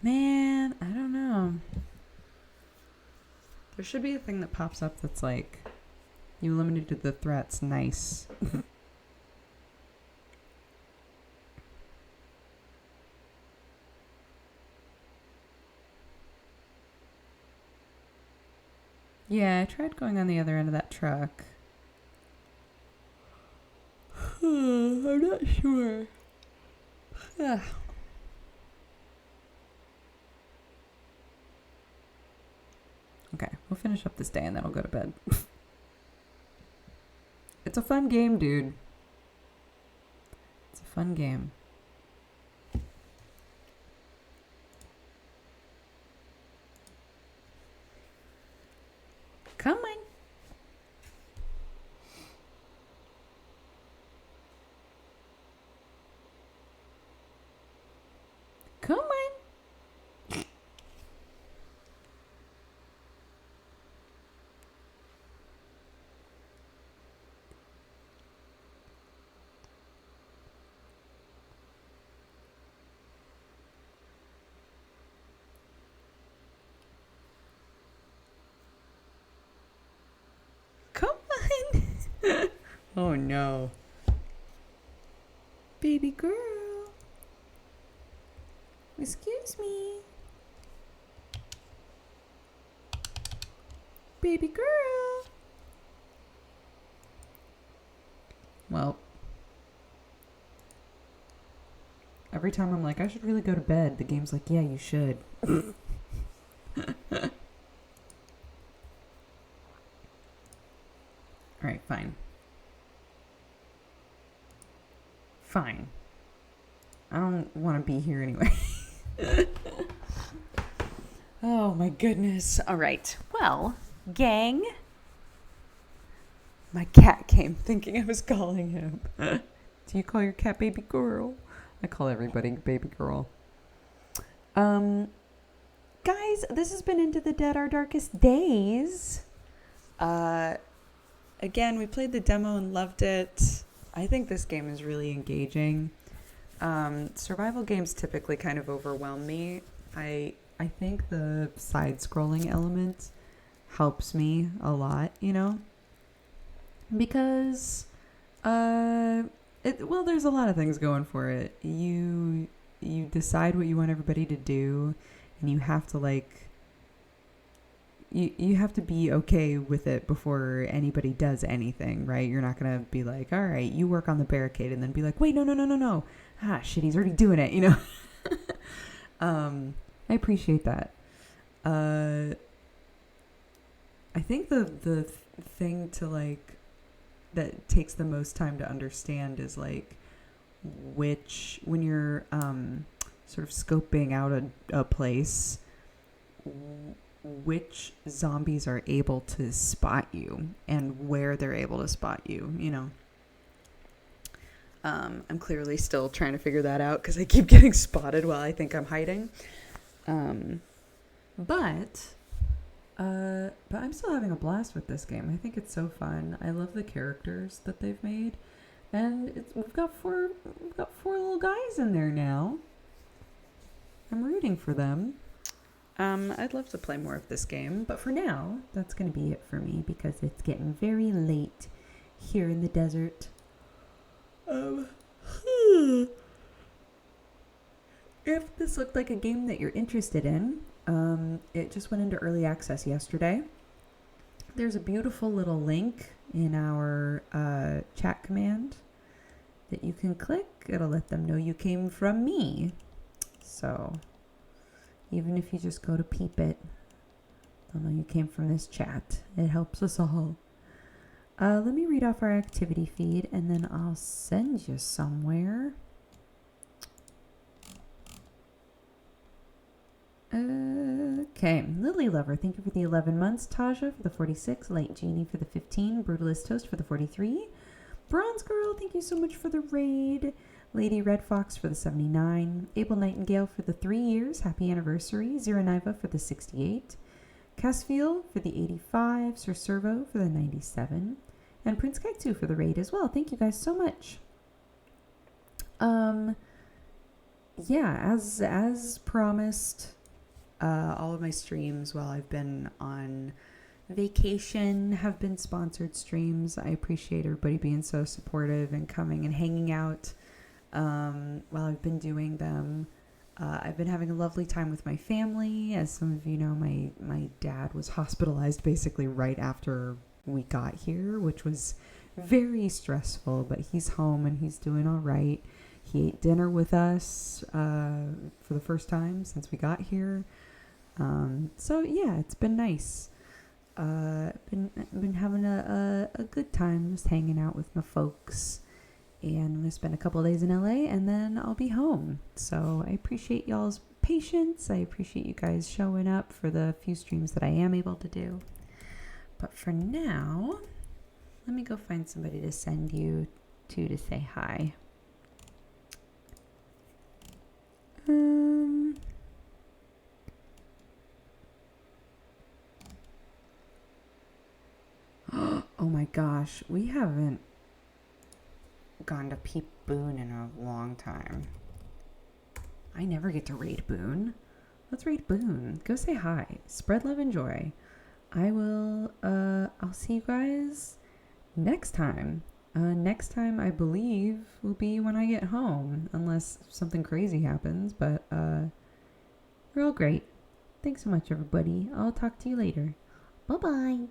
Man, I don't know. There should be a thing that pops up that's like, you eliminated the threats. Nice. Yeah, I tried going on the other end of that truck. I'm not sure. Okay, we'll finish up this day and then I'll go to bed. It's a fun game, dude. It's a fun game. Come on. Come on. Come on. Oh no. Baby girl. Excuse me. Baby girl. Well, every time I'm like, I should really go to bed, the game's like, yeah, you should. Alright, fine. Fine. I don't want to be here anyway. Oh my goodness. Alright. Well, gang. My cat came thinking I was calling him. Do you call your cat baby girl? I call everybody baby girl. Guys, this has been Into the Dead, Our Darkest Days. Again, we played the demo and loved it. I think this game is really engaging. Survival games typically kind of overwhelm me. I think the side-scrolling element helps me a lot, you know? Because, there's a lot of things going for it. You decide what you want everybody to do, and you have to, like, you have to be okay with it before anybody does anything, right? You're not going to be like, all right, you work on the barricade, and then be like, wait, no. Ah, shit, he's already doing it, you know? I appreciate that. I think the thing to, like, that takes the most time to understand is, like, when you're sort of scoping out a place, which zombies are able to spot you and where they're able to spot you, you know. I'm clearly still trying to figure that out because I keep getting spotted while I think I'm hiding. But I'm still having a blast with this game. I think it's so fun. I love the characters that they've made, and we've got four little guys in there now. I'm rooting for them. I'd love to play more of this game, but for now, that's going to be it for me because it's getting very late here in the desert. If this looked like a game that you're interested in, it just went into early access yesterday. There's a beautiful little link in our chat command that you can click. It'll let them know you came from me. So even if you just go to peep it, they'll know you came from this chat. It helps us all. Let me read off our activity feed and then I'll send you somewhere. Okay, Lily Lover, thank you for the 11 months. Taja for the 46. Light Genie for the 15. Brutalist Toast for the 43. Bronze Girl, thank you so much for the raid. Lady Red Fox for the 79. Able Nightingale for the 3 years. Happy anniversary. Zero Niva for the 68. Casfiel for the 85. Sir Servo for the 97. And Prince Kaitsu for the raid as well. Thank you guys so much. Yeah, as promised, all of my streams while I've been on vacation have been sponsored streams. I appreciate everybody being so supportive and coming and hanging out while I've been doing them. I've been having a lovely time with my family. As some of you know, my dad was hospitalized basically right after we got here, which was very stressful, but he's home and he's doing all right. He ate dinner with us for the first time since we got here. So yeah, it's been nice. Been having a good time just hanging out with my folks. And I'm going to spend a couple of days in LA and then I'll be home. So I appreciate y'all's patience. I appreciate you guys showing up for the few streams that I am able to do. But for now, let me go find somebody to send you to say hi. gosh, we haven't gone to Peep Boone in a long time. I never get to raid Boone. Let's raid Boone. Go say hi. Spread love and joy. I'll see you guys next time. Next time, I believe, will be when I get home, unless something crazy happens, but, we're all great. Thanks so much, everybody. I'll talk to you later. Bye-bye.